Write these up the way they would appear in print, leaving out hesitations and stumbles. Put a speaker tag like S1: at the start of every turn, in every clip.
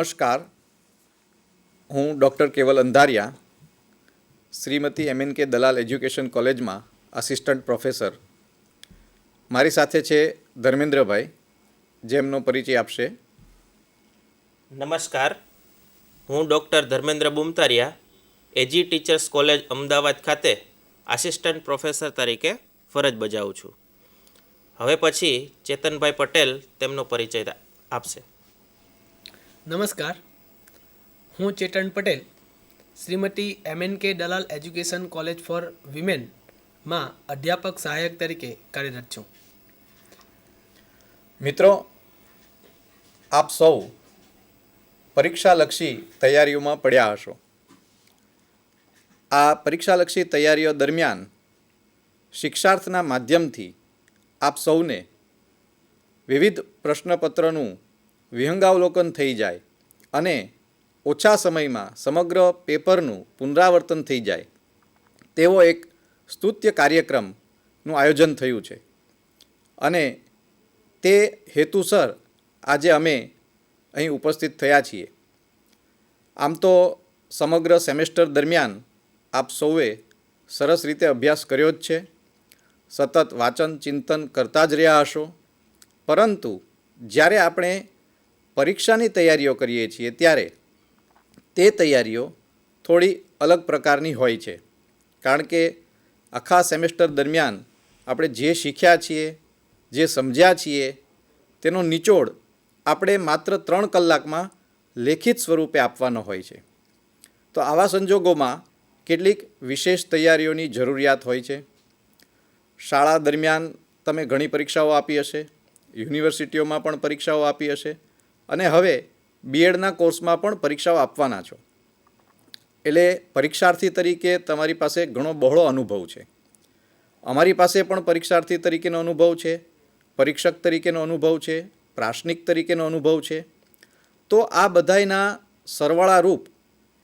S1: નમસ્કાર. હું ડૉક્ટર કેવલ અંધારિયા, શ્રીમતી MNK દલાલ એજ્યુકેશન કોલેજમાં આસિસ્ટન્ટ પ્રોફેસર. મારી સાથે છે ધર્મેન્દ્રભાઈ, જેમનો પરિચય આપશે.
S2: નમસ્કાર, હું ડૉક્ટર ધર્મેન્દ્ર બુમતારિયા, એજી ટીચર્સ કોલેજ અમદાવાદ ખાતે આસિસ્ટન્ટ પ્રોફેસર તરીકે ફરજ બજાવું છું. હવે પછી ચેતનભાઈ પટેલ તેમનો પરિચય આપશે.
S3: નમસ્કાર, હું ચેતન પટેલ, શ્રીમતી MNK દલાલ એજ્યુકેશન કોલેજ ફોર વિમેનમાં અધ્યાપક સહાયક તરીકે કાર્યરત છું.
S1: મિત્રો, આપ સૌ પરીક્ષાલક્ષી તૈયારીઓમાં પડ્યા હશો. આ પરીક્ષાલક્ષી તૈયારીઓ દરમિયાન શિક્ષાર્થના માધ્યમથી આપ સૌને વિવિધ પ્રશ્નપત્રનું વિહંગાવલોકન થઈ જાય અને ઓછા સમયમાં સમગ્ર પેપરનું પુનરાવર્તન થઈ જાય તેવો એક સ્તુત્ય કાર્યક્રમનું આયોજન થયું છે. અને તે હેતુસર આજે અમે અહીં ઉપસ્થિત થયા છીએ. આમ તો સમગ્ર સેમેસ્ટર દરમિયાન આપ સૌએ સરસ રીતે અભ્યાસ કર્યો જ છે, સતત વાંચન ચિંતન કરતા જ રહ્યા હશો. પરંતુ જ્યારે આપણે પરીક્ષાની તૈયારીઓ કરીએ છીએ ત્યારે તે તૈયારીઓ થોડી અલગ પ્રકારની હોય છે. કારણ કે આખા સેમેસ્ટર દરમિયાન આપણે જે શીખ્યા છીએ, જે સમજ્યા છીએ, તેનો નિચોડ આપણે માત્ર 3 કલાકમાં લેખિત સ્વરૂપે આપવાનો હોય છે. તો આવા સંજોગોમાં કેટલીક વિશેષ તૈયારીઓની જરૂરિયાત હોય છે. શાળા દરમિયાન તમે ઘણી પરીક્ષાઓ આપી હશે, યુનિવર્સિટીઓમાં પણ પરીક્ષાઓ આપી હશે અને હવે બીએડના કોર્સમાં પણ પરીક્ષાઓ આપવાના છો. એટલે પરીક્ષાર્થી તરીકે તમારી પાસે ઘણો બહોળો અનુભવ છે. અમારી પાસે પણ પરીક્ષાર્થી તરીકેનો અનુભવ છે, પરીક્ષક તરીકેનો અનુભવ છે, પ્રાશ્નિક તરીકેનો અનુભવ છે. તો આ બધાયના સરવાળા રૂપ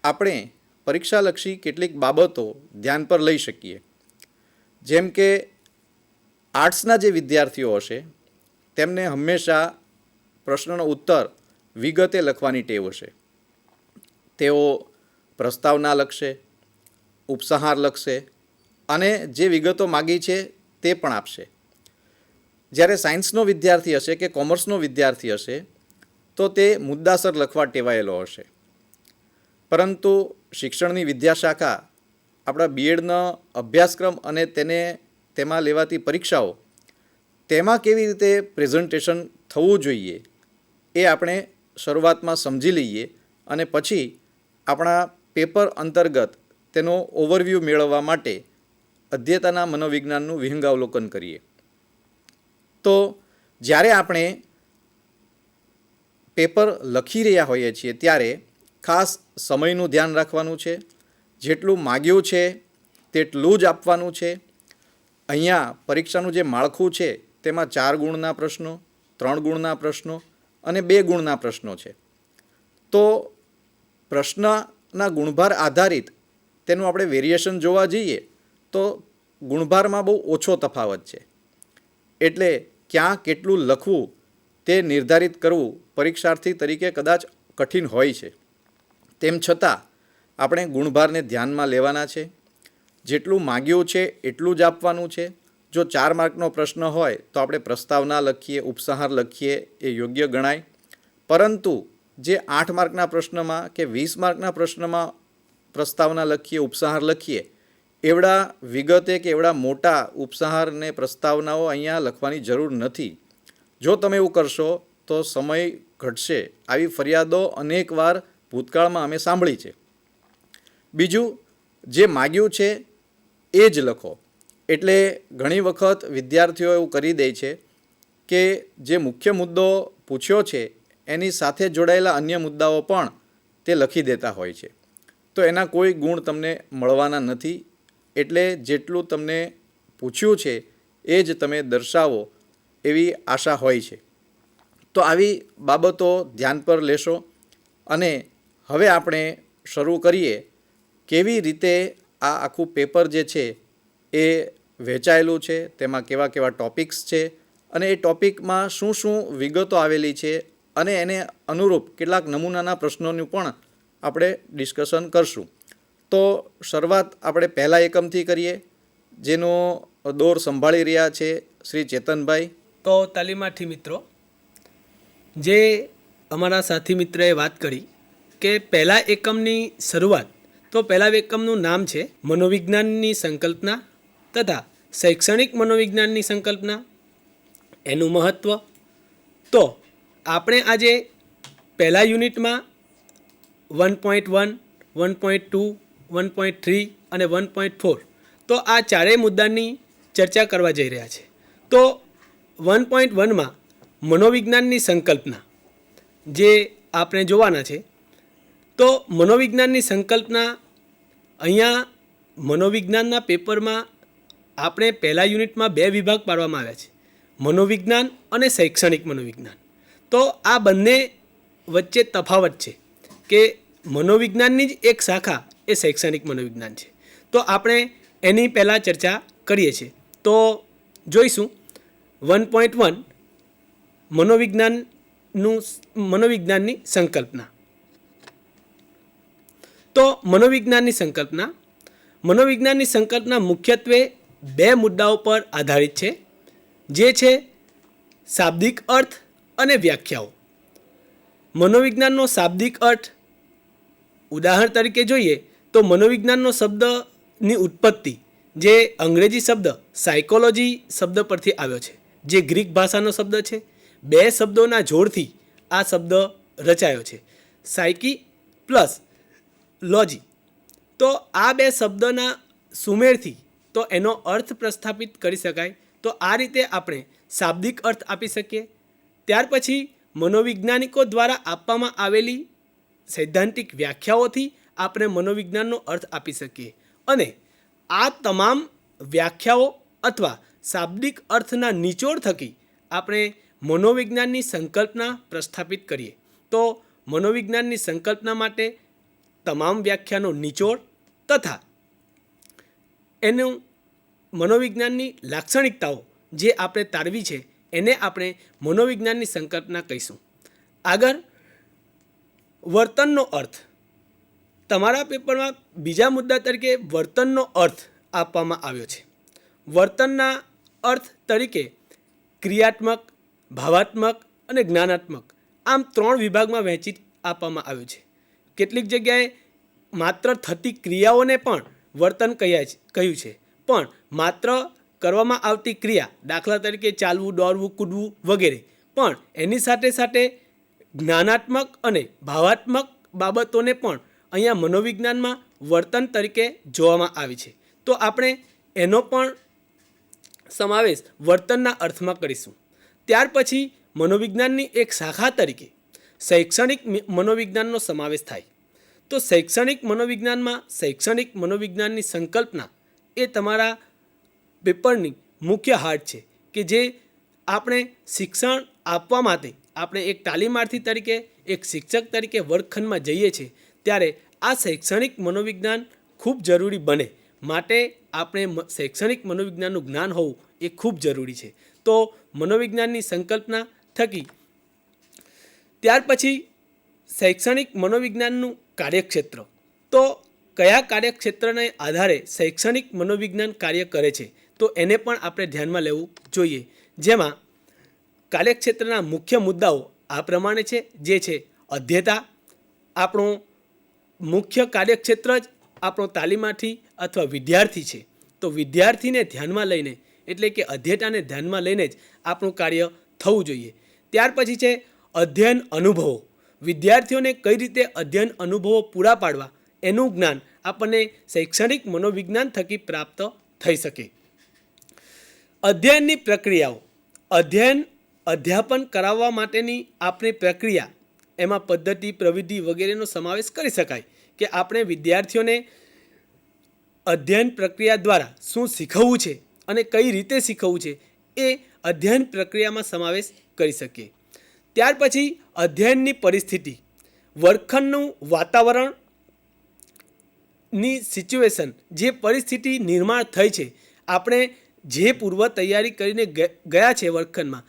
S1: આપણે પરીક્ષાલક્ષી કેટલીક બાબતો ધ્યાન પર લઈ શકીએ. જેમ કે આર્ટ્સના જે વિદ્યાર્થીઓ હશે તેમને હંમેશા પ્રશ્નનો ઉત્તર વિગતે લખવાની ટેવ હશે. તેઓ પ્રસ્તાવના લખશે, ઉપસંહાર લખશે અને જે વિગતો માગી છે તે પણ આપશે. જ્યારે સાયન્સનો વિદ્યાર્થી હશે કે કોમર્સનો વિદ્યાર્થી હશે તો તે મુદ્દાસર લખવા ટેવાયેલો હશે. પરંતુ શિક્ષણની વિદ્યાશાખા આપણા બીએડનો અભ્યાસક્રમ અને તેમાં લેવાતી પરીક્ષાઓ તેમાં કેવી રીતે પ્રેઝન્ટેશન થવું જોઈએ એ આપણે શરૂઆતમાં સમજી લઈએ અને પછી આપણા પેપર અંતર્ગત તેનો ઓવરવ્યૂ મેળવવા માટે અધ્યયતાના મનોવિજ્ઞાનનું વિહંગાવલોકન કરીએ. તો જ્યારે આપણે પેપર લખી રહ્યા હોઈએ છીએ ત્યારે ખાસ સમયનું ધ્યાન રાખવાનું છે. જેટલું માગ્યું છે તેટલું જ આપવાનું છે. અહીંયા પરીક્ષાનું જે માળખું છે તેમાં 4 ગુણના પ્રશ્નો, 3 ગુણના પ્રશ્નો અને 2 ગુણના પ્રશ્નો છે. તો પ્રશ્નના ગુણભાર આધારિત તેનું આપણે વેરિએશન જોવા જઈએ તો ગુણભારમાં બહુ ઓછો તફાવત છે. એટલે ક્યાં કેટલું લખવું તે નિર્ધારિત કરવું પરીક્ષાર્થી તરીકે કદાચ કઠિન હોય છે. તેમ છતાં આપણે ગુણભારને ધ્યાનમાં લેવાના છે. જેટલું માગ્યું છે એટલું જ આપવાનું છે. જો 4 માર્કનો પ્રશ્ન હોય તો આપણે પ્રસ્તાવના લખીએ, ઉપસંહાર લખીએ એ યોગ્ય ગણાય. પરંતુ જે 8 માર્કના પ્રશ્નમાં કે 20 માર્કના પ્રશ્નમાં પ્રસ્તાવના લખીએ, ઉપસંહાર લખીએ, એવડા વિગતે કે એવડા મોટા ઉપસંહાર અને પ્રસ્તાવનાઓ અહીંયા લખવાની જરૂર નથી. જો તમે એવું કરશો તો સમય ઘટશે. આવી ફરિયાદો અનેકવાર ભૂતકાળમાં અમે સાંભળી છે. બીજું, જે માગ્યું છે એ જ લખો. એટલે ઘણી વખત વિદ્યાર્થીઓ એવું કરી દે છે કે જે મુખ્ય મુદ્દો પૂછ્યો છે એની સાથે જોડાયેલા અન્ય મુદ્દાઓ પણ તે લખી દેતા હોય છે. તો એના કોઈ ગુણ તમને મળવાના નથી. એટલે જેટલું તમને પૂછ્યું છે એ જ તમે દર્શાવો એવી આશા હોય છે. તો આવી બાબતો ધ્યાન પર લેશો. અને હવે આપણે શરૂ કરીએ કેવી રીતે આ આખું પેપર જે છે એ વહેંચાયેલું છે, તેમાં કેવા કેવા ટૉપિક્સ છે અને એ ટૉપિકમાં શું શું વિગતો આવેલી છે અને એને અનુરૂપ કેટલાક નમૂનાના પ્રશ્નોનું પણ આપણે ડિસ્કશન કરશું. તો શરૂઆત આપણે પહેલા એકમથી કરીએ, જેનો દોર સંભાળી રહ્યા છે શ્રી ચેતનભાઈ.
S3: તો તાલીમાર્થી મિત્રો, જે અમારા સાથી મિત્રએ વાત કરી કે પહેલા એકમની શરૂઆત, તો પહેલા એકમનું નામ છે મનોવિજ્ઞાનની સંકલ્પના તથા શૈક્ષણિક મનોવિજ્ઞાનની સંકલ્પના, એનું મહત્ત્વ. તો આપણે આજે પહેલા યુનિટમાં 1.1, 1.2, 1.3 અને 1.4 તો આ ચારેય મુદ્દાની ચર્ચા કરવા જઈ રહ્યા છે. તો 1.1માં મનોવિજ્ઞાનની સંકલ્પના જે આપણે જોવાના છે. તો મનોવિજ્ઞાનની સંકલ્પના અહીંયા મનોવિજ્ઞાનના પેપરમાં આપણે પહેલા યુનિટમાં 2 વિભાગ પાડવામાં આવ્યા છે, મનોવિજ્ઞાન અને શૈક્ષણિક મનોવિજ્ઞાન. તો આ બંને વચ્ચે તફાવત છે કે મનોવિજ્ઞાનની જ એક શાખા એ શૈક્ષણિક મનોવિજ્ઞાન છે. તો આપણે એની પહેલાં ચર્ચા કરીએ છીએ. તો જોઈશું 1.1 મનોવિજ્ઞાનની સંકલ્પના. તો મનોવિજ્ઞાનની સંકલ્પના મુખ્યત્વે 2 મુદ્દાઓ પર આધારિત છે, જે છે શાબ્દિક અર્થ અને વ્યાખ્યાઓ. મનોવિજ્ઞાનનો શાબ્દિક અર્થ, ઉદાહરણ તરીકે જોઈએ તો મનોવિજ્ઞાનનો શબ્દની ઉત્પત્તિ જે અંગ્રેજી શબ્દ સાયકોલોજી શબ્દ પરથી આવ્યો છે, જે ગ્રીક ભાષાનો શબ્દ છે. 2 શબ્દોના જોડથી આ શબ્દ રચાયો છે, સાયકી પ્લસ લોજી. તો આ 2 શબ્દના સુમેળથી તો એનો અર્થ પ્રસ્થાપિત કરી શકાય. તો આ રીતે આપણે શાબ્દિક અર્થ આપી શકીએ. ત્યાર પછી મનોવૈજ્ઞાનિકો દ્વારા આપવામાં આવેલી સૈદ્ધાંતિક વ્યાખ્યાઓથી આપણે મનોવિજ્ઞાનનો અર્થ આપી શકીએ. અને આ તમામ વ્યાખ્યાઓ અથવા શાબ્દિક અર્થના નિચોડ થકી આપણે મનોવિજ્ઞાનની સંકલ્પના પ્રસ્થાપિત કરીએ. તો મનોવિજ્ઞાનની સંકલ્પના માટે તમામ વ્યાખ્યાનો નિચોડ તથા એનું મનોવિજ્ઞાનની લાક્ષણિકતાઓ જે આપણે તારવી છે એને આપણે મનોવિજ્ઞાનની સંકલ્પના કહીશું. આગળ વર્તનનો અર્થ. તમારા પેપરમાં બીજા મુદ્દા તરીકે વર્તનનો અર્થ આપવામાં આવ્યો છે. વર્તનના અર્થ તરીકે ક્રિયાત્મક, ભાવાત્મક અને જ્ઞાનાત્મક આમ 3 વિભાગમાં વહેંચી આપવામાં આવ્યું છે. કેટલીક જગ્યાએ માત્ર થતી ક્રિયાઓને પણ વર્તન કહ્યું છે, પણ માત્ર કરવામાં આવતી ક્રિયા, દાખલા તરીકે ચાલવું, દોડવું, કૂદવું વગેરે, પણ એની સાથે સાથે જ્ઞાનાત્મક અને ભાવાત્મક બાબતોને પણ અહીંયા મનોવિજ્ઞાનમાં વર્તન તરીકે જોવામાં આવી છે. તો આપણે એનો પણ સમાવેશ વર્તનના અર્થમાં કરીશું. ત્યાર પછી મનોવિજ્ઞાનની એક શાખા તરીકે શૈક્ષણિક મનોવિજ્ઞાનનો સમાવેશ થાય. તો શૈક્ષણિક મનોવિજ્ઞાનમાં શૈક્ષણિક મનોવિજ્ઞાનની સંકલ્પના એ તમારા પેપરની મુખ્ય હાર્ટ છે કે જે આપણે શિક્ષણ આપવા માટે આપણે એક તાલીમાર્થી તરીકે, એક શિક્ષક તરીકે વર્ગખંડમાં જઈએ છીએ ત્યારે આ શૈક્ષણિક મનોવિજ્ઞાન ખૂબ જરૂરી બને. માટે આપણે શૈક્ષણિક મનોવિજ્ઞાનનું જ્ઞાન હોવું એ ખૂબ જરૂરી છે. તો મનોવિજ્ઞાનની સંકલ્પના થકી ત્યાર પછી શૈક્ષણિક મનોવિજ્ઞાનનું કાર્યક્ષેત્ર. તો કયા કાર્યક્ષેત્રને આધારે શૈક્ષણિક મનોવિજ્ઞાન કાર્ય કરે છે તો એને પણ આપણે ધ્યાનમાં લેવું જોઈએ. જેમાં કાર્યક્ષેત્રના મુખ્ય મુદ્દાઓ આ પ્રમાણે છે, જે છે અધ્યેતા. આપણું મુખ્ય કાર્યક્ષેત્ર જ આપણો તાલીમાર્થી અથવા વિદ્યાર્થી છે. તો વિદ્યાર્થીને ધ્યાનમાં લઈને, એટલે કે અધ્યેતાને ધ્યાનમાં લઈને જ આપણું કાર્ય થવું જોઈએ. ત્યાર પછી છે અધ્યયન અનુભવો. વિદ્યાર્થીઓને કઈ રીતે અધ્યયન અનુભવો પૂરા પાડવા એનું જ્ઞાન આપણને શૈક્ષણિક મનોવિજ્ઞાન થકી પ્રાપ્ત થઈ શકે. અધ્યયનની પ્રક્રિયાઓ. અધ્યાપન કરાવવા માટેની આપણી પ્રક્રિયા, એમાં પદ્ધતિ, પ્રવિધિ વગેરેનો સમાવેશ કરી શકાય કે આપણે વિદ્યાર્થીઓને અધ્યયન પ્રક્રિયા દ્વારા શું શીખવવું છે અને કઈ રીતે શીખવવું છે એ અધ્યયન પ્રક્રિયામાં સમાવેશ કરી શકીએ. ત્યાર પછી અધ્યયનની પરિસ્થિતિ, વર્ગખંડનું વાતાવરણની સિચ્યુએશન, જે પરિસ્થિતિ નિર્માણ થઈ છે, આપણે જે પૂર્વ તૈયારી કરીને ગયા છે વર્ગખંડમાં,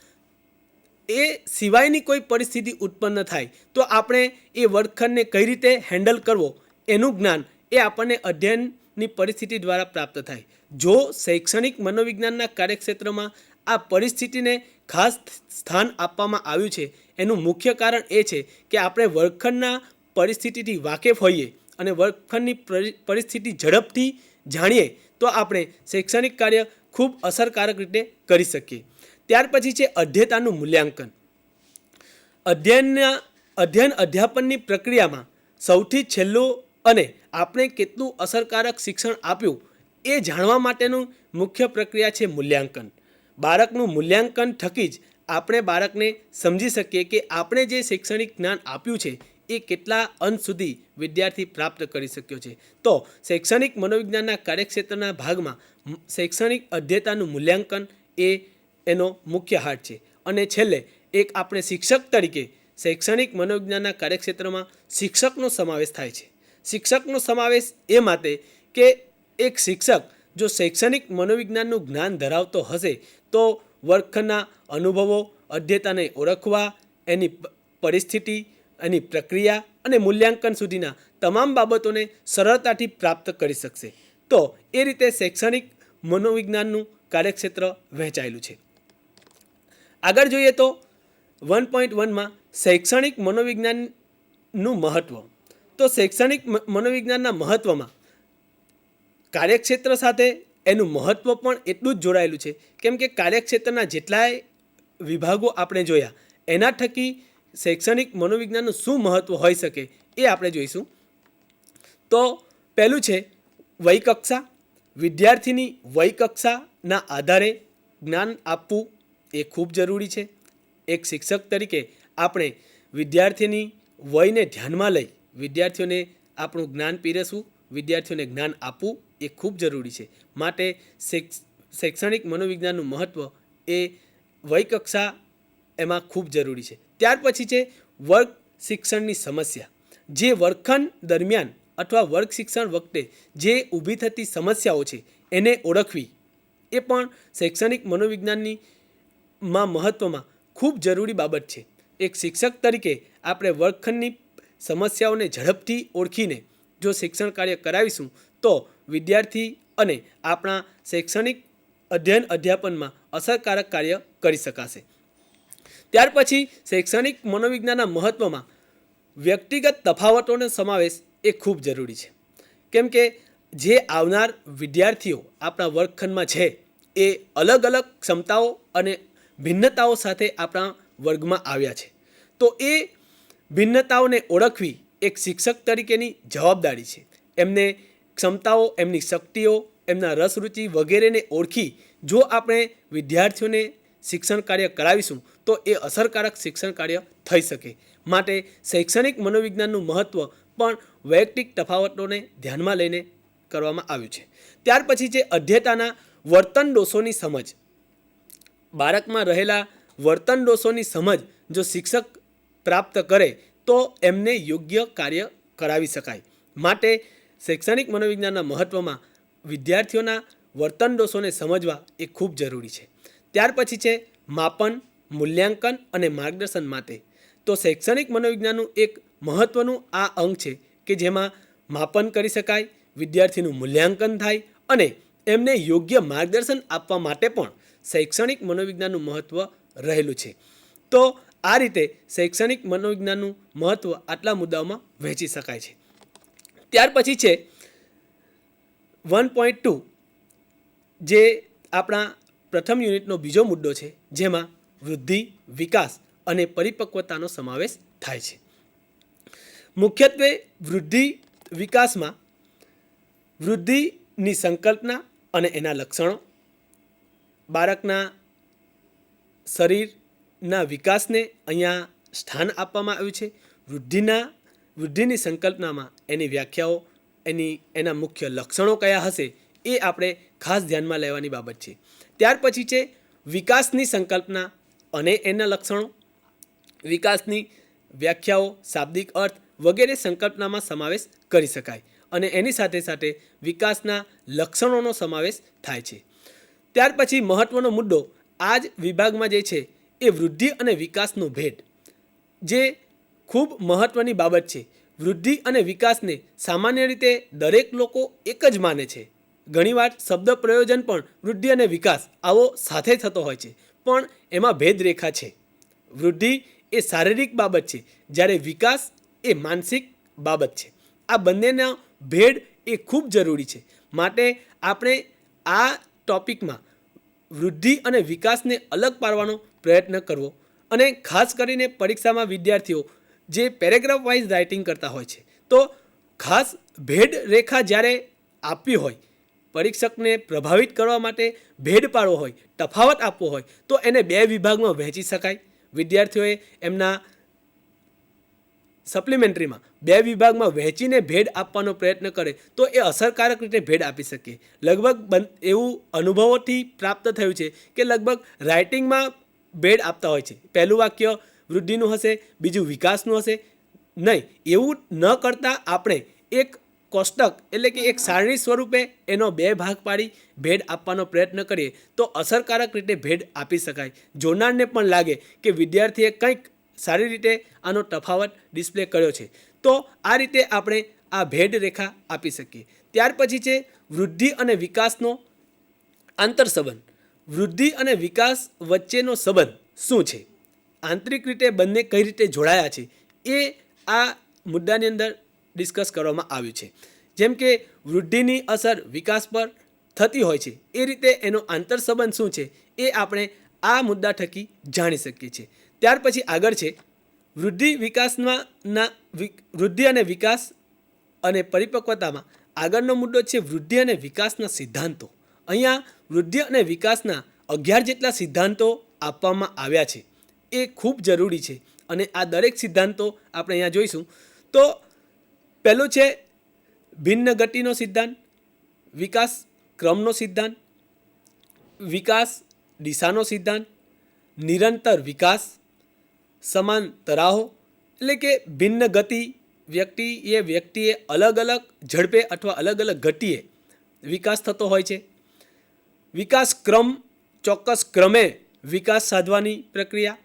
S3: એ સિવાયની કોઈ પરિસ્થિતિ ઉત્પન્ન થાય તો આપણે એ વર્ગખંડને કઈ રીતે હેન્ડલ કરવો એનું જ્ઞાન એ આપણને અધ્યયનની પરિસ્થિતિ દ્વારા પ્રાપ્ત થાય. જો શૈક્ષણિક મનોવિજ્ઞાનના કાર્યક્ષેત્રમાં આ પરિસ્થિતિને ખાસ સ્થાન આપવામાં આવ્યું છે એનું મુખ્ય કારણ એ છે કે આપણે વર્ગખંડના પરિસ્થિતિથી વાકેફ હોઈએ અને વર્ગખંડની પરિસ્થિતિ ઝડપથી જાણીએ તો આપણે શૈક્ષણિક કાર્ય ખૂબ અસરકારક રીતે કરી શકીએ. ત્યાર પછી છે અધ્યયતાનું મૂલ્યાંકન. અધ્યયન અધ્યાપનની પ્રક્રિયામાં સૌથી છેલ્લું અને આપણે કેટલું અસરકારક શિક્ષણ આપ્યું એ જાણવા માટેનું મુખ્ય પ્રક્રિયા છે મૂલ્યાંકન. બાળકનું મૂલ્યાંકન થકી જ આપણે બાળકને સમજી શકીએ કે આપણે જે શૈક્ષણિક જ્ઞાન આપ્યું છે એ કેટલા અંત સુધી વિદ્યાર્થી પ્રાપ્ત કરી શક્યો છે. તો શૈક્ષણિક મનોવિજ્ઞાનના કાર્યક્ષેત્રના ભાગમાં શૈક્ષણિક અધ્યયતાનું મૂલ્યાંકન એ એનો મુખ્ય હાથ છે. અને છેલ્લે એક આપણે શિક્ષક તરીકે શૈક્ષણિક મનોવિજ્ઞાનના કાર્યક્ષેત્રમાં શિક્ષકનો સમાવેશ થાય છે. શિક્ષકનો સમાવેશ એ માટે કે એક શિક્ષક જો શૈક્ષણિક મનોવિજ્ઞાનનું જ્ઞાન ધરાવતો હશે તો વર્ગખંડના અનુભવો, અધ્યયતાને ઓળખવા, એની પરિસ્થિતિ, એની પ્રક્રિયા અને મૂલ્યાંકન સુધીના તમામ બાબતોને સરળતાથી પ્રાપ્ત કરી શકશે. તો એ રીતે શૈક્ષણિક મનોવિજ્ઞાનનું કાર્યક્ષેત્ર વહેંચાયેલું છે. આગળ જોઈએ તો 1.1માં શૈક્ષણિક મનોવિજ્ઞાનનું મહત્ત્વ. તો શૈક્ષણિક મનોવિજ્ઞાનના મહત્ત્વમાં કાર્યક્ષેત્ર સાથે એનું મહત્ત્વ પણ એટલું જ જોડાયેલું છે. કેમ કે કાર્યક્ષેત્રના જેટલાય વિભાગો આપણે જોયા એના થકી શૈક્ષણિક મનોવિજ્ઞાનનું શું મહત્ત્વ હોઈ શકે એ આપણે જોઈશું. તો પહેલું છે વયકક્ષા. વિદ્યાર્થીની વયકક્ષાના આધારે જ્ઞાન આપવું એ ખૂબ જરૂરી છે. એક શિક્ષક તરીકે આપણે વિદ્યાર્થીની વયને ધ્યાનમાં લઈ વિદ્યાર્થીઓને આપણું જ્ઞાન પીરસવું, વિદ્યાર્થીઓને જ્ઞાન આપવું એ ખૂબ જરૂરી છે. માટે શૈક્ષણિક મનોવિજ્ઞાનનું મહત્ત્વ એ વયકક્ષા એમાં ખૂબ જરૂરી છે. ત્યાર પછી છે વર્ગ શિક્ષણની સમસ્યા. જે વર્ગખંડ દરમિયાન અથવા વર્ગ શિક્ષણ વખતે જે ઊભી થતી સમસ્યાઓ છે એને ઓળખવી એ પણ શૈક્ષણિક મનોવિજ્ઞાનની મહત્ત્વમાં ખૂબ જરૂરી બાબત છે. એક શિક્ષક તરીકે આપણે વર્ગખંડની સમસ્યાઓને ઝડપથી ઓળખીને જો શિક્ષણ કાર્ય કરાવીશું તો વિદ્યાર્થી અને આપણા શૈક્ષણિક અધ્યયન અધ્યાપનમાં અસરકારક કાર્ય કરી શકાશે. ત્યાર પછી શૈક્ષણિક મનોવિજ્ઞાનના મહત્ત્વમાં વ્યક્તિગત તફાવતોનો સમાવેશ એ ખૂબ જરૂરી છે. કેમ કે જે આવનાર વિદ્યાર્થીઓ આપણા વર્ગખંડમાં છે એ અલગ અલગ ક્ષમતાઓ અને ભિન્નતાઓ સાથે આપણા વર્ગમાં આવ્યા છે. તો એ ભિન્નતાઓને ઓળખવી એક શિક્ષક તરીકેની જવાબદારી છે. એમને ક્ષમતાઓ, એમની શક્તિઓ, એમના રસરૂચિ વગેરેને ઓળખી જો આપણે વિદ્યાર્થીઓને શિક્ષણ કાર્ય કરાવીશું તો એ અસરકારક શિક્ષણ કાર્ય થઈ શકે. માટે શૈક્ષણિક મનોવિજ્ઞાનનું મહત્ત્વ પણ વૈયક્તિક તફાવતોને ધ્યાનમાં લઈને કરવામાં આવ્યું છે. ત્યાર પછી છે અધ્યયતાના વર્તન દોષોની સમજ. બાળકમાં રહેલા વર્તન દોષોની સમજ જો શિક્ષક પ્રાપ્ત કરે તો એમને યોગ્ય કાર્ય કરાવી શકાય. માટે શૈક્ષણિક મનોવિજ્ઞાનના મહત્ત્વમાં વિદ્યાર્થીઓના વર્તન દોષોને સમજવા એ ખૂબ જરૂરી છે. ત્યાર પછી છે માપન, મૂલ્યાંકન અને માર્ગદર્શન માટે. તો શૈક્ષણિક મનોવિજ્ઞાનનું એક મહત્ત્વનું આ અંગ છે કે જેમાં માપન કરી શકાય, વિદ્યાર્થીનું મૂલ્યાંકન થાય અને એમને યોગ્ય માર્ગદર્શન આપવા માટે પણ શૈક્ષણિક મનોવિજ્ઞાનનું મહત્ત્વ રહેલું છે. તો આ રીતે શૈક્ષણિક મનોવિજ્ઞાનનું મહત્ત્વ આટલા મુદ્દાઓમાં વહેંચી શકાય છે. ત્યાર પછી છે 1.2 જે આપણા પ્રથમ યુનિટનો બીજો મુદ્દો છે જેમાં વૃદ્ધિ, વિકાસ અને પરિપક્વતાનો સમાવેશ થાય છે. મુખ્યત્વે વૃદ્ધિ વિકાસમાં વૃદ્ધિની સંકલ્પના અને એના લક્ષણો, બાળકના શરીરના વિકાસને અહીંયા સ્થાન આપવામાં આવ્યું છે. વૃદ્ધિની સંકલ્પનામાં એની વ્યાખ્યાઓ, એના મુખ્ય લક્ષણો કયા હશે એ આપણે ખાસ ધ્યાનમાં લેવાની બાબત છે. ત્યાર પછી છે વિકાસની સંકલ્પના અને એના લક્ષણો, વિકાસની વ્યાખ્યાઓ, શાબ્દિક અર્થ વગેરે સંકલ્પનામાં સમાવેશ કરી શકાય અને એની સાથે સાથે વિકાસના લક્ષણોનો સમાવેશ થાય છે. ત્યાર પછી મહત્ત્વનો મુદ્દો આ જ વિભાગમાં જે છે એ વૃદ્ધિ અને વિકાસનો ભેદ, જે ખૂબ મહત્ત્વની બાબત છે. વૃદ્ધિ અને વિકાસને સામાન્ય રીતે દરેક લોકો એક જ માને છે. ઘણીવાર શબ્દ પ્રયોજન પણ વૃદ્ધિ અને વિકાસ આવો સાથે થતો હોય છે, પણ એમાં ભેદરેખા છે. વૃદ્ધિ એ શારીરિક બાબત છે, જ્યારે વિકાસ એ માનસિક બાબત છે. આ બંનેના ભેદ એ ખૂબ જરૂરી છે. માટે આપણે આ ટોપિકમાં વૃદ્ધિ અને વિકાસને અલગ પાડવાનો પ્રયત્ન કરવો, અને ખાસ કરીને પરીક્ષામાં વિદ્યાર્થીઓ જે પેરેગ્રાફ વાઇઝ રાઇટિંગ કરતા હોય છે, તો ખાસ ભેદ રેખા જ્યારે આપવી હોય, પરીક્ષકને પ્રભાવિત કરવા માટે ભેદ પાડવો હોય, તફાવત આપવો હોય, તો એને 2 વિભાગમાં વહેંચી શકાય. વિદ્યાર્થીઓએ એમના સપ્લિમેન્ટરીમાં 2 વિભાગમાં વહેંચીને ભેદ આપવાનો પ્રયત્ન કરે તો એ અસરકારક રીતે ભેદ આપી શકે. લગભગ એવું અનુભવોથી પ્રાપ્ત થયું છે કે લગભગ રાઇટિંગમાં ભેદ આપતા હોય છે. પહેલું વાક્ય વૃદ્ધિનું હશે, બીજું વિકાસનું હશે. નહીં, એવું ન કરતાં આપણે એક કોષ્ટક એટલે કે એક સારણી સ્વરૂપે એનો 2 ભાગ પાડી ભેદ આપવાનો પ્રયત્ન કરીએ તો અસરકારક રીતે ભેદ આપી શકાય. જોનારને પણ લાગે કે વિદ્યાર્થીએ કંઈક સારી રીતે આનો તફાવત ડિસ્પ્લે કર્યો છે. તો આ રીતે આપણે આ ભેદ રેખા આપી શકીએ. ત્યાર પછી છે વૃદ્ધિ અને વિકાસનો આંતરસંબંધ. વૃદ્ધિ અને વિકાસ વચ્ચેનો સંબંધ શું છે, આંતરિક રીતે બંને કઈ રીતે જોડાયા છે, એ આ મુદ્દાની અંદર ડિસ્કસ કરવામાં આવ્યું છે. જેમ કે વૃદ્ધિની અસર વિકાસ પર થતી હોય છે, એ રીતે એનો આંતરસંબંધ શું છે એ આપણે આ મુદ્દા થકી જાણી શકીએ છીએ. ત્યાર પછી આગળ છે વૃદ્ધિ અને વિકાસ અને પરિપક્વતામાં આગળનો મુદ્દો છે વૃદ્ધિ અને વિકાસના સિદ્ધાંતો. અહીંયા વૃદ્ધિ અને વિકાસના 11 જેટલા સિદ્ધાંતો આપવામાં આવ્યા છે. એ ખૂબ જરૂરી છે, અને આ દરેક સિદ્ધાંતો આપણે અહીંયા જોઈશું. તો પહેલું છે ભિન્ન ગતિનો સિદ્ધાંત, વિકાસ ક્રમનો સિદ્ધાંત, વિકાસ દિશાનો સિદ્ધાંત, નિરંતર વિકાસ, સમાન તરાહો એટલે કે ભિન્ન ગતિ, વ્યક્તિએ અલગ અલગ ઝડપે અથવા અલગ અલગ ગતિએ વિકાસ થતો હોય છે. વિકાસ ક્રમ, ચોક્કસ ક્રમે વિકાસ સાધવાની પ્રક્રિયા.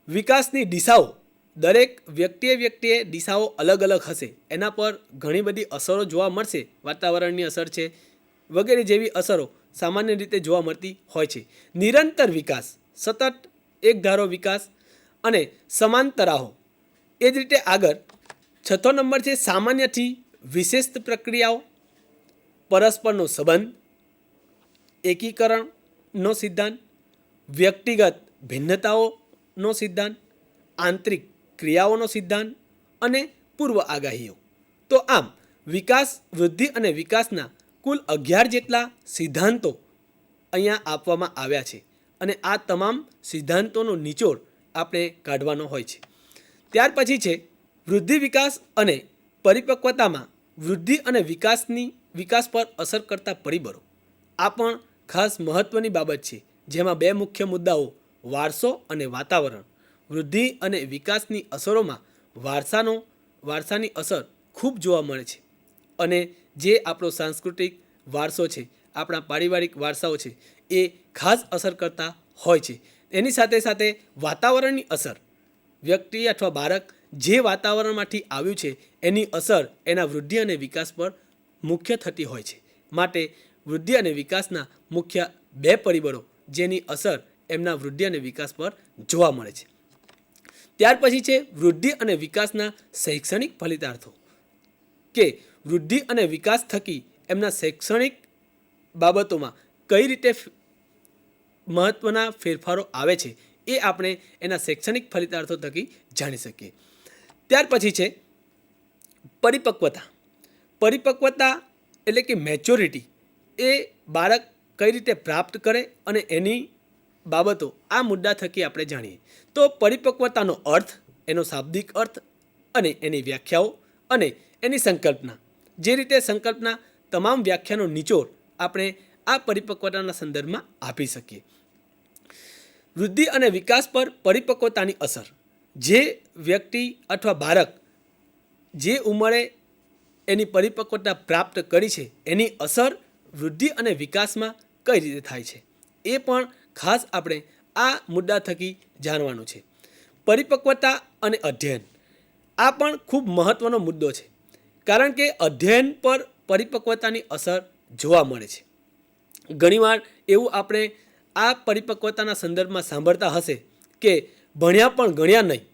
S3: વિકાસની દિશાઓ, દરેક વ્યક્તિએ દિશાઓ અલગ અલગ હશે, એના પર ઘણી બધી અસરો જોવા મળશે. વાતાવરણની અસર છે વગેરે જેવી અસરો સામાન્ય રીતે જોવા મળતી હોય છે. નિરંતર વિકાસ, સતત એક ધારો વિકાસ, અને સમાન તરાહો. એ જ રીતે આગળ 6થો નંબર છે સામાન્યથી વિશિષ્ટ પ્રક્રિયાઓ, પરસ્પરનો સંબંધ, એકીકરણનો સિદ્ધાંત, વ્યક્તિગત ભિન્નતાઓનો સિદ્ધાંત, આંતરિક ક્રિયાઓનો સિદ્ધાંત અને પૂર્વ આગાહીઓ. તો આમ વિકાસ, વૃદ્ધિ અને વિકાસના કુલ 11 જેટલા સિદ્ધાંતો અહીંયા આપવામાં આવ્યા છે, અને આ તમામ સિદ્ધાંતોનો નિચોડ આપણે કાઢવાનો હોય છે. ત્યાર પછી છે વૃદ્ધિ વિકાસ અને પરિપક્વતામાં વૃદ્ધિ અને વિકાસ પર અસર કરતા પરિબળો. આ પણ ખાસ મહત્ત્વની બાબત છે, જેમાં 2 મુખ્ય મુદ્દાઓ વારસો અને વાતાવરણ. વૃદ્ધિ અને વિકાસની અસરોમાં વારસાની અસર ખૂબ જોવા મળે છે, અને જે આપણો સાંસ્કૃતિક વારસો છે, આપણા પારિવારિક વારસાઓ છે, એ ખાસ અસર કરતા હોય છે. એની સાથે સાથે વાતાવરણની અસર, વ્યક્તિ અથવા બાળક જે વાતાવરણમાંથી આવ્યું છે એની અસર એના વૃદ્ધિ અને વિકાસ પર મુખ્ય થતી હોય છે. માટે વૃદ્ધિ અને વિકાસના મુખ્ય 2 પરિબળો જેની અસર એમના વૃદ્ધિ અને વિકાસ પર જોવા મળે છે. ત્યાર પછી છે વૃદ્ધિ અને વિકાસના શૈક્ષણિક ફલિતાર્થો, કે વૃદ્ધિ અને વિકાસ થકી એમના શૈક્ષણિક બાબતોમાં કઈ રીતે મહત્ત્વના ફેરફારો આવે છે, એ આપણે એના શૈક્ષણિક ફલિતાર્થો થકી જાણી શકીએ. ત્યાર પછી છે પરિપક્વતા એટલે કે મેચ્યોરિટી. એ બાળક કઈ રીતે પ્રાપ્ત કરે અને એની બાબતો આ મુદ્દા થકી આપણે જાણીએ. તો પરિપક્વતાનો અર્થ, એનો શાબ્દિક અર્થ અને એની વ્યાખ્યાઓ અને એની સંકલ્પના, જે રીતે સંકલ્પના તમામ વ્યાખ્યાનો નિચોડ આપણે આ પરિપક્વતાના સંદર્ભમાં આપી શકીએ. વૃદ્ધિ અને વિકાસ પર પરિપક્વતાની અસર. જે વ્યક્તિ અથવા બાળક જે ઉંમરે એની પરિપક્વતા પ્રાપ્ત કરી છે, એની અસર વૃદ્ધિ અને વિકાસમાં કઈ રીતે થાય છે, એ પણ ખાસ આપણે આ મુદ્દા થકી જાણવાનું છે. પરિપક્વતા અને અધ્યયન આ પણ ખૂબ મહત્ત્વનો મુદ્દો છે, કારણ કે અધ્યયન પર પરિપક્વતાની અસર જોવા મળે છે. ઘણીવાર એવું આપણે આ પરિપક્વતાના સંદર્ભમાં સાંભળતા હશે કે ભણ્યા પણ ગણ્યા નહીં,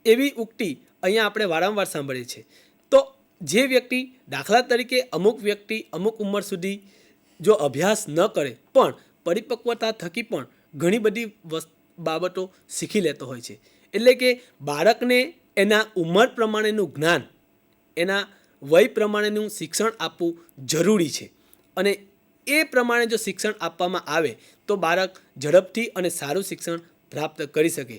S3: એવી ઉક્તિ અહીંયા આપણે વારંવાર સાંભળીએ છીએ. તો જે વ્યક્તિ, દાખલા તરીકે અમુક વ્યક્તિ અમુક ઉંમર સુધી જો અભ્યાસ ન કરે પણ પરિપક્વતા થકી પણ ઘણી બધી બાબતો શીખી લેતો હોય છે. એટલે કે બાળકને એના ઉંમર પ્રમાણેનું જ્ઞાન, એના વય પ્રમાણેનું શિક્ષણ આપવું જરૂરી છે, અને એ પ્રમાણે જો શિક્ષણ આપવામાં આવે તો બાળક ઝડપથી અને સારું શિક્ષણ પ્રાપ્ત કરી શકે.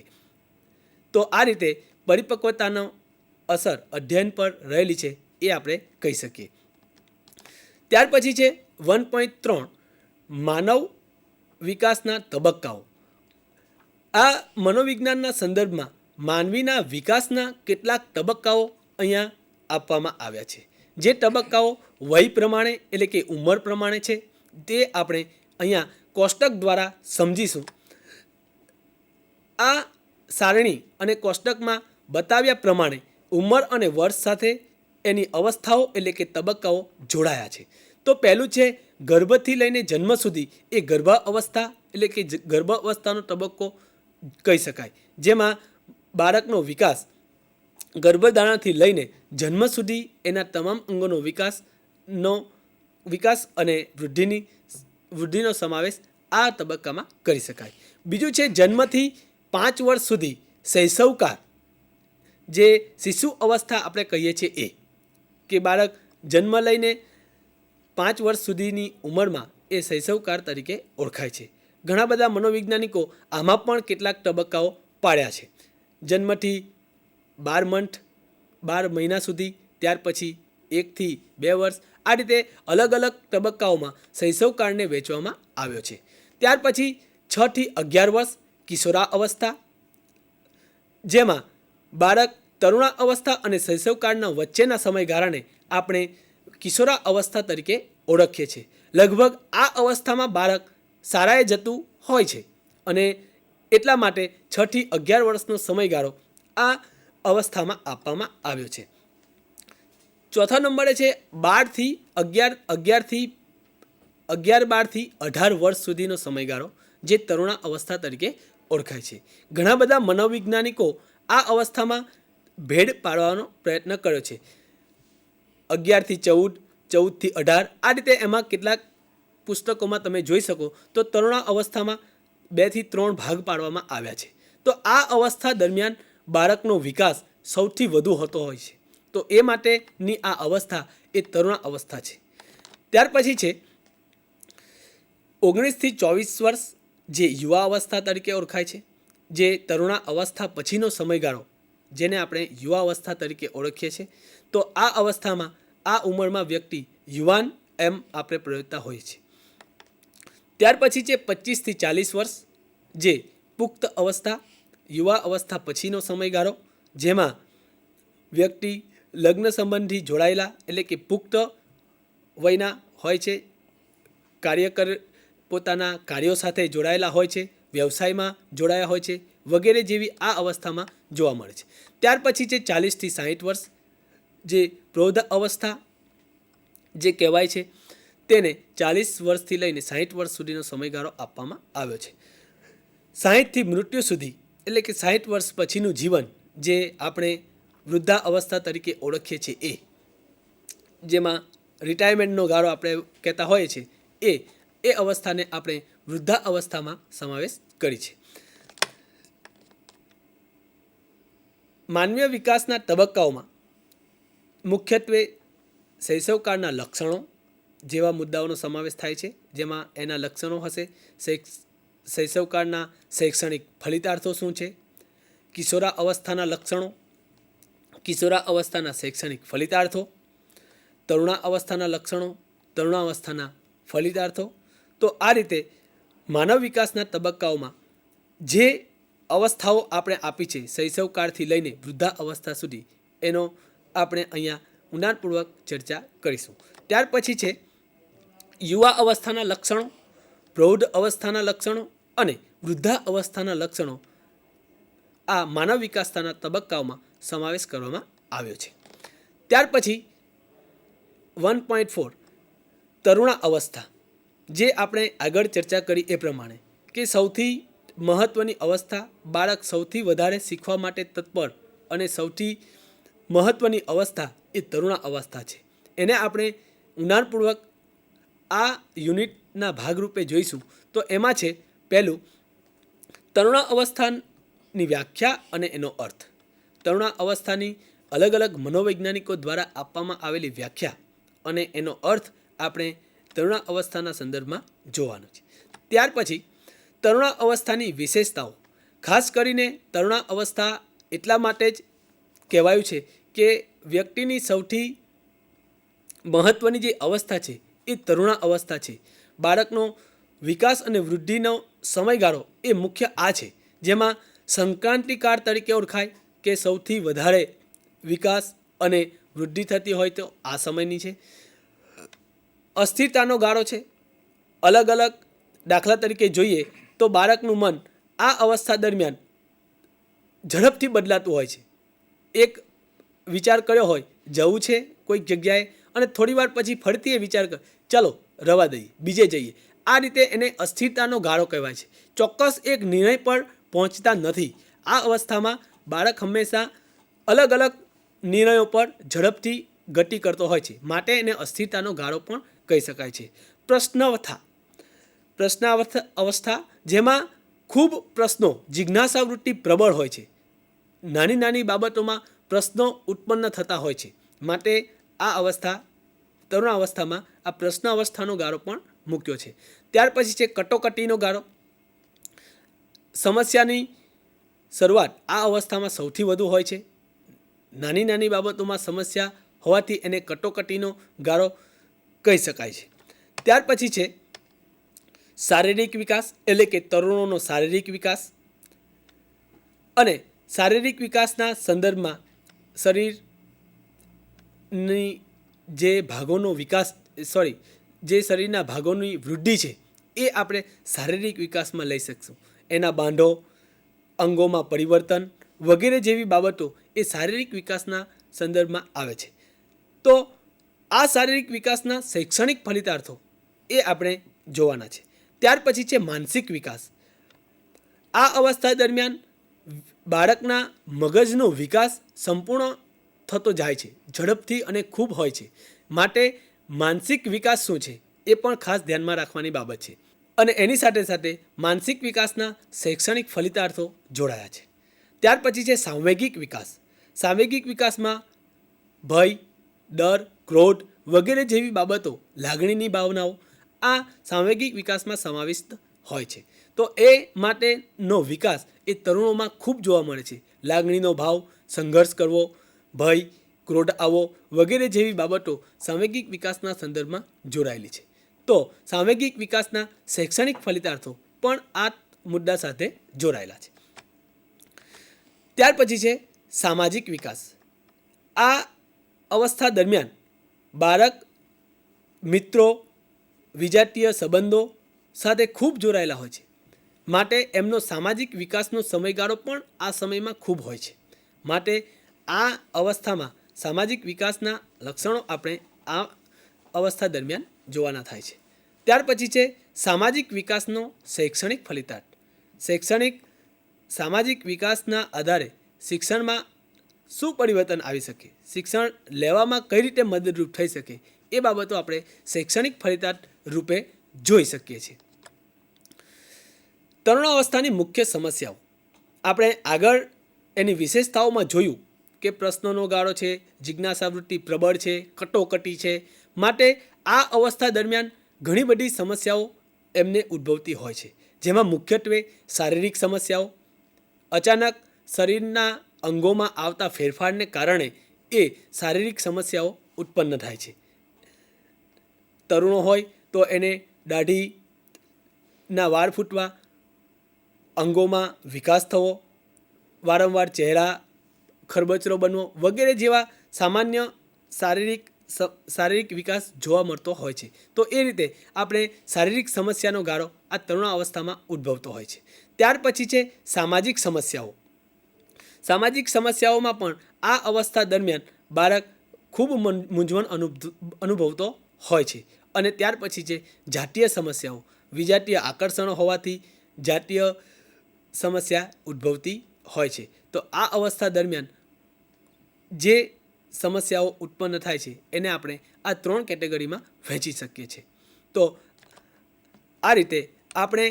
S3: તો આ રીતે પરિપક્વતાનો અસર અધ્યયન પર રહેલી છે એ આપણે કહી શકીએ. ત્યાર પછી છે 1.3 માનવ વિકાસના તબક્કાઓ. આ મનોવિજ્ઞાનના સંદર્ભમાં માનવીના વિકાસના કેટલાક તબક્કાઓ અહીંયા આપવામાં આવ્યા છે. જે તબક્કાઓ વય પ્રમાણે એટલે કે ઉંમર પ્રમાણે છે તે આપણે અહીંયા કોષ્ટક દ્વારા સમજીશું. આ સારણી અને કોષ્ટકમાં બતાવ્યા પ્રમાણે ઉંમર અને વર્ષ સાથે એની અવસ્થાઓ એટલે કે તબક્કાઓ જોડાયા છે. તો પહેલું છે ગર્ભથી લઈને જન્મ સુધી એ ગર્ભાવસ્થા એટલે કે ગર્ભાવસ્થાનો તબક્કો કહી શકાય, જેમાં બાળકનો વિકાસ ગર્ભધારણથી લઈને જન્મ સુધી એના તમામ અંગોનો વિકાસ અને વૃદ્ધિનો સમાવેશ આ તબક્કામાં કરી શકાય. બીજું છે જન્મથી 5 વર્ષ સુધી શૈશવકાળ, જે શિશુ અવસ્થા આપણે કહીએ છીએ એ, કે બાળક જન્મ લઈને 5 વર્ષ સુધીની ઉંમરમાં એ શૈશવકાળ તરીકે ઓળખાય છે. ઘણા બધા મનોવૈજ્ઞાનિકો આમાં પણ કેટલાક તબક્કાઓ પાડ્યા છે. જન્મથી 12 મહિના સુધી, ત્યાર પછી 1 થી 2 વર્ષ, આ રીતે અલગ અલગ તબક્કાઓમાં શૈશવકાળને વહેંચવામાં આવ્યો છે. ત્યાર પછી 6 થી 11 વર્ષ કિશોરા અવસ્થા, જેમાં બાળક તરુણા અવસ્થા અને શૈશવકાળના વચ્ચેના સમયગાળાને આપણે કિશોરા અવસ્થા તરીકે ઓળખીએ છીએ. લગભગ આ અવસ્થામાં બાળક શાળાએ જતું હોય છે, અને એટલા માટે 6 થી 11 વર્ષનો સમયગાળો આ અવસ્થામાં આપવામાં આવ્યો છે. ચોથા નંબરે છે 12 થી 18 વર્ષ સુધીનો સમયગાળો, જે તરુણા અવસ્થા તરીકે ઓળખાય છે. ઘણા બધા મનોવૈજ્ઞાનિકો આ અવસ્થામાં ભેદ પાડવાનો પ્રયત્ન કર્યો છે. 11 થી 14, 14 થી 18, આ રીતે એમાં કેટલાક પુસ્તકોમાં તમે જોઈ શકો તો તરુણા અવસ્થામાં 2 થી 3 ભાગ પાડવામાં આવ્યા છે. તો આ અવસ્થા દરમિયાન બાળકનો વિકાસ સૌથી વધુ થતો હોય છે. તો એ માટેની આ અવસ્થા એ તરુણા અવસ્થા છે. ત્યાર પછી છે 19 થી 24 વર્ષ, જે યુવા અવસ્થા તરીકે ઓળખાય છે. જે તરુણા અવસ્થા પછીનો સમયગાળો, જેને આપણે યુવા અવસ્થા તરીકે ઓળખીએ છીએ. તો આ અવસ્થામાં, આ ઉંમરમાં વ્યક્તિ યુવાન એમ આપણે પ્રયોજતા હોઈએ છીએ. ત્યાર પછી છે 25 થી 40 વર્ષ, જે પુખ્ત અવસ્થા, યુવા અવસ્થા પછીનો સમયગાળો, જેમાં વ્યક્તિ લગ્ન સંબંધી જોડાયેલા એટલે કે પુખ્ત વયના હોય છે, પોતાના કાર્યો સાથે જોડાયેલા હોય છે, વ્યવસાયમાં જોડાયા હોય છે વગેરે જેવી આ અવસ્થામાં જોવા મળે છે. ત્યાર પછી છે 40 થી 60 વર્ષ, જે પ્રૌઢ અવસ્થા જે કહેવાય છે, તેને 40 વર્ષથી લઈને 60 વર્ષ સુધીનો સમયગાળો આપવામાં આવ્યો છે. 60 થી મૃત્યુ સુધી એટલે કે 60 વર્ષ પછીનું જીવન, જે આપણે વૃદ્ધા અવસ્થા તરીકે ઓળખીએ છીએ એ, જેમાં રિટાયરમેન્ટનો ગાળો આપણે કહેતા હોઈએ છીએ એ અવસ્થાને આપણે વૃદ્ધા અવસ્થામાં સમાવેશ કરી છે. માનવીય વિકાસના તબક્કાઓમાં મુખ્યત્વે શૈશવકાળના લક્ષણો જેવા મુદ્દાઓનો સમાવેશ થાય છે, જેમાં એના લક્ષણો હશે શૈશવકાળના શૈક્ષણિક ફલિતાર્થો શું છે, કિશોરા અવસ્થાના લક્ષણો, કિશોરા અવસ્થાના શૈક્ષણિક ફલિતાર્થો, તરુણા અવસ્થાના લક્ષણો, તરુણા અવસ્થાના ફલિતાર્થો. તો આ રીતે માનવ વિકાસના તબક્કાઓમાં જે અવસ્થાઓ આપણે આપી છે શૈશવકાળથી લઈને વૃદ્ધા અવસ્થા સુધી, એનો આપણે અહીંયા ઊંડાણપૂર્વક ચર્ચા કરીશું. ત્યાર પછી છે યુવા અવસ્થાના લક્ષણો, પ્રૌઢ અવસ્થાના લક્ષણો અને વૃદ્ધાવસ્થાના લક્ષણો આ માનવ વિકાસના તબક્કાઓમાં સમાવેશ કરવામાં આવ્યો છે. ત્યાર પછી 1.4 તરુણા અવસ્થા, જે આપણે આગળ ચર્ચા કરી એ પ્રમાણે કે સૌથી મહત્ત્વની અવસ્થા, બાળક સૌથી વધારે શીખવા માટે તત્પર અને સૌથી મહત્ત્વની અવસ્થા એ તરુણા અવસ્થા છે. એને આપણે ઊંડાણપૂર્વક આ યુનિટના ભાગરૂપે જોઈશું. તો એમાં છે પહેલું, તરુણા અવસ્થાની વ્યાખ્યા અને એનો અર્થ. તરુણા અવસ્થાની અલગ અલગ મનોવૈજ્ઞાનિકો દ્વારા આપવામાં આવેલી વ્યાખ્યા અને એનો અર્થ આપણે તરુણા અવસ્થાના સંદર્ભમાં જોવાનો છે. ત્યાર પછી તરુણા અવસ્થાની વિશેષતાઓ. ખાસ કરીને તરુણા અવસ્થા એટલા માટે જ કહેવાયું છે કે વ્યક્તિની સૌથી મહત્ત્વની જે અવસ્થા છે એ તરુણા અવસ્થા છે. બાળકનો વિકાસ અને વૃદ્ધિનો સમયગાળો એ મુખ્ય આ છે, જેમાં સંક્રાંતિકાળ તરીકે ઓળખાય કે સૌથી વધારે વિકાસ અને વૃદ્ધિ થતી હોય તો આ સમયની છે. અસ્થિરતાનો ગાળો છે. અલગ અલગ દાખલા તરીકે જોઈએ તો બાળકનું મન આ અવસ્થા દરમિયાન ઝડપથી બદલાતું હોય છે. એક વિચાર કર્યો હોય જવું છે કોઈક જગ્યાએ અને થોડી વાર પછી ફરીથી એ વિચાર કર ચાલો રવા દઈએ, બીજે જઈએ. આ રીતે એને અસ્થિરતાનો ગાળો કહેવાય છે. ચોક્કસ એક નિર્ણય પર પહોંચતા નથી. આ અવસ્થામાં બાળક હંમેશા અલગ અલગ નિર્ણયો પર ઝડપથી ગતિ કરતો હોય છે, માટે એને અસ્થિરતાનો ગાળો પણ કહી શકાય છે. પ્રશ્નાવર્થ અવસ્થા, જેમાં ખૂબ પ્રશ્નો, જિજ્ઞાસા વૃત્તિ પ્રબળ હોય છે. નાની નાની બાબતોમાં પ્રશ્નો ઉત્પન્ન થતા હોય છે, માટે આ અવસ્થા, તરુણ અવસ્થામાં આ પ્રશ્ન અવસ્થાનો ગાળો પણ મૂક્યો છે. ત્યાર પછી છે કટોકટીનો ગાળો. સમસ્યાની શરૂઆત આ અવસ્થામાં સૌથી વધુ હોય છે. નાની નાની બાબતોમાં સમસ્યા હોવાથી એને કટોકટીનો ગાળો કહી શકાય છે. ત્યાર પછી છે શારીરિક વિકાસ, એટલે કે તરુણોનો શારીરિક વિકાસ. અને શારીરિક વિકાસના સંદર્ભમાં શરીરની જે ભાગોનો વિકાસ, જે શરીરના ભાગોની વૃદ્ધિ છે એ આપણે શારીરિક વિકાસમાં લઈ શકશું. એના બાંધો, અંગોમાં પરિવર્તન વગેરે જેવી બાબતો એ શારીરિક વિકાસના સંદર્ભમાં આવે છે. તો આ શારીરિક વિકાસના શૈક્ષણિક ફલિતાર્થો એ આપણે જોવાના છે. ત્યાર પછી છે માનસિક વિકાસ. આ અવસ્થા દરમિયાન બાળકના મગજનો વિકાસ સંપૂર્ણ થતો જાય છે, ઝડપથી અને ખૂબ હોય છે. માટે માનસિક વિકાસ શું છે એ પણ ખાસ ધ્યાનમાં રાખવાની બાબત છે. અને એની સાથે સાથે માનસિક વિકાસના શૈક્ષણિક ફલિતાર્થો જોડાયા છે. ત્યાર પછી છે સાંવેગિક વિકાસ. સાંવેગિક વિકાસમાં ભય, ડર, ક્રોધ વગેરે જેવી બાબતો, લાગણીની ભાવનાઓ આ સાંવેગિક વિકાસમાં સમાવિષ્ટ હોય છે. તો એ માટેનો વિકાસ એ તરુણોમાં ખૂબ જોવા મળે છે. લાગણીનો ભાવ, સંઘર્ષ કરવો, ભય, ક્રોધ આવવો વગેરે જેવી બાબતો સાંવેગિક વિકાસના સંદર્ભમાં જોડાયેલી છે. તો સાંવેગિક વિકાસના શૈક્ષણિક ફલિતાર્થો પણ આ મુદ્દા સાથે જોડાયેલા છે. ત્યાર પછી છે સામાજિક વિકાસ. આ અવસ્થા દરમિયાન બાળક મિત્રો, વિજાતીય સંબંધો સાથે ખૂબ જોડાયેલા હોય છે, માટે એમનો સામાજિક વિકાસનો સમયગાળો પણ આ સમયમાં ખૂબ હોય છે. માટે આ અવસ્થામાં સામાજિક વિકાસના લક્ષણો આપણે આ અવસ્થા દરમિયાન જોવાના થાય છે. ત્યાર પછી છે સામાજિક વિકાસનો શૈક્ષણિક ફલિતાર્થ. સામાજિક વિકાસના આધારે શિક્ષણમાં શું પરિવર્તન આવી શકે, શિક્ષણ લેવામાં કઈ રીતે મદદરૂપ થઈ શકે એ બાબતો આપણે શૈક્ષણિક ફલિતાર્થ રૂપે જોઈ શકીએ છીએ. તરુણાવસ્થાની મુખ્ય સમસ્યાઓ આપણે આગળ એની વિશેષતાઓમાં જોયું કે પ્રશ્નોનો ગાળો છે, જિજ્ઞાસાવૃત્તિ પ્રબળ છે, કટોકટી છે. માટે આ અવસ્થા દરમિયાન ઘણી બધી સમસ્યાઓ એમને ઉદ્ભવતી હોય છે, જેમાં મુખ્યત્વે શારીરિક સમસ્યાઓ, અચાનક શરીરના અંગોમાં આવતા ફેરફારને કારણે એ શારીરિક સમસ્યાઓ ઉત્પન્ન થાય છે. તરુણો હોય તો એને દાઢીના વાળ ફૂટવા, અંગોમાં વિકાસ થવો, વારંવાર ચહેરા ખરબચરો બનવો વગેરે જેવા સામાન્ય શારીરિક શારીરિક વિકાસ જોવા મળતો હોય છે. તો એ રીતે આપણે શારીરિક સમસ્યાનો ગાળો આ તરુણાવસ્થામાં ઉદ્ભવતો હોય છે. ત્યાર પછી છે સામાજિક સમસ્યાઓ. સામાજિક સમસ્યાઓમાં પણ આ અવસ્થા દરમિયાન બાળક ખૂબ મૂંઝવણ અનુભવતો હોય છે. અને ત્યાર પછી છે જાતીય સમસ્યાઓ. વિજાતીય આકર્ષણો હોવાથી જાતીય સમસ્યા ઉદ્ભવતી હોય છે. તો આ અવસ્થા દરમિયાન જે સમસ્યાઓ ઉત્પન્ન થાય છે એને આપણે આ 3 કેટેગરીમાં વહેંચી શકીએ છીએ. તો આ રીતે આપણે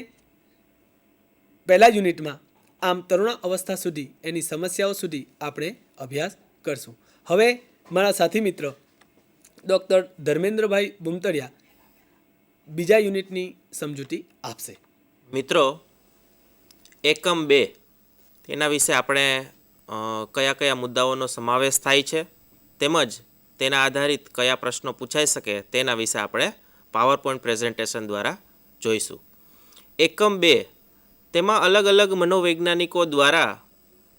S3: પહેલા યુનિટમાં આમ તરુણા અવસ્થા સુધી એની સમસ્યાઓ સુધી આપણે અભ્યાસ કરશું. હવે મારા સાથી મિત્ર ડૉક્ટર ધર્મેન્દ્રભાઈ બુમતરિયા બીજા યુનિટની સમજૂતી આપશે.
S2: મિત્રો, એકમ 2 તેના વિશે આપણે કયા કયા મુદ્દાઓનો સમાવેશ થાય છે તેમજ તેના આધારિત કયા પ્રશ્નો પૂછાઈ શકે તેના વિશે આપણે પાવરપોઈન્ટ પ્રેઝન્ટેશન દ્વારા જોઈશું. એકમ 2 તેમાં અલગ અલગ મનોવૈજ્ઞાનિકો દ્વારા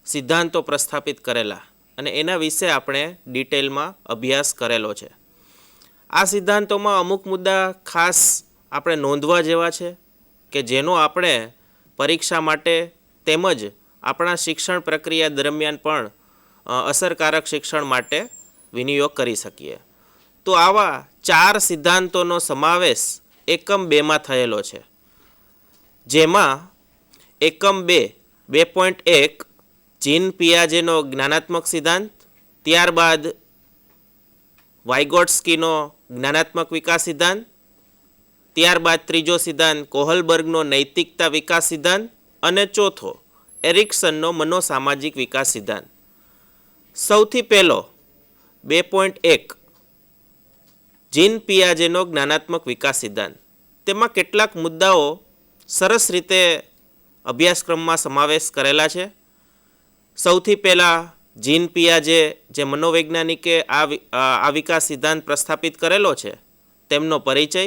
S2: સિદ્ધાંતો પ્રસ્થાપિત કરેલા અને એના વિશે આપણે ડિટેલમાં અભ્યાસ કરેલો છે. આ સિદ્ધાંતોમાં અમુક મુદ્દા ખાસ આપણે નોંધવા જેવા છે કે જેનો આપણે પરીક્ષા માટે તેમજ આપણા શિક્ષણ પ્રક્રિયા દરમિયાન પણ અસરકારક શિક્ષણ માટે વિનિયોગ કરી શકીએ. તો આવા 4 સિદ્ધાંતોનો સમાવેશ એકમ 2માં થયેલો છે. જેમાં એકમ 2.1 જીન પિયાજેનો જ્ઞાનાત્મક સિદ્ધાંત, ત્યારબાદ વાઇગોટ્સ્કીનો જ્ઞાનાત્મક વિકાસ સિદ્ધાંત, ત્યારબાદ ત્રીજો સિદ્ધાંત કોહલબર્ગનો નૈતિકતા વિકાસ સિદ્ધાંત અને ચોથો એરિક્સનનો મનોસામાજિક વિકાસ સિદ્ધાંત. સૌથી પહેલો 2.1 જીન પિયાજેનો જ્ઞાનાત્મક વિકાસ સિદ્ધાંત. તેમાં કેટલાક મુદ્દાઓ સરસ રીતે અભ્યાસક્રમમાં સમાવેશ કરેલા છે. સૌથી પહેલાં જીન પિયાજે જે મનોવૈજ્ઞાનિકે આ વિકાસ સિદ્ધાંત પ્રસ્થાપિત કરેલો છે તેમનો પરિચય.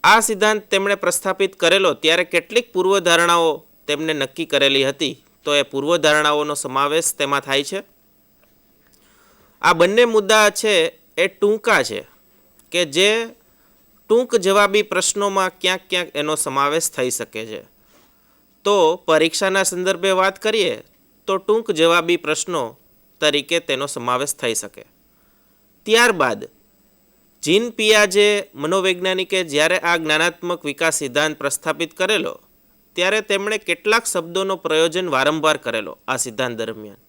S2: આ સિદ્ધાંત તેમણે પ્રસ્થાપિત કરેલો ત્યારે કેટલીક પૂર્વધારણાઓ તેમને નક્કી કરેલી હતી, તો એ પૂર્વધારણાઓનો સમાવેશ તેમાં થાય છે. આ બંને મુદ્દા છે એ ટૂંકા છે કે જે ટૂંક જવાબી પ્રશ્નોમાં ક્યાંક ક્યાંક એનો સમાવેશ થઈ શકે છે. તો પરીક્ષાના સંદર્ભે વાત કરીએ તો ટૂંક જવાબી પ્રશ્નો તરીકે તેનો સમાવેશ થઈ શકે. ત્યારબાદ જીન પિયાજે મનોવૈજ્ઞાનિકે જ્યારે આ જ્ઞાનાત્મક વિકાસ સિદ્ધાંત પ્રસ્થાપિત કરેલો ત્યારે તેમણે કેટલાક શબ્દોનો પ્રયોજન વારંવાર કરેલો આ સિદ્ધાંત દરમિયાન.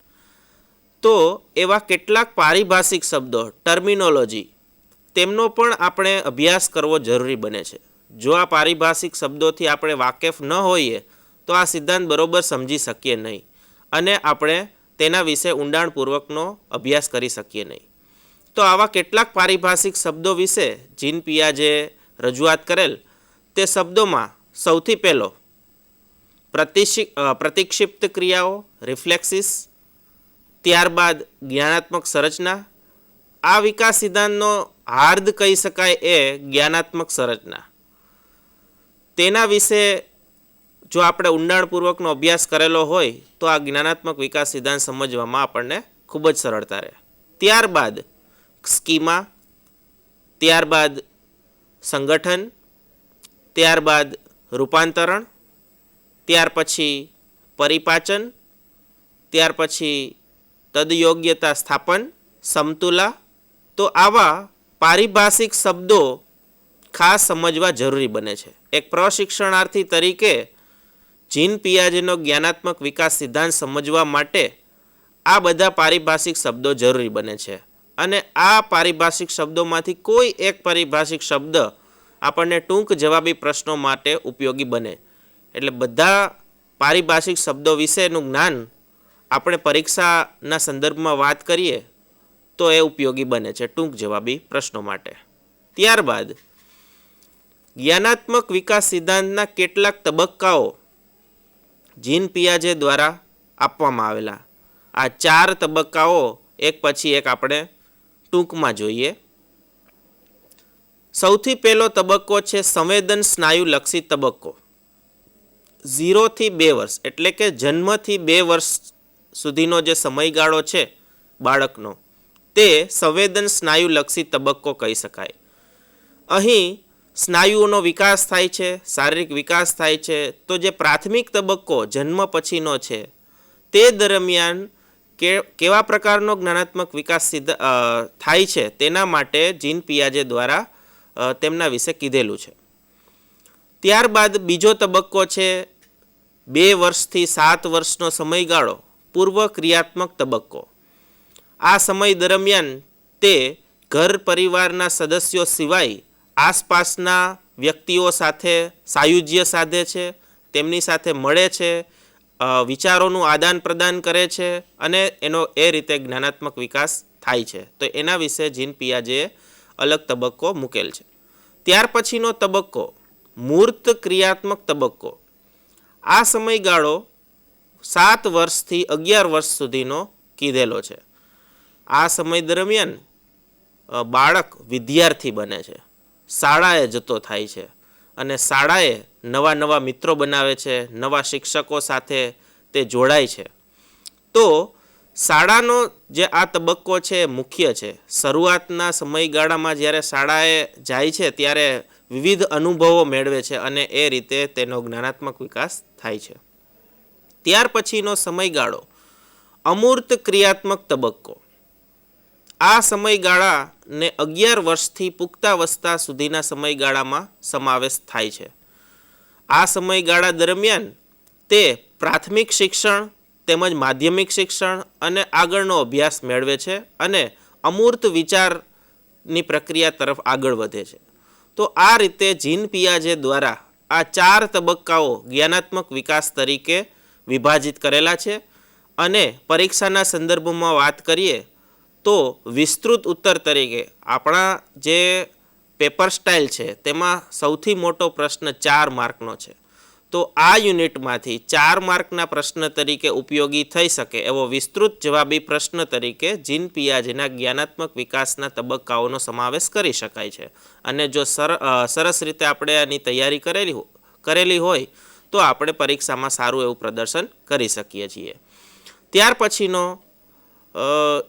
S2: તો એવા કેટલાક પારિભાષિક શબ્દો ટર્મિનોલોજી તેમનો પણ આપણે અભ્યાસ કરવો જરૂરી બને છે. જો આ પારિભાષિક શબ્દોથી આપણે વાકેફ ન હોઈએ તો આ સિદ્ધાંત બરોબર સમજી શકીએ નહીં અને આપણે તેના વિશે ઊંડાણપૂર્વકનો અભ્યાસ કરી શકીએ નહીં. તો આવા કેટલાક પારિભાષિક શબ્દો વિશે જીન પિયાજે રજૂઆત કરેલ તે શબ્દોમાં સૌથી પહેલો પ્રતિક્ષિપ્ત ક્રિયાઓ રિફ્લેક્સિસ, ત્યારબાદ જ્ઞાનાત્મક સંરચના. આ વિકાસ સિદ્ધાંતનો હાર્દ કહી શકાય એ જ્ઞાનાત્મક સંરચના. તેના વિશે જો આપણે ઊંડાણપૂર્વકનો અભ્યાસ કરેલો હોય તો આ જ્ઞાનાત્મક વિકાસ સિદ્ધાંત સમજવામાં આપણને ખૂબ જ સરળતા રહે. ત્યારબાદ સ્કીમા, ત્યારબાદ સંગઠન, ત્યારબાદ રૂપાંતરણ, ત્યાર પછી પરિપાચન, ત્યાર પછી તદયોગ્યતા સ્થાપન, સમતુલા. તો આવા પારિભાષિક શબ્દો ખાસ સમજવા જરૂરી બને છે. એક પ્રશિક્ષણાર્થી તરીકે જીન પિયાજેનો જ્ઞાનાત્મક વિકાસ સિદ્ધાંત સમજવા માટે આ બધા પારિભાષિક શબ્દો જરૂરી બને છે. અને આ પારિભાષિક શબ્દોમાંથી કોઈ એક પારિભાષિક શબ્દ આપણને ટૂંક જવાબી પ્રશ્નો માટે ઉપયોગી બને. એટલે બધા પારિભાષિક શબ્દો વિશેનું જ્ઞાન આપણે પરીક્ષાના સંદર્ભમાં વાત કરીએ તો એ ઉપયોગી બને છે ટૂંક જવાબી પ્રશ્નો માટે. ત્યારબાદ જ્ઞાનાત્મક વિકાસ સિદ્ધાંતના કેટલાક તબક્કાઓ જીન પિયાજે દ્વારા આપવામાં આવેલા. આ 4 તબક્કાઓ એક પછી એક આપણે ટૂંકમાં જોઈએ. સૌથી પહેલો તબક્કો છે સંવેદન સ્નાયુલક્ષી તબક્કો. 0 થી 2 વર્ષ એટલે કે જન્મથી 2 વર્ષ સુધીનો જે સમયગાળો છે બાળકનો તે સંવેદન સ્નાયુલક્ષી તબક્કો કહી શકાય. અહીં સ્નાયુઓનો વિકાસ થાય છે, શારીરિક વિકાસ થાય છે. તો જે પ્રાથમિક તબક્કો જન્મ પછીનો છે તે દરમિયાન કેવા પ્રકારનો જ્ઞાનાત્મક વિકાસ થાય છે તેના માટે જીન પિયાજે દ્વારા તેમના વિશે કીધેલું છે. ત્યારબાદ બીજો તબક્કો છે 2 વર્ષથી 7 વર્ષનો સમયગાળો, પૂર્વ ક્રિયાત્મક તબક્કો. આ સમય દરમિયાન તે ઘર પરિવારના સદસ્યો સિવાય આસપાસના વ્યક્તિઓ સાથે સાયુજ્ય સાધે છે, તેમની સાથે મળે છે, વિચારોનું આદાન પ્રદાન કરે છે અને એનો એ રીતે જ્ઞાનાત્મક વિકાસ થાય છે. તો એના વિશે જીન પિયાજેએ અલગ તબક્કો મૂકેલ છે. ત્યાર પછીનો તબક્કો મૂર્ત ક્રિયાત્મક તબક્કો. આ સમયગાળો 7 વર્ષથી 11 વર્ષ સુધીનો કીધેલો છે. આ સમય દરમિયાન બાળક વિદ્યાર્થી બને છે, શાળાએ જતો થાય છે અને શાળાએ નવા નવા મિત્રો બનાવે છે, નવા શિક્ષકો સાથે તે જોડાય છે. તો શાળાનો જે આ તબક્કો છે એ મુખ્ય છે. શરૂઆતના સમયગાળામાં જ્યારે શાળાએ જાય છે ત્યારે વિવિધ અનુભવો મેળવે છે અને એ રીતે તેનો જ્ઞાનાત્મક વિકાસ થાય છે. ત્યાર પછીનો સમયગાળો અમૂર્ત ક્રિયાત્મક તબક્કો. આ સમયગાળાને 11 વર્ષથી પુખ્તાવસ્થા સુધીના સમયગાળામાં સમાવેશ થાય છે. આ સમયગાળા દરમિયાન તે પ્રાથમિક શિક્ષણ તેમજ માધ્યમિક શિક્ષણ અને આગળનો અભ્યાસ મેળવે છે અને અમૂર્ત વિચારની પ્રક્રિયા તરફ આગળ વધે છે. તો આ રીતે જીન પિયાજે દ્વારા આ 4 તબક્કાઓ જ્ઞાનાત્મક વિકાસ તરીકે વિભાજિત કરેલા છે. અને પરીક્ષાના સંદર્ભમાં વાત કરીએ તો વિસ્તૃત ઉત્તર તરીકે આપણા જે પેપર સ્ટાઇલ છે તેમાં સૌથી મોટો પ્રશ્ન 4 માર્કનો છે. તો આ યુનિટમાંથી 4 માર્કના પ્રશ્ન તરીકે ઉપયોગી થઈ શકે એવો વિસ્તૃત જવાબી પ્રશ્ન તરીકે જીન પિયાજેના જ્ઞાનાત્મક વિકાસના તબક્કાઓનો સમાવેશ કરી શકાય છે. અને જો સરસ રીતે આપણે આની તૈયારી કરેલી હોય તો આપણે પરીક્ષામાં સારું એવું પ્રદર્શન કરી શકીએ છીએ. ત્યાર પછીનો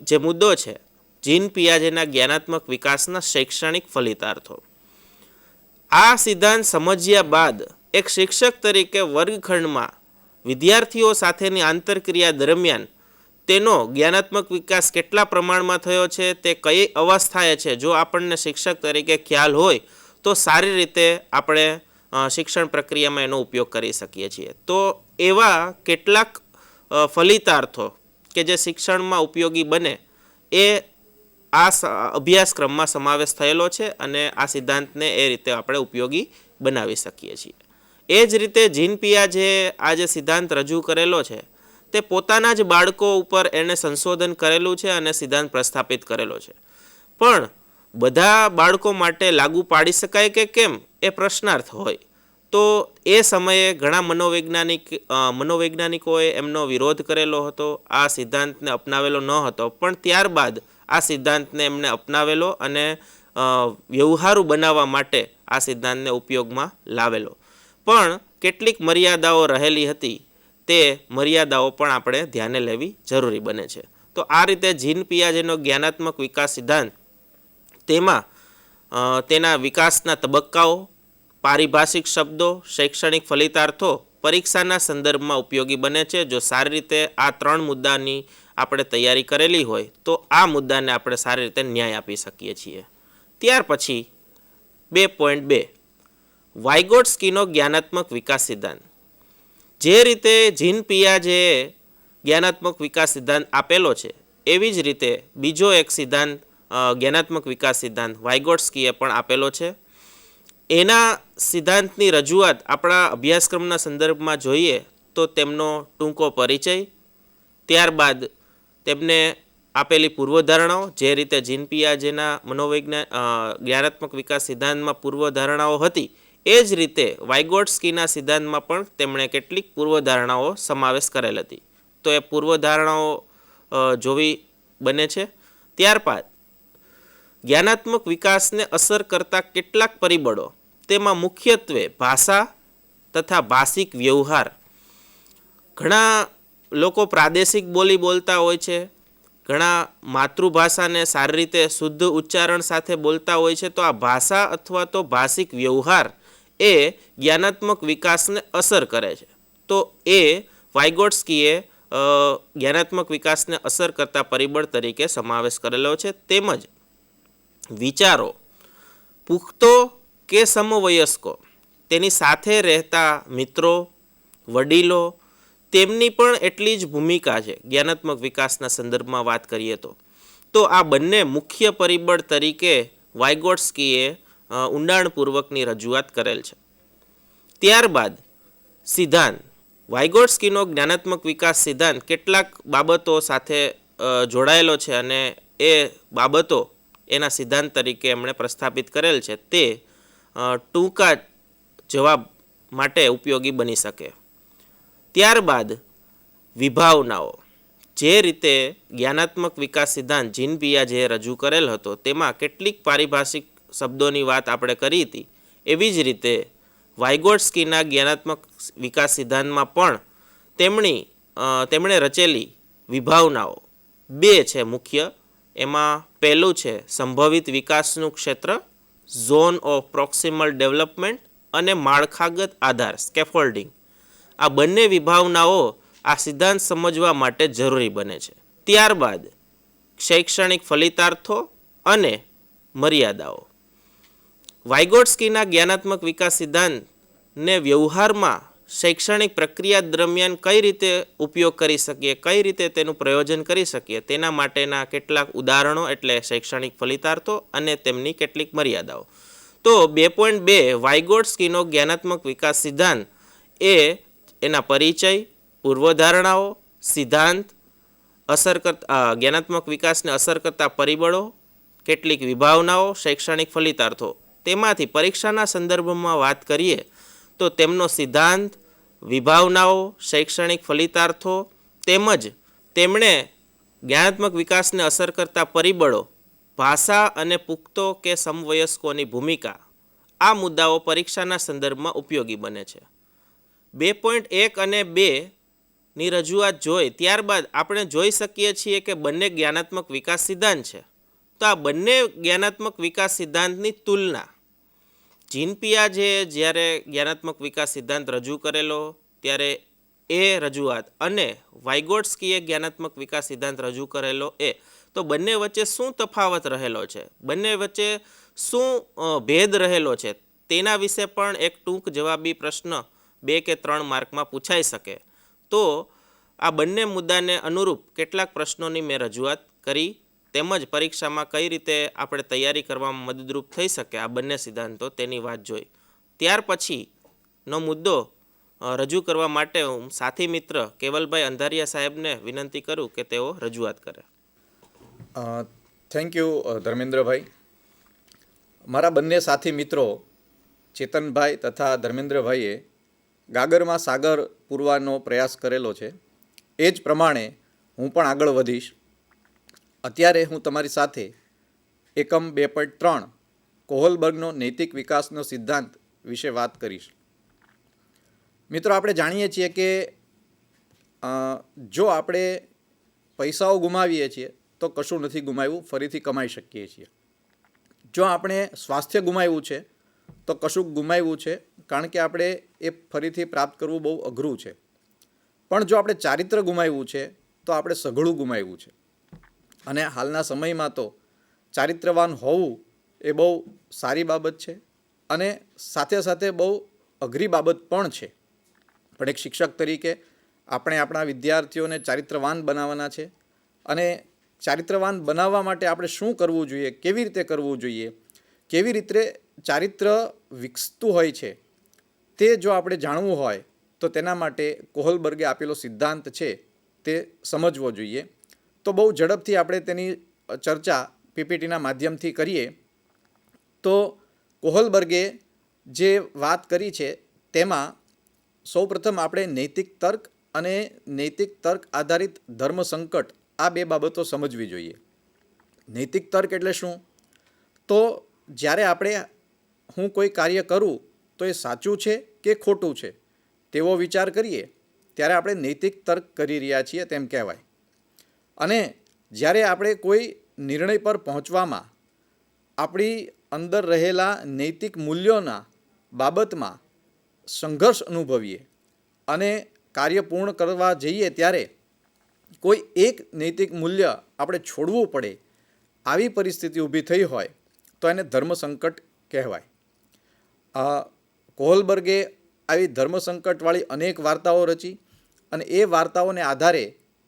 S2: જે મુદ્દો છે જીન પિયાજેના જ્ઞાનાત્મક વિકાસના શૈક્ષણિક ફલિતાર્થો. આ સિદ્ધાંત સમજ્યા બાદ એક શિક્ષક તરીકે વર્ગખંડમાં વિદ્યાર્થીઓ સાથેની આંતરક્રિયા દરમિયાન તેનો જ્ઞાનાત્મક વિકાસ કેટલા પ્રમાણમાં થયો છે, તે કઈ અવસ્થાએ છે, જો આપણને શિક્ષક તરીકે ખ્યાલ હોય તો સારી રીતે આપણે શિક્ષણ પ્રક્રિયામાં એનો ઉપયોગ કરી શકીએ છીએ. તો એવા કેટલાક ફલિતાર્થો કે જે શિક્ષણમાં ઉપયોગી બને એ આ અભ્યાસક્રમમાં સમાવેશ થયેલો છે અને આ સિદ્ધાંતને એ રીતે આપણે ઉપયોગી બનાવી શકીએ છીએ. એ જ રીતે જીન પિયાજે આ જે સિદ્ધાંત રજૂ કરેલો છે તે પોતાના જ બાળકો ઉપર એણે સંશોધન કરેલું છે અને સિદ્ધાંત પ્રસ્થાપિત કરેલો છે. પણ બધા બાળકો માટે લાગુ પાડી શકાય કે કેમ એ પ્રશ્નાર્થ હોય. તો એ સમયે ઘણા મનોવૈજ્ઞાનિકોએ એમનો વિરોધ કરેલો હતો, આ સિદ્ધાંતને અપનાવેલો ન હતો. પણ ત્યારબાદ આ સિદ્ધાંતને એમણે અપનાવેલો અને વ્યવહારુ બનાવવા માટે આ સિદ્ધાંતને ઉપયોગમાં લાવેલો. પણ કેટલીક મર્યાદાઓ રહેલી હતી, તે મર્યાદાઓ પણ આપણે ધ્યાને લેવી જરૂરી બને છે. તો આ રીતે જીન પિયાજેનો જ્ઞાનાત્મક વિકાસ સિદ્ધાંત, તેમાં તેના વિકાસના તબક્કાઓ, પારિભાષિક શબ્દો, શૈક્ષણિક ફલિતાર્થો પરીક્ષાના સંદર્ભમાં ઉપયોગી બને છે. જો સારી રીતે આ 3 મુદ્દાની આપણે તૈયારી કરેલી હોય તો આ મુદ્દાને આપણે સારી રીતે ન્યાય આપી શકીએ છીએ. ત્યાર પછી 2.2 વાઇગોટ્સ્કીનો જ્ઞાનાત્મક વિકાસ સિદ્ધાંત. જે રીતે જીન પિયાજેએ જ્ઞાનાત્મક વિકાસ સિદ્ધાંત આપેલો છે એવી જ રીતે બીજો એક સિદ્ધાંત જ્ઞાનાત્મક વિકાસ સિદ્ધાંત વાઇગોટ્સ્કીએ પણ આપેલો છે. એના સિદ્ધાંતની રજૂઆત આપણા અભ્યાસક્રમના સંદર્ભમાં જોઈએ તો તેમનો ટૂંકો પરિચય, ત્યારબાદ તેમને આપેલી પૂર્વધારણાઓ, જે રીતે જીન પિયાજેના જ્ઞાનાત્મક વિકાસ સિદ્ધાંતમાં પૂર્વધારણાઓ હતી એ જ રીતે વાઇગોટ્સ્કીના સિદ્ધાંતમાં પણ તેમણે કેટલીક પૂર્વધારણાઓ સમાવેશ કરેલ હતી. તો એ પૂર્વધારણાઓ જોવી બને છે. ત્યારબાદ જ્ઞાનાત્મક વિકાસને અસર કરતા કેટલાક પરિબળો, તેમાં મુખ્યત્વે ભાષા તથા ભાષિક વ્યવહાર. ઘણા લોકો પ્રાદેશિક બોલી બોલતા હોય છે, ઘણા માતૃભાષાને સારી રીતે શુદ્ધ ઉચ્ચારણ સાથે બોલતા હોય છે, તો આ ભાષા અથવા તો ભાષિક વ્યવહાર એ જ્ઞાનાત્મક વિકાસને અસર કરે છે. તો એ વાઇગોટ્સ્કીએ જ્ઞાનાત્મક વિકાસને અસર કરતા પરિબળ તરીકે સમાવેશ કરેલો છે. તેમજ વિચારો પુખ્તો કે સમવયસ્કો, તેની સાથે રહેતા મિત્રો, વડીલો, તેમની પણ એટલી જ ભૂમિકા છે જ્ઞાનાત્મક વિકાસના સંદર્ભમાં વાત કરીએ તો. તો આ બંને મુખ્ય પરિબળ તરીકે વાઇગોટ્સ્કીએ ઊંડાણપૂર્વકની રજૂઆત કરેલ છે. ત્યારબાદ સિદ્ધાંત. વાઇગોટ્સ્કીનો જ્ઞાનાત્મક વિકાસ સિદ્ધાંત કેટલાક બાબતો સાથે જોડાયેલો છે અને એ બાબતો એના સિદ્ધાંત તરીકે એમણે પ્રસ્થાપિત કરેલ છે. તે ટૂંકા જવાબ માટે ઉપયોગી બની શકે. ત્યારબાદ વિભાવનાઓ. જે રીતે જ્ઞાનાત્મક વિકાસ સિદ્ધાંત જીન પિયાજેએ રજૂ કરેલ હતો તેમાં કેટલીક પારિભાષિક શબ્દોની વાત આપણે કરી હતી, એવી જ રીતે વાઇગોટ્સ્કીના જ્ઞાનાત્મક વિકાસ સિદ્ધાંતમાં પણ તેમણે રચેલી વિભાવનાઓ બે છે મુખ્ય. એમાં પહેલું છે સંભવિત વિકાસનું ક્ષેત્ર, ઝોન ઓફ પ્રોક્સિમલ ડેવલપમેન્ટ, અને માળખાગત આધાર, સ્કેફોલ્ડિંગ. આ બંને વિભાવનાઓ આ સિદ્ધાંત સમજવા માટે જરૂરી બને છે. ત્યારબાદ શૈક્ષણિક ફલિતાર્થો અને મર્યાદાઓ. વાઇગોટ્સ્કીના જ્ઞાનાત્મક વિકાસ સિદ્ધાંતને વ્યવહારમાં શૈક્ષણિક પ્રક્રિયા દરમિયાન કઈ રીતે ઉપયોગ કરી શકીએ, કઈ રીતે તેનું પ્રયોજન કરી શકીએ, તેના માટેના કેટલાક ઉદાહરણો એટલે શૈક્ષણિક ફલિતાર્થો અને તેમની કેટલીક મર્યાદાઓ. તો 2.2 વાઇગોટ્સ્કીનો જ્ઞાનાત્મક વિકાસ સિદ્ધાંત એ એના પરિચય, પૂર્વધારણાઓ, સિદ્ધાંત, જ્ઞાનાત્મક વિકાસને અસર કરતા પરિબળો, કેટલીક વિભાવનાઓ, શૈક્ષણિક ફલિતાર્થો, તેમાંથી પરીક્ષાના સંદર્ભમાં વાત કરીએ તો તેમનો સિદ્ધાંત, વિભાવનાઓ, શૈક્ષણિક ફલિતાર્થો તેમજ તેમણે જ્ઞાનાત્મક વિકાસને અસર કરતા પરિબળો, ભાષા અને પુખ્તો કે સમવયસ્કોની ભૂમિકા, આ મુદ્દાઓ પરીક્ષાના સંદર્ભમાં ઉપયોગી બને છે. 2.1 અને 2 ની રજૂઆત જોઈ ત્યારબાદ આપણે જોઈ શકીએ છીએ કે બંને જ્ઞાનાત્મક વિકાસ સિદ્ધાંત છે. તો આ બંને જ્ઞાનાત્મક વિકાસ સિદ્ધાંતની તુલના જીન પિયાજેએ જ્યારે જ્ઞાનાત્મક વિકાસ સિદ્ધાંત રજૂ કરેલો ત્યારે એ રજૂઆત અને વાઇગોટ્સ્કીએ જ્ઞાનાત્મક વિકાસ સિદ્ધાંત રજૂ કરેલો તો બંને વચ્ચે શું તફાવત રહેલો છે, બંને વચ્ચે શું ભેદ રહેલો છે, તેના વિશે પણ એક ટૂંક જવાબી પ્રશ્ન 2 કે 3 માર્કમાં પૂછાઈ શકે. તો આ બંને મુદ્દાને અનુરૂપ કેટલાક પ્રશ્નોની મેં રજૂઆત કરી, તેમજ પરીક્ષામાં કઈ રીતે આપણે તૈયારી કરવામાં મદદરૂપ થઈ શકે આ બંને સિદ્ધાંતો, તેની વાત જોઈ. ત્યાર પછીનો મુદ્દો રજૂ કરવા માટે હું સાથી મિત્ર કેવલભાઈ અંધારિયા સાહેબને વિનંતી કરું કે તેઓ રજૂઆત કરે.
S1: Thank you Dharmendrabhai. મારા બંને સાથી મિત્રો ચેતનભાઈ તથા ધર્મેન્દ્રભાઈએ ગાગરમાં સાગર પૂરવાનો પ્રયાસ કરેલો છે. એ જ પ્રમાણે હું પણ આગળ વધીશ. અત્યારે હું તમારી સાથે એકમ 2.3 કોહલબર્ગનો નૈતિક વિકાસનો સિદ્ધાંત વિશે વાત કરીશ. મિત્રો, આપણે જાણીએ છીએ કે જો આપણે પૈસાઓ ગુમાવીએ છીએ તો કશું નથી ગુમાવ્યું, ફરીથી કમાઈ શકીએ છીએ. જો આપણે સ્વાસ્થ્ય ગુમાવ્યું છે તો કશું ગુમાવ્યું છે, કારણ કે આપણે એ ફરીથી પ્રાપ્ત કરવું બહુ અઘરું છે. પણ જો આપણે ચારિત્ર ગુમાવ્યું છે તો આપણે સઘળું ગુમાવ્યું છે. અને હાલના સમયમાં તો ચારિત્રવાન હોવું એ બહુ સારી બાબત છે અને સાથે સાથે બહુ અઘરી બાબત પણ છે. પણ એક શિક્ષક તરીકે આપણે આપણા વિદ્યાર્થીઓને ચારિત્રવાન બનાવવાના છે અને ચારિત્રવાન બનાવવા માટે આપણે શું કરવું જોઈએ, કેવી રીતે કરવું જોઈએ, કેવી રીતે ચારિત્ર વિકસતું હોય છે તે જો આપણે જાણવું હોય તો તેના માટે કોહલબર્ગે આપેલો સિદ્ધાંત છે તે સમજવો જોઈએ. તો બહુ ઝડપથી આપણે તેની ચર્ચા પીપીટીના માધ્યમથી કરીએ તો કોહલબર્ગે જે વાત કરી છે તેમાં સૌપ્રથમ આપણે નૈતિક તર્ક અને નૈતિક તર્ક આધારિત ધર્મ સંકટ આ બે બાબતો સમજવી જોઈએ. નૈતિક તર્ક એટલે શું? તો જ્યારે હું કોઈ કાર્ય કરું તો એ સાચું છે કે ખોટું છે તેવો વિચાર કરીએ ત્યારે આપણે નૈતિક તર્ક કરી રહ્યા છીએ તેમ કહેવાય. અને જ્યારે આપણે કોઈ નિર્ણય પર પહોંચવામાં આપણી અંદર રહેલા નૈતિક મૂલ્યોના બાબતમાં સંઘર્ષ અનુભવીએ અને કાર્ય પૂર્ણ કરવા જઈએ ત્યારે કોઈ એક નૈતિક મૂલ્ય આપણે છોડવું પડે, આવી પરિસ્થિતિ ઊભી થઈ હોય તો એને ધર્મ સંકટ કહેવાય. કોહલબર્ગે આવી ધર્મ સંકટવાળી અનેક વાર્તાઓ રચી અને એ વાર્તાઓને આધારે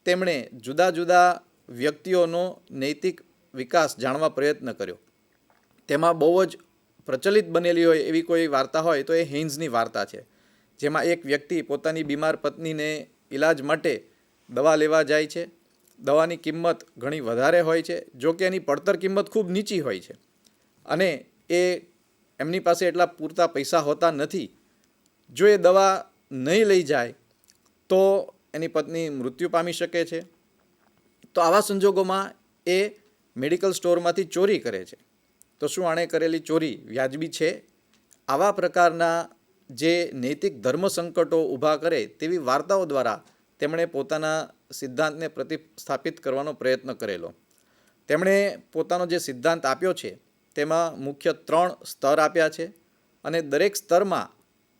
S1: તેમણે જુદા જુદા વ્યક્તિઓનો નૈતિક વિકાસ જાણવા પ્રયત્ન કર્યો. તેમાં બહુ જ પ્રચલિત બનેલી હોય એવી કોઈ વાર્તા હોય તો એ હેઇન્સની વાર્તા છે, જેમાં એક વ્યક્તિ પોતાની બીમાર પત્નીને ઈલાજ માટે દવા લેવા જાય છે. દવાની કિંમત ઘણી વધારે હોય છે, જો કે એની પડતર કિંમત ખૂબ નીચી હોય છે અને એમની પાસે એટલા પૂરતા પૈસા હોતા નથી. જો એ દવા નહીં લઈ જાય તો એની પત્ની મૃત્યુ પામી શકે છે. તો આવા સંજોગોમાં એ મેડિકલ સ્ટોરમાંથી ચોરી કરે છે. તો શું આણે કરેલી ચોરી વ્યાજબી છે? આવા પ્રકારના જે નૈતિક ધર્મ સંકટો ઊભા કરે તેવી વાર્તાઓ દ્વારા તેમણે પોતાના સિદ્ધાંતને પ્રતિસ્થાપિત કરવાનો પ્રયત્ન કરેલો. તેમણે પોતાનો જે સિદ્ધાંત આપ્યો છે તેમાં મુખ્ય 3 સ્તર આપ્યા છે અને દરેક સ્તરમાં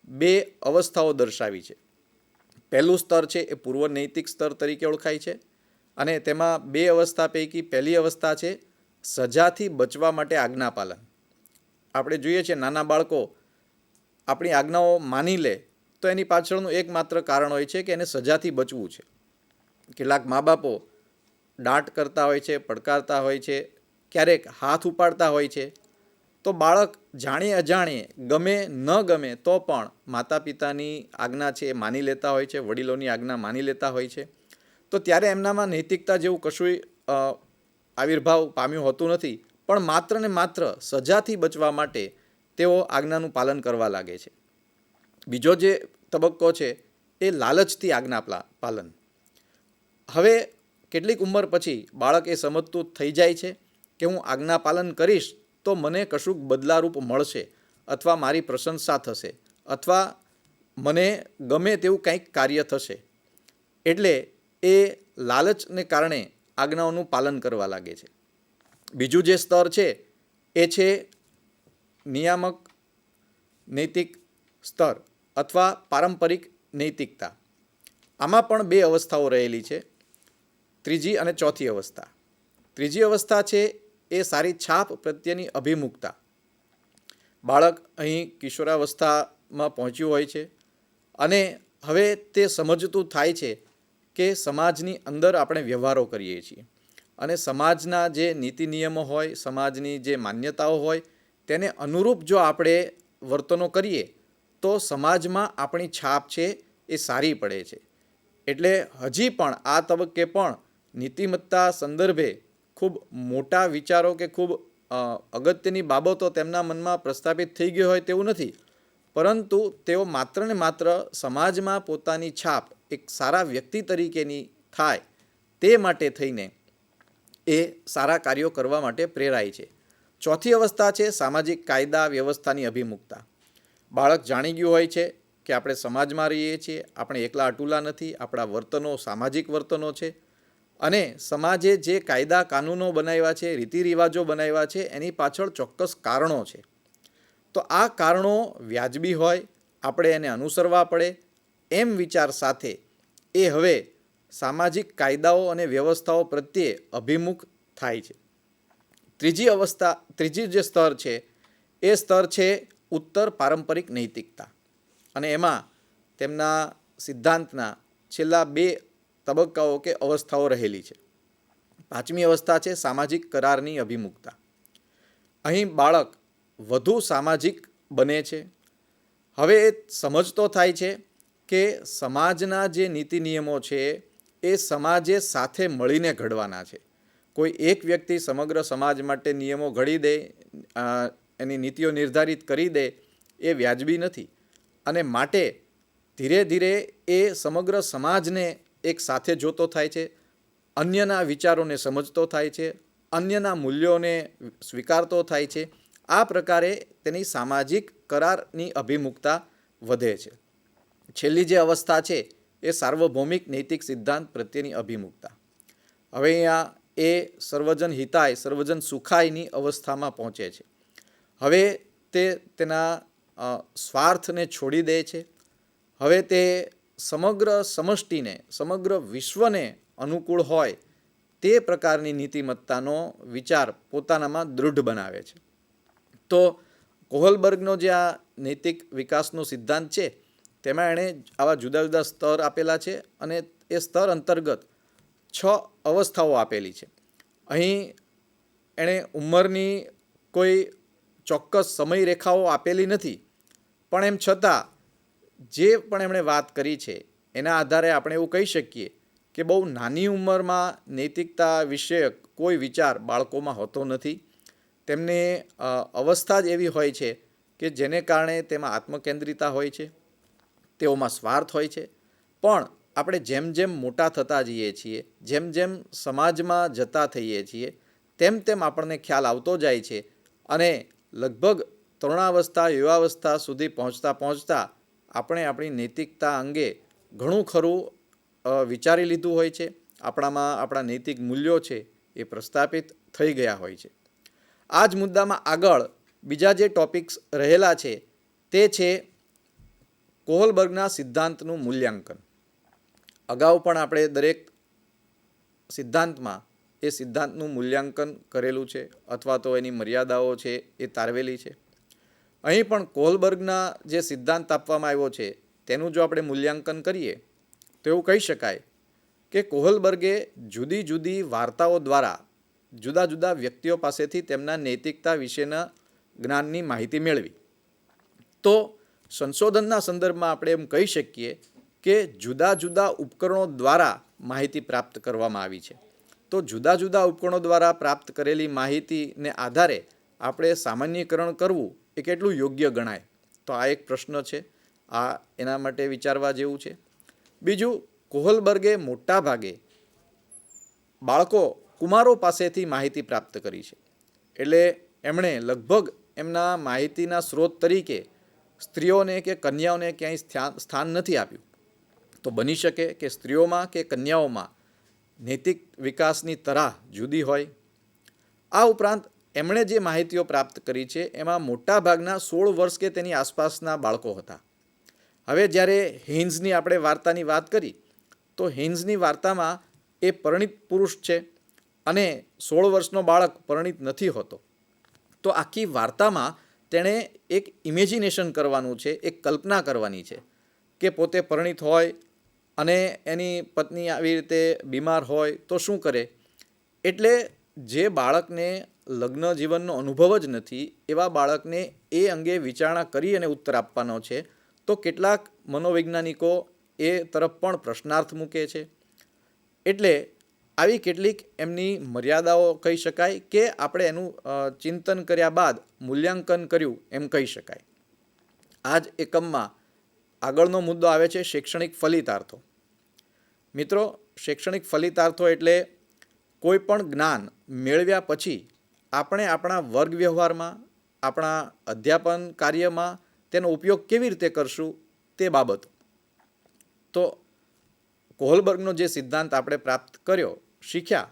S1: 2 અવસ્થાઓ દર્શાવી છે. પહેલું સ્તર છે એ પૂર્વ નૈતિક સ્તર તરીકે ઓળખાય છે અને તેમાં 2 અવસ્થા પૈકી પહેલી અવસ્થા છે સજાથી બચવા માટે આજ્ઞાપાલન. આપણે જોઈએ છીએ નાના બાળકો આપણી આજ્ઞાઓ માની લે તો એની પાછળનું એકમાત્ર કારણ હોય છે કે એને સજાથી બચવું છે. કેટલાક મા બાપો દાંટ કરતા હોય છે, પડકારતા હોય છે, ક્યારેક હાથ ઉપાડતા હોય છે, તો બાળક જાણી અજાણીએ ગમે ન ગમે તો પણ માતા પિતાની આજ્ઞા છે એ માની લેતા હોય છે, વડીલોની આજ્ઞા માની લેતા હોય છે. તો ત્યારે એમનામાં નૈતિકતા જેવું કશું આવિર્ભાવ પામ્યું હોતું નથી, પણ માત્ર ને માત્ર સજાથી બચવા માટે તેઓ આજ્ઞાનું પાલન કરવા લાગે છે. બીજો જે તબક્કો છે એ લાલચથી આજ્ઞા પાલન. હવે કેટલીક ઉંમર પછી બાળક એ સમજતું થઈ જાય છે કે હું આજ્ઞા પાલન કરીશ તો મને કશુંક બદલારૂપ મળશે અથવા મારી પ્રશંસા થશે અથવા મને ગમે તેવું કંઈક કાર્ય થશે. એટલે એ લાલચને કારણે આજ્ઞાઓનું પાલન કરવા લાગે છે. બીજું જે સ્તર છે એ છે નિયામક નૈતિક સ્તર અથવા પારંપરિક નૈતિકતા. આમાં પણ 2 અવસ્થાઓ રહેલી છે, ત્રીજી અને ચોથી અવસ્થા. ત્રીજી અવસ્થા છે એ સારી છાપ પ્રત્યેની અભિમુખતા. બાળક અહીં કિશોરાવસ્થામાં પહોંચ્યું હોય છે અને હવે તે સમજતું થાય છે કે સમાજની અંદર આપણે વ્યવહારો કરીએ છીએ અને સમાજના જે નીતિ નિયમો હોય, સમાજની જે માન્યતાઓ હોય તેને અનુરૂપ જો આપણે વર્તનો કરીએ તો સમાજમાં આપણી છાપ છે એ સારી પડે છે. એટલે હજી પણ આ તબક્કે પણ નીતિમત્તા સંદર્ભે ખૂબ મોટા વિચારો કે ખૂબ અગત્યની બાબતો તેમના મનમાં પ્રસ્થાપિત થઈ ગઈ હોય તેવું નથી, પરંતુ તેઓ માત્ર ને માત્ર સમાજમાં પોતાની છાપ એક સારા વ્યક્તિ તરીકેની થાય તે માટે થઈને એ સારા કાર્યો કરવા માટે પ્રેરાય છે. ચોથી અવસ્થા છે સામાજિક કાયદા વ્યવસ્થાની અભિમુખતા. બાળક જાણી ગયું હોય છે કે આપણે સમાજમાં રહીએ છીએ, આપણે એકલા અટુલા નથી, આપણા વર્તનો સામાજિક વર્તનો છે અને સમાજે જે કાયદા કાનૂનો બનાવ્યા છે, રીતિ રિવાજો બનાવ્યા છે એની પાછળ ચોક્કસ કારણો છે. તો આ કારણો વ્યાજબી હોય, આપણે એને અનુસરવા પડે એમ વિચાર સાથે એ હવે સામાજિક કાયદાઓ અને વ્યવસ્થાઓ પ્રત્યે અભિમુખ થાય છે. ત્રીજી જે સ્તર છે એ સ્તર છે ઉત્તર પારંપરિક નૈતિકતા અને એમાં તેમના સિદ્ધાંતના છેલ્લા 2 તબક્કાઓ કે અવસ્થાઓ રહેલી છે. 5મી અવસ્થા છે સામાજિક કરારની અભિમુખતા. અહીં બાળક વધુ સામાજિક બને છે. હવે એ સમજતો થાય છે કે સમાજના જે નીતિ નિયમો છે એ સમાજે સાથે મળીને ઘડવાના છે. કોઈ એક વ્યક્તિ સમગ્ર સમાજ માટે નિયમો ઘડી દે, એની નીતિઓ નિર્ધારિત કરી દે એ વ્યાજબી નથી અને માટે ધીરે ધીરે એ સમગ્ર સમાજને એક સાથે જોતો થાય છે, અન્યના વિચારોને સમજતો થાય છે, અન્યના મૂલ્યોને સ્વીકારતો થાય છે. આ પ્રકારે તેની સામાજિક કરારની અભિમુખતા વધે છે. છેલ્લી જે અવસ્થા છે એ સાર્વભૌમિક નૈતિક સિદ્ધાંત પ્રત્યેની અભિમુખતા. હવે અહીંયા એ સર્વજન હિતાય સર્વજન સુખાયની અવસ્થામાં પહોંચે છે. હવે તે તેના સ્વાર્થને છોડી દે છે. હવે તે સમગ્ર સમષ્ટિને સમગ્ર વિશ્વને અનુકૂળ હોય તે પ્રકારની નીતિમત્તાનો વિચાર પોતાનામાં દૃઢ બનાવે છે. તો કોહલબર્ગનો જે આ નૈતિક વિકાસનો સિદ્ધાંત છે તેમાં એણે આવા જુદા જુદા સ્તર આપેલા છે અને એ સ્તર અંતર્ગત 6 અવસ્થાઓ આપેલી છે. અહીં એણે ઉંમરની કોઈ ચોક્કસ સમય રેખાઓ આપેલી નથી, પણ એમ છતાં જે પણ એમણે વાત કરી છે એના આધારે આપણે એવું કહી શકીએ કે બહુ નાની ઉંમરમાં નૈતિકતા વિષયક કોઈ વિચાર બાળકોમાં હોતો નથી. તેમની અવસ્થા જ એવી હોય છે કે જેને કારણે તેમાં આત્મકેન્દ્રિતા હોય છે, તેઓમાં સ્વાર્થ હોય છે. પણ આપણે જેમ જેમ મોટા થતા જઈએ છીએ, જેમ જેમ સમાજમાં જતા થઈએ છીએ, તેમ તેમ આપણને ખ્યાલ આવતો જાય છે અને લગભગ તરુણાવસ્થા યુવાવસ્થા સુધી પહોંચતા પહોંચતા આપણે આપણી નૈતિકતા અંગે ઘણું ખરું વિચારી લીધું હોય છે. આપણામાં આપણા નૈતિક મૂલ્યો છે એ પ્રસ્થાપિત થઈ ગયા હોય છે. આ જ મુદ્દામાં આગળ બીજા જે ટોપિક્સ રહેલા છે તે છે કોહલબર્ગના સિદ્ધાંતનું મૂલ્યાંકન. અગાઉ પણ આપણે દરેક સિદ્ધાંતમાં એ સિદ્ધાંતનું મૂલ્યાંકન કરેલું છે અથવા તો એની મર્યાદાઓ છે એ તારવેલી છે. અહીં પણ કોહલબર્ગના જે સિદ્ધાંત આપવામાં આવ્યો છે તેનું જો આપણે મૂલ્યાંકન કરીએ તો એવું કહી શકાય કે કોહલબર્ગે જુદી જુદી વાર્તાઓ દ્વારા જુદા જુદા વ્યક્તિઓ પાસેથી તેમના નૈતિકતા વિશેના જ્ઞાનની માહિતી મેળવી. તો સંશોધનના સંદર્ભમાં આપણે એમ કહી શકીએ કે જુદા જુદા ઉપકરણો દ્વારા માહિતી પ્રાપ્ત કરવામાં આવી છે. તો જુદા જુદા ઉપકરણો દ્વારા પ્રાપ્ત કરેલી માહિતીને આધારે આપણે સામાન્યકરણ કરવું એ કેટલું યોગ્ય ગણાય? તો આ એક પ્રશ્ન છે. આ એના માટે વિચારવા જેવું છે. બીજું, કોહલબર્ગે મોટા ભાગે બાળકો કુમારો પાસેથી માહિતી પ્રાપ્ત કરી છે. એટલે એમણે લગભગ એમના માહિતીના સ્ત્રોત તરીકે સ્ત્રીઓને કે કન્યાઓને ક્યાંય સ્થાન નથી આપ્યું. તો બની શકે કે સ્ત્રીઓમાં કે કન્યાઓમાં નૈતિક વિકાસની તરાહ જુદી હોય. આ ઉપરાંત એમણે જે માહિતીઓ પ્રાપ્ત કરી છે એમાં મોટા ભાગના 16 વર્ષ કે તેની આસપાસના બાળકો હતા. હવે જ્યારે હેઇન્સની આપણે વાર્તાની વાત કરી તો હેઇન્સની વાર્તામાં એ પરિણીત પુરુષ છે અને 16 વર્ષનો બાળક પરિણીત નથી હોતો. તો આખી વાર્તામાં તેણે એક ઇમેજિનેશન કરવાનું છે, એક કલ્પના કરવાની છે કે પોતે પરિણીત હોય અને એની પત્ની આવી રીતે બીમાર હોય તો શું કરે. એટલે જે બાળકને લગ્ન જીવનનો અનુભવ જ નથી એવા બાળકને એ અંગે વિચારણા કરી અને ઉત્તર આપવાનો છે. તો કેટલાક મનોવૈજ્ઞાનિકો એ તરફ પણ પ્રશ્નાર્થ મૂકે છે. એટલે આવી કેટલીક એમની મર્યાદાઓ કહી શકાય કે આપણે એનું ચિંતન કર્યા બાદ મૂલ્યાંકન કર્યું એમ કહી શકાય. આ જ એકમમાં આગળનો મુદ્દો આવે છે શૈક્ષણિક ફલિતાર્થો. મિત્રો, શૈક્ષણિક ફલિતાર્થો એટલે કોઈ પણ જ્ઞાન મેળવ્યા પછી આપણે આપણા વર્ગ વ્યવહારમાં, આપણા અધ્યાપન કાર્યમાં તેનો ઉપયોગ કેવી રીતે કરશું તે બાબતો. તો કોહલબર્ગનો જે સિદ્ધાંત આપણે પ્રાપ્ત કર્યો, શીખ્યા,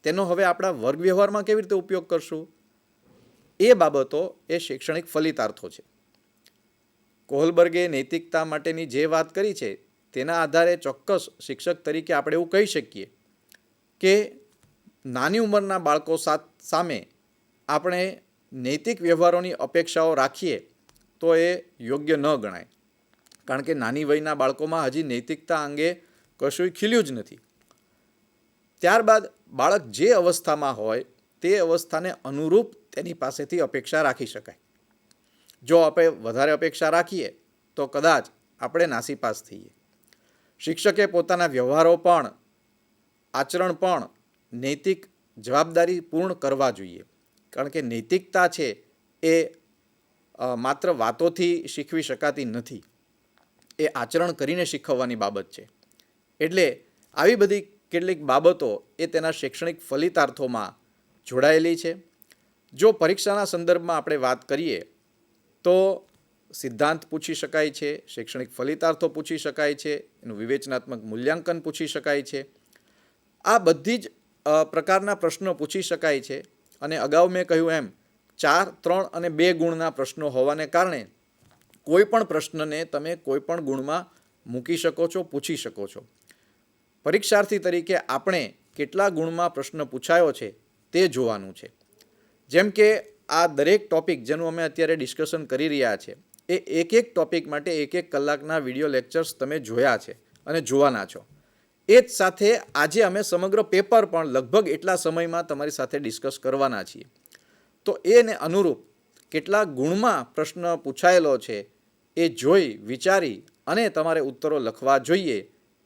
S1: તેનો હવે આપણા વર્ગ વ્યવહારમાં કેવી રીતે ઉપયોગ કરશું એ બાબતો એ શૈક્ષણિક ફલિતાર્થો છે. કોહલબર્ગે નૈતિકતા માટેની જે વાત કરી છે તેના આધારે ચોક્કસ શિક્ષક તરીકે આપણે એવું કહી શકીએ કે નાની ઉંમરના બાળકો સામે આપણે નૈતિક વ્યવહારોની અપેક્ષાઓ રાખીએ તો એ યોગ્ય ન ગણાય. કારણ કે નાની વયના બાળકોમાં હજી નૈતિકતા અંગે કશું ખીલ્યું જ નથી. ત્યારબાદ બાળક જે અવસ્થામાં હોય તે અવસ્થાને અનુરૂપ તેની પાસેથી અપેક્ષા રાખી શકાય. જો આપણે વધારે અપેક્ષા રાખીએ તો કદાચ આપણે નાસીપાસ થઈએ. શિક્ષકે પોતાના વ્યવહારો પણ, આચરણ પણ નૈતિક જવાબદારી પૂર્ણ કરવા જોઈએ. કારણ કે નૈતિકતા છે એ માત્ર વાતોથી શીખવી શકાતી નથી, એ આચરણ કરીને શીખવવાની બાબત છે. એટલે આવી બધી કેટલીક બાબતો એ તેના શૈક્ષણિક ફલિતાર્થોમાં જોડાયેલી છે. જો પરીક્ષાના સંદર્ભમાં આપણે વાત કરીએ તો સિદ્ધાંત પૂછી શકાય છે, શૈક્ષણિક ફલિતાર્થો પૂછી શકાય છે, એનું વિવેચનાત્મક મૂલ્યાંકન પૂછી શકાય છે. આ બધી જ પ્રકારના પ્રશ્નો પૂછી શકાય છે અને અગાઉ મેં કહ્યું એમ 4, 3 અને 2 ગુણના પ્રશ્નો હોવાને કારણે કોઈ પણ પ્રશ્નને તમે કોઈ પણ ગુણમાં મૂકી શકો છો, પૂછી શકો છો. પરીક્ષાર્થી તરીકે આપણે કેટલા ગુણમાં પ્રશ્ન પૂછાયો છે તે જોવાનું છે. જેમ કે આ દરેક ટોપિક જેનું અમે અત્યારે ડિસ્કશન કરી રહ્યા છે એ એક ટોપિક માટે 1 કલાકના વિડીયો લેક્ચર્સ તમે જોયા છે અને જોવાના છો. એ જ સાથે આજે અમે સમગ્ર પેપર પણ લગભગ એટલા સમયમાં તમારી સાથે ડિસ્કસ કરવાના છીએ. તો એને અનુરૂપ કેટલા ગુણમાં પ્રશ્ન પૂછાયેલો છે એ જોઈ વિચારી અને તમારે ઉત્તરો લખવા જોઈએ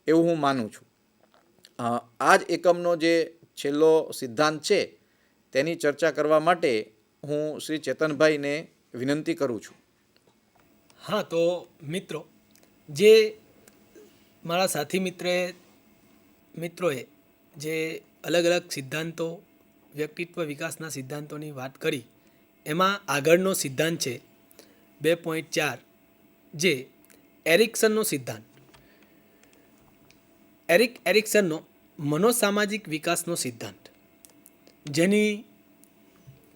S1: એવું હું માનું છું. આ જ એકમનો જે છેલ્લો સિદ્ધાંત છે તેની ચર્ચા કરવા માટે હું શ્રી ચેતનભાઈને વિનંતી કરું છું.
S3: હા, તો મિત્રો, જે મારા સાથી મિત્રોએ જે અલગ અલગ સિદ્ધાંતો, વ્યક્તિત્વ વિકાસના સિદ્ધાંતોની વાત કરી, એમાં આગળનો સિદ્ધાંત છે 2.4, જે એરિક્સનનો સિદ્ધાંત. એરિક્સનનો મનોસામાજિક વિકાસનો સિદ્ધાંત, જેની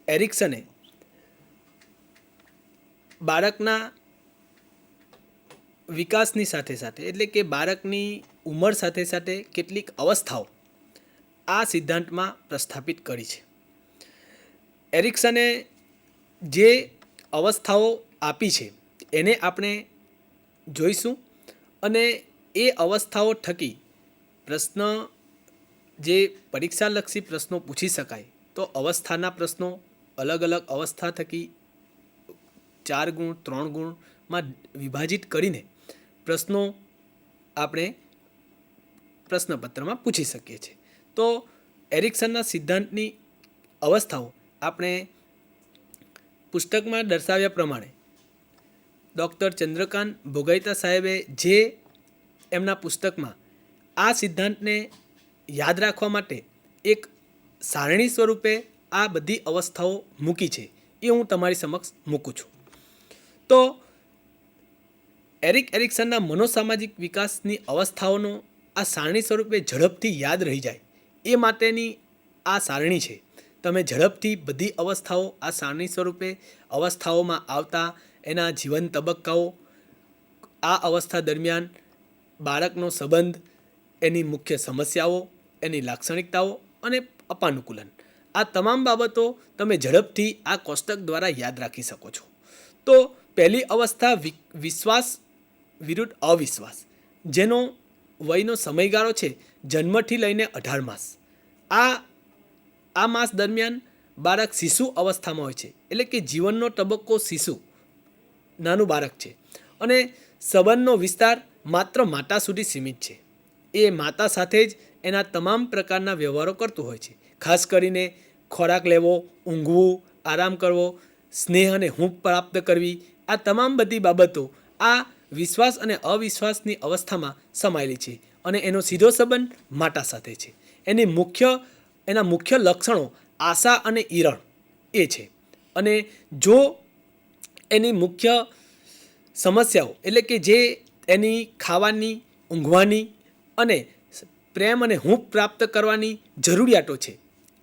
S3: એરિક્સને બાળકના વિકાસની સાથે સાથે, એટલે કે બાળકની ઉંમર સાથે સાથે કેટલીક અવસ્થાઓ આ સિદ્ધાંતમાં પ્રસ્થાપિત કરી છે. એરિક્સને જે અવસ્થાઓ આપી છે એને આપણે જોઈશું અને એ અવસ્થાઓ થકી પ્રશ્ન, જે પરીક્ષાલક્ષી પ્રશ્નો પૂછી શકાય, તો અવસ્થાના પ્રશ્નો અલગ અલગ અવસ્થા થકી 4 ગુણ, 3 ગુણમાં વિભાજિત કરીને પ્રશ્નો આપણે પ્રશ્નપત્રમાં પૂછી શકીએ છીએ. તો એરિક્સનના સિદ્ધાંતની અવસ્થાઓ આપણે પુસ્તકમાં દર્શાવ્યા પ્રમાણે ડૉક્ટર ચંદ્રકાંત ભોગાઈતા સાહેબે જે એમના પુસ્તકમાં આ સિદ્ધાંતને યાદ રાખવા માટે એક સારણી સ્વરૂપે આ બધી અવસ્થાઓ મૂકી છે, એ હું તમારી સમક્ષ મૂકું છું. તો એરિક્સનના મનોસામાજિક વિકાસની અવસ્થાઓનો આ સારણી સ્વરૂપે ઝડપથી યાદ રહી જાય એ માટેની આ સારણી છે. તમે ઝડપથી બધી અવસ્થાઓ આ સારણી સ્વરૂપે અવસ્થાઓમાં આવતા એના જીવન તબક્કાઓ, આ અવસ્થા દરમિયાન બાળકનો સંબંધ, એની મુખ્ય સમસ્યાઓ, એની લાક્ષણિકતાઓ અને અપાનુકૂલન, આ તમામ બાબતો તમે ઝડપથી આ કોષ્ટક દ્વારા યાદ રાખી શકો છો. તો પહેલી અવસ્થા વિશ્વાસ વિરુદ્ધ અવિશ્વાસ, જેનો વયનો સમયગાળો છે જન્મથી લઈને 18 માસ. આ માસ દરમિયાન બાળક શિશુ અવસ્થામાં હોય છે, એટલે કે જીવનનો તબક્કો શિશુ, નાનું બાળક છે, અને સંબંધનો વિસ્તાર માત્ર માતા સુધી સીમિત છે. એ માતા સાથે જ એના તમામ પ્રકારના વ્યવહારો કરતું હોય છે. ખાસ કરીને ખોરાક લેવો, ઊંઘવું, આરામ કરવો, સ્નેહ અને હૂંફ પ્રાપ્ત કરવી, આ તમામ બધી બાબતો આ વિશ્વાસ અને અવિશ્વાસની અવસ્થામાં સમાયેલી છે અને એનો સીધો સંબંધ માતા સાથે છે. એના મુખ્ય લક્ષણો આશા અને ઈરણ એ છે. અને જો એની મુખ્ય સમસ્યાઓ, એટલે કે જે એની ખાવાની, ઊંઘવાની અને પ્રેમ અને હૂંફ પ્રાપ્ત કરવાની જરૂરિયાતો છે,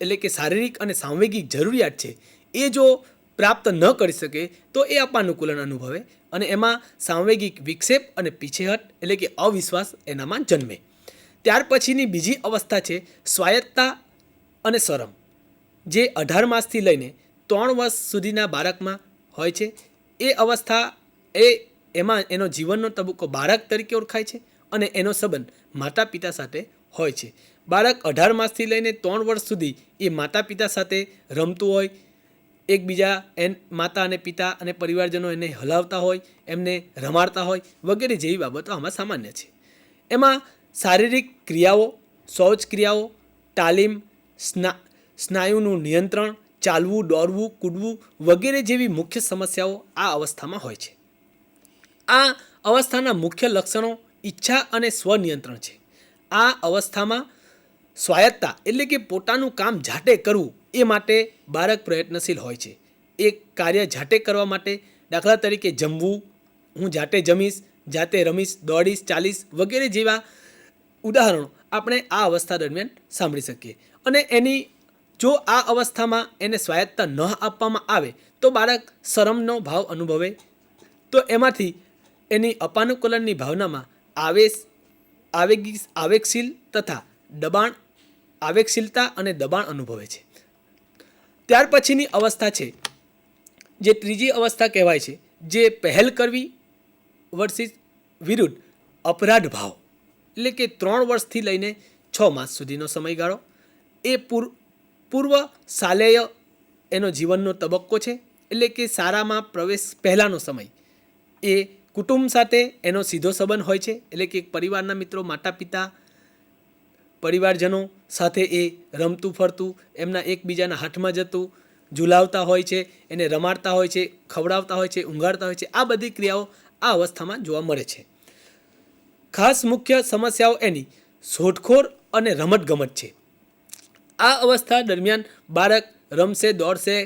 S3: એટલે કે શારીરિક અને સાંવેગિક જરૂરિયાત છે, એ જો પ્રાપ્ત ન કરી શકે તો એ અપાનુકૂલન અનુભવે અને એમાં સાંવેગિક વિક્ષેપ અને પીછેહટ, એટલે કે અવિશ્વાસ એનામાં જન્મે. ત્યાર પછીની બીજી અવસ્થા છે સ્વાયત્તતા અને શરમ, જે 18 માસથી લઈને 3 વર્ષ સુધીના બાળકમાં હોય છે. એ અવસ્થા એમાં એનો જીવનનો તબક્કો બાળક તરીકે ઓળખાય છે અને એનો સંબંધ માતા પિતા સાથે હોય છે. બાળક 18 માસથી લઈને 3 વર્ષ સુધી એ માતા પિતા સાથે રમતું હોય, એકબીજા માતા અને પિતા અને પરિવારજનો એને હલાવતા હોય, એમને રમાડતા હોય, વગેરે જેવી બાબતો આમાં સામાન્ય છે. એમાં શારીરિક ક્રિયાઓ, શૌચ ક્રિયાઓ, તાલીમ, સ્નાયુનું નિયંત્રણ, ચાલવું, દોડવું, કૂદવું વગેરે જેવી મુખ્ય સમસ્યાઓ આ અવસ્થામાં હોય છે. આ અવસ્થાના મુખ્ય લક્ષણો ઈચ્છા અને સ્વનિયંત્રણ છે. આ અવસ્થામાં સ્વાયત્તતા, એટલે કે પોતાનું કામ જાતે કરવું, એ માટે બાળક પ્રયત્નશીલ હોય છે. એ કાર્ય જાતે કરવા માટે, દાખલા તરીકે જમવું, હું જાતે જમીશ, જાતે રમીશ, દોડીશ, ચાલીશ વગેરે જેવા ઉદાહરણો આપણે આ અવસ્થા દરમિયાન સાંભળી શકીએ. અને જો આ અવસ્થામાં એને સ્વાયત્તતા ન આપવામાં આવે તો બાળક શરમનો ભાવ અનુભવે, તો એમાંથી એની અપાનુકૂલનની ભાવનામાં આવેગશીલ તથા આવેગશીલતા અને દબાણ અનુભવે છે. ત્યાર પછીની અવસ્થા છે જે ત્રીજી અવસ્થા કહેવાય છે, જે પહેલ કરવી વર્સિસ વિરુદ્ધ અપરાધ ભાવ, એટલે કે 3 વર્ષથી લઈને 6 માસ સુધીનો સમયગાળો. એ પૂર્વ શાલેય એનો જીવનનો તબક્કો છે, એટલે કે શાળામાં પ્રવેશ પહેલાંનો સમય. એ કુટુંબ સાથે એનો સીધો સંબંધ હોય છે, એટલે કે પરિવારના મિત્રો, માતા પિતા, પરિવારજનો સાથે એ રમતું ફરતું, એમના એકબીજાના હાથમાં જતું, ઝૂલાવતા હોય છે, એને રમાડતા હોય છે, ખવડાવતા હોય છે, ઊંઘાડતા હોય છે. આ બધી ક્રિયાઓ આ અવસ્થામાં જોવા મળે છે. ખાસ મુખ્ય સમસ્યાઓ એની શોધખોળ અને રમતગમત છે. આ અવસ્થા દરમિયાન બાળક રમશે, દોડશે,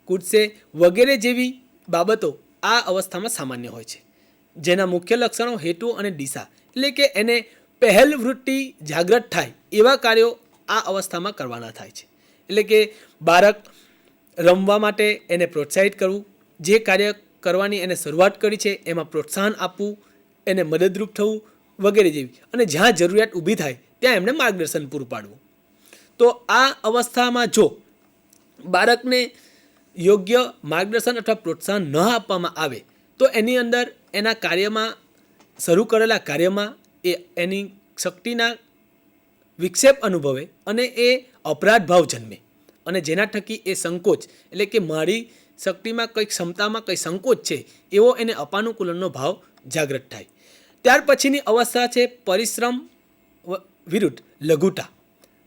S3: કૂદશે વગેરે જેવી બાબતો આ અવસ્થામાં સામાન્ય હોય છે, જેના મુખ્ય લક્ષણો હેતુ અને દિશા, એટલે કે એને પહેલ વૃત્તિ જાગૃત થાય એવા કાર્યો આ અવસ્થામાં કરવાના થાય છે. એટલે કે બાળક રમવા માટે એને પ્રોત્સાહિત કરવું, જે કાર્ય કરવાની એને શરૂઆત કરી છે એમાં પ્રોત્સાહન આપવું, એને મદદરૂપ થવું વગેરે જેવી, અને જ્યાં જરૂરિયાત ઊભી થાય ત્યાં એમને માર્ગદર્શન પૂરું પાડવું. તો આ અવસ્થામાં જો બાળકને યોગ્ય માર્ગદર્શન અથવા પ્રોત્સાહન ન આપવામાં આવે તો એની અંદર એના કાર્યમાં, શરૂ કરેલા કાર્યમાં એની શક્તિના વિક્ષેપ અનુભવે અને એ અપરાધ ભાવ જન્મે, અને જેના થકી એ સંકોચ, એટલે કે મારી શક્તિમાં કંઈક, ક્ષમતામાં કંઈ સંકોચ છે એવો એને અપાનુકૂલનનો ભાવ જાગૃત થાય. ત્યાર પછીની અવસ્થા છે પરિશ્રમ વિરુદ્ધ લઘુતા,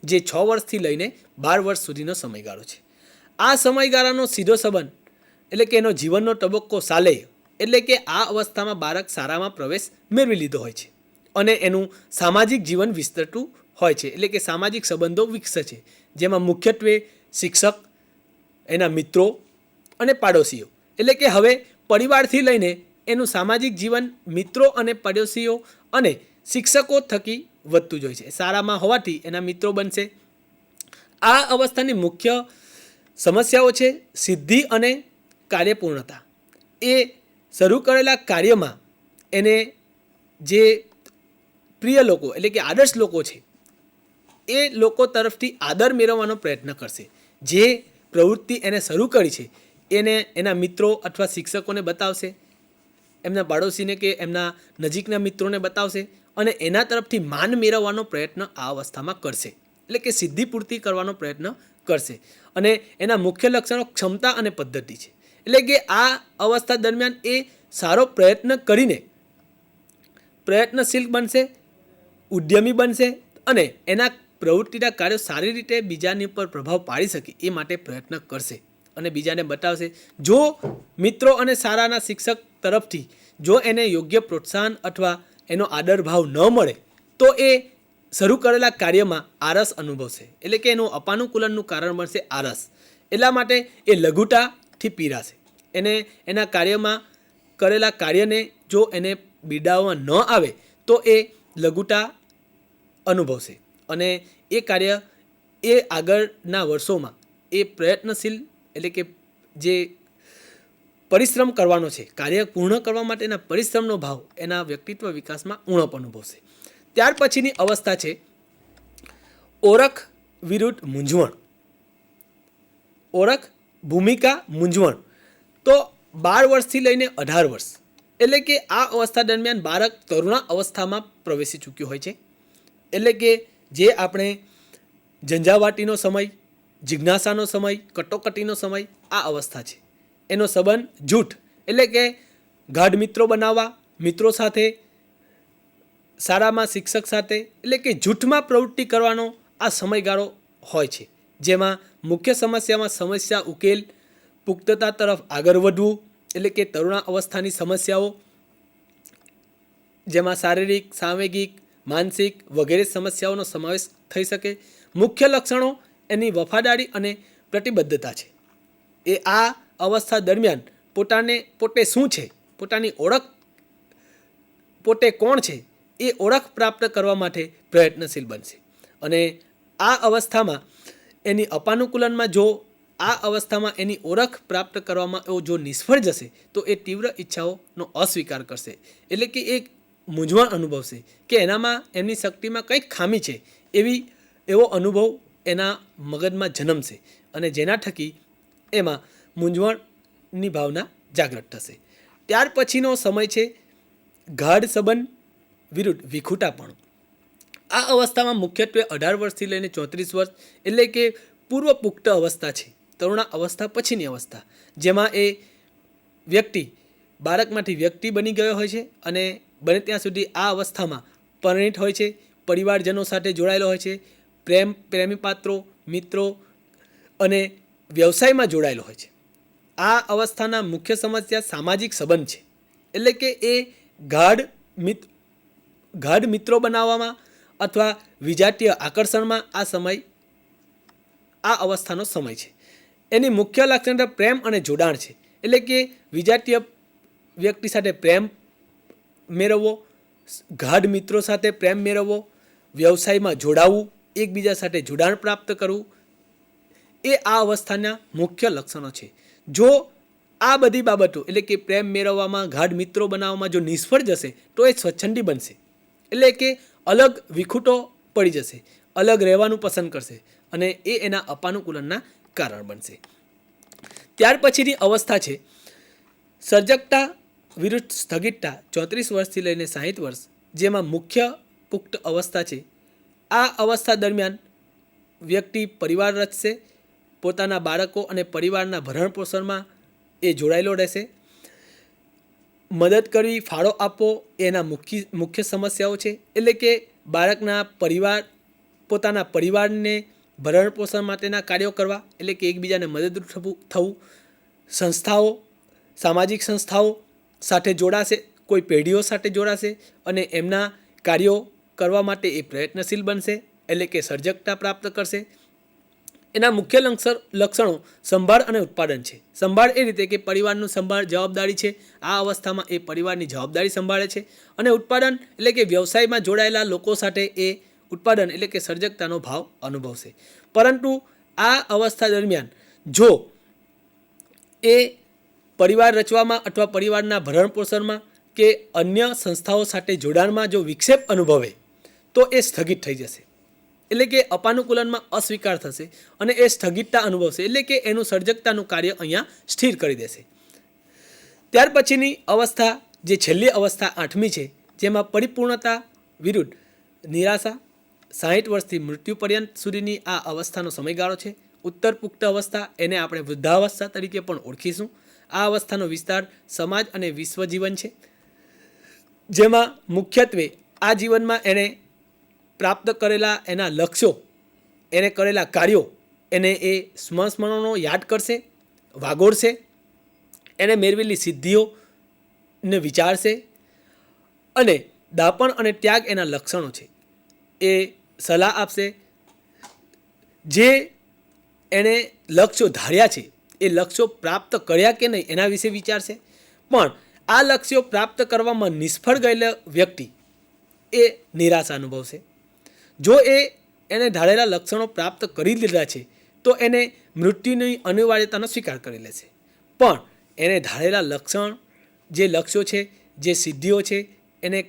S3: જે 6 વર્ષથી લઈને 12 વર્ષ સુધીનો સમયગાળો છે. આ સમયગાળાનો સીધો સંબંધ, એટલે કે એનો જીવનનો તબક્કો શાલેય, એટલે કે આ અવસ્થામાં બાળક શાળામાં પ્રવેશ મેળવી લીધો હોય છે અને એનું સામાજિક જીવન વિસ્તરતું હોય છે, એટલે કે સામાજિક સંબંધો વિકસે છે, જેમાં મુખ્યત્વે શિક્ષક, એના મિત્રો અને પાડોશીઓ, એટલે કે હવે પરિવારથી લઈને એનું સામાજિક જીવન મિત્રો અને પડોશીઓ અને શિક્ષકો થકી વધતું જ હોય છે. શાળામાં હોવાથી એના મિત્રો બનશે. આ અવસ્થાની મુખ્ય સમસ્યાઓ છે સિદ્ધિ અને કાર્યપૂર્ણતા. એ શરૂ કરેલા કાર્યમાં એને જે પ્રિય લોકો, એટલે કે આદર્શ લોકો છે, એ લોકો તરફથી આદર મેળવવાનો પ્રયત્ન કરશે. જે પ્રવૃત્તિ એને શરૂ કરી છે એને એના મિત્રો અથવા શિક્ષકોને બતાવશે, એમના પાડોશીને કે એમના નજીકના મિત્રોને બતાવશે અને એના તરફથી માન મેળવવાનો પ્રયત્ન આ અવસ્થામાં કરશે, એટલે કે સિદ્ધિ પૂર્તિ કરવાનો પ્રયત્ન કરશે. અને એના મુખ્ય લક્ષણો ક્ષમતા અને પદ્ધતિ છે, એટલે કે આ અવસ્થા દરમિયાન એ સારો પ્રયત્ન કરીને પ્રયત્નશીલ બનશે, ઉદ્યમી બનશે અને એના પ્રવૃત્તિના કાર્યો સારી રીતે બીજાની ઉપર પ્રભાવ પાડી શકે એ માટે પ્રયત્ન કરશે અને બીજાને બતાવશે. જો મિત્રો અને શાળાના શિક્ષક તરફથી જો એને યોગ્ય પ્રોત્સાહન અથવા એનો આદર ભાવ ન મળે તો એ શરૂ કરેલા કાર્યમાં આળસ અનુભવશે, એટલે કે એનું અપાનુકૂલનનું કારણ બનશે આળસ. એટલા માટે એ લઘુતાથી પીડાશે. એને એના કાર્યમાં કરેલા કાર્યને જો એને બિરદાવવામાં ન આવે તો એ લઘુતા અનુભવશે અને એ કાર્ય એ આગળના વર્ષોમાં એ પ્રયત્નશીલ, એટલે કે જે પરિશ્રમ કરવાનો છે, કાર્ય પૂર્ણ કરવા માટેના પરિશ્રમનો ભાવ એના વ્યક્તિત્વ વિકાસમાં ઉણપ અનુભવશે. ત્યાર પછીની અવસ્થા છે ઓળખ વિરુદ્ધ મૂંઝવણ. ઓળખ, ભૂમિકા, મૂંઝવણ. તો 12 વર્ષથી લઈને 18 વર્ષ, એટલે કે આ અવસ્થા દરમિયાન બાળક તરુણા અવસ્થામાં પ્રવેશી ચૂક્યો હોય છે. એટલે કે જે આપણે ઝંઝાવાટીનો સમય, જિજ્ઞાસાનો સમય, કટોકટીનો સમય, આ અવસ્થા છે. એનો સંબંધ જૂઠ, એટલે કે ગાઢ મિત્રો બનાવવા, મિત્રો સાથે, શાળામાં શિક્ષક સાથે, એટલે કે જૂઠમાં પ્રવૃત્તિ કરવાનો આ સમયગાળો હોય છે. જેમાં મુખ્ય સમસ્યા ઉકેલ, પુખ્તતા તરફ આગળ વધવું, એટલે કે તરુણા અવસ્થાની સમસ્યાઓ, જેમાં શારીરિક, સાંવેગિક, માનસિક વગેરે સમસ્યાઓનો સમાવેશ થઈ શકે. મુખ્ય લક્ષણો એની વફાદારી અને પ્રતિબદ્ધતા છે. એ આ અવસ્થા દરમિયાન પોતે શું છે, પોતાની ઓળખ, પોતે કોણ છે એ ઓળખ પ્રાપ્ત કરવા માટે પ્રયત્નશીલ બનશે. અને આ અવસ્થામાં એની અપાનુકૂલનમાં જો આ અવસ્થામાં એની ઓળખ પ્રાપ્ત કરવામાં એવો જો નિષ્ફળ જશે તો એ તીવ્ર ઈચ્છાઓનો અસ્વીકાર કરશે. એટલે કે એક મૂંઝવણ અનુભવશે કે એનામાં એમની શક્તિમાં કંઈક ખામી છે એવો અનુભવ એના મગજમાં જન્મશે અને જેના થકી એમાં મૂંઝવણની ભાવના જાગૃત થશે. ત્યાર પછીનો સમય છે ગાઢ સંબંધ વિરુદ્ધ વિખૂટાપણું. આ અવસ્થામાં મુખ્યત્વે 18 વર્ષથી લઈને 34 વર્ષ એટલે કે પૂર્વ પુખ્ત અવસ્થા છે, તરુણા અવસ્થા પછીની અવસ્થા, જેમાં એ વ્યક્તિ બાળકમાંથી વ્યક્તિ બની ગયો હોય છે અને બને ત્યાં સુધી આ અવસ્થામાં પરિણિત હોય છે, પરિવારજનો સાથે જોડાયેલો હોય છે, પ્રેમી પાત્રો, મિત્રો અને વ્યવસાયમાં જોડાયેલો હોય છે. આ અવસ્થાના મુખ્ય સમસ્યા સામાજિક સંબંધ છે. એટલે કે એ ગાઢ મિત્રો બનાવવામાં અથવા વિજાતીય આકર્ષણમાં આ અવસ્થાનો સમય છે. એની મુખ્ય લક્ષણતા પ્રેમ અને જોડાણ છે. એટલે કે વિજાતીય વ્યક્તિ સાથે પ્રેમ મેળવવો, ગાઢ મિત્રો સાથે પ્રેમ મેળવવો, વ્યવસાયમાં જોડાવું, એકબીજા સાથે જોડાણ પ્રાપ્ત કરવું એ આ અવસ્થાના મુખ્ય લક્ષણો છે. જો આ બધી બાબતો એટલે કે પ્રેમ મેળવવામાં, ગાઢ મિત્રો બનાવવામાં જો નિષ્ફળ જશે તો એ સ્વચ્છંદી બનશે. એટલે કે અલગ વિખૂટો પડી જશે, અલગ રહેવાનું પસંદ કરશે અને એ એના અપાનુકૂલનના કારણ બનશે. ત્યાર પછીની અવસ્થા છે સર્જકતા વિરુદ્ધ સ્થગિતતા, 34 વર્ષથી લઈને 60 વર્ષ, જેમાં મુખ્ય પુખ્ત અવસ્થા છે. આ અવસ્થા દરમિયાન વ્યક્તિ પરિવાર રચશે, પોતાના બાળકો અને પરિવારના ભરણપોષણમાં એ જોડાયેલો રહેશે. મદદ કરવી, ફાળો આપવો એના મુખ્ય સમસ્યાઓ છે. એટલે કે બાળકના પોતાના પરિવારને ભરણપોષણ માટેના કાર્યો કરવા, એટલે કે એકબીજાને મદદરૂપ થવું, સંસ્થાઓ, સામાજિક સંસ્થાઓ સાથે જોડાશે, કોઈ પેઢીઓ સાથે જોડાશે અને એમના કાર્યો કરવા માટે એ પ્રયત્નશીલ બનશે, એટલે કે સર્જકતા પ્રાપ્ત કરશે. એના મુખ્ય લક્ષણો સંભાળ અને ઉત્પાદન છે. સંભાળ એ રીતે કે પરિવારનું સંભાળ જવાબદારી છે, આ અવસ્થામાં એ પરિવારની જવાબદારી સંભાળે છે. અને ઉત્પાદન એટલે કે વ્યવસાયમાં જોડાયેલા લોકો સાથે એ ઉત્પાદન એટલે કે સર્જકતાનો ભાવ અનુભવશે. પરંતુ આ અવસ્થા દરમિયાન જો એ પરિવાર રચવામાં અથવા પરિવારના ભરણપોષણમાં કે અન્ય સંસ્થાઓ સાથે જોડાણમાં જો વિક્ષેપ અનુભવે તો એ સ્થગિત થઈ જશે. એટલે કે અપાનુકૂલનમાં અસ્વીકાર થશે અને એ સ્થગિતતા અનુભવશે. એટલે કે એનું સર્જકતાનું કાર્ય અહીંયા સ્થિર કરી દેશે. ત્યાર પછીની અવસ્થા જે છેલ્લી અવસ્થા 8મી છે, જેમાં પરિપૂર્ણતા વિરુદ્ધ નિરાશા, 60 વર્ષથી મૃત્યુ પર્યંત સુધીની આ અવસ્થાનો સમયગાળો છે. ઉત્તર પુખ્ત અવસ્થા, એને આપણે વૃદ્ધાવસ્થા તરીકે પણ ઓળખીશું. આ અવસ્થાનો વિસ્તાર સમાજ અને વિશ્વ જીવન છે, જેમાં મુખ્યત્વે આ જીવનમાં એને પ્રાપ્ત કરેલા એના લક્ષ્યો, એને કરેલા કાર્યો, એને એ સ્મરણો યાદ કરશે, વાગોળશે, એને મેળવેલી સિદ્ધિઓને વિચારશે અને દાપણ અને ત્યાગ એના લક્ષણો છે એ સલાહ આપશે. જે એણે લક્ષ્યો ધાર્યા છે એ લક્ષ્યો પ્રાપ્ત કર્યા કે નહીં એના વિશે વિચારશે. પણ આ લક્ષ્યો પ્રાપ્ત કરવામાં નિષ્ફળ ગયેલા વ્યક્તિ એ નિરાશા અનુભવશે. જો એને ધારેલા લક્ષણો પ્રાપ્ત કરી લીધા છે તો એને મૃત્યુની અનિવાર્યતાનો સ્વીકાર કરી લેશે. પણ એને ધારેલા જે લક્ષ્યો છે, જે સિદ્ધિઓ છે, એને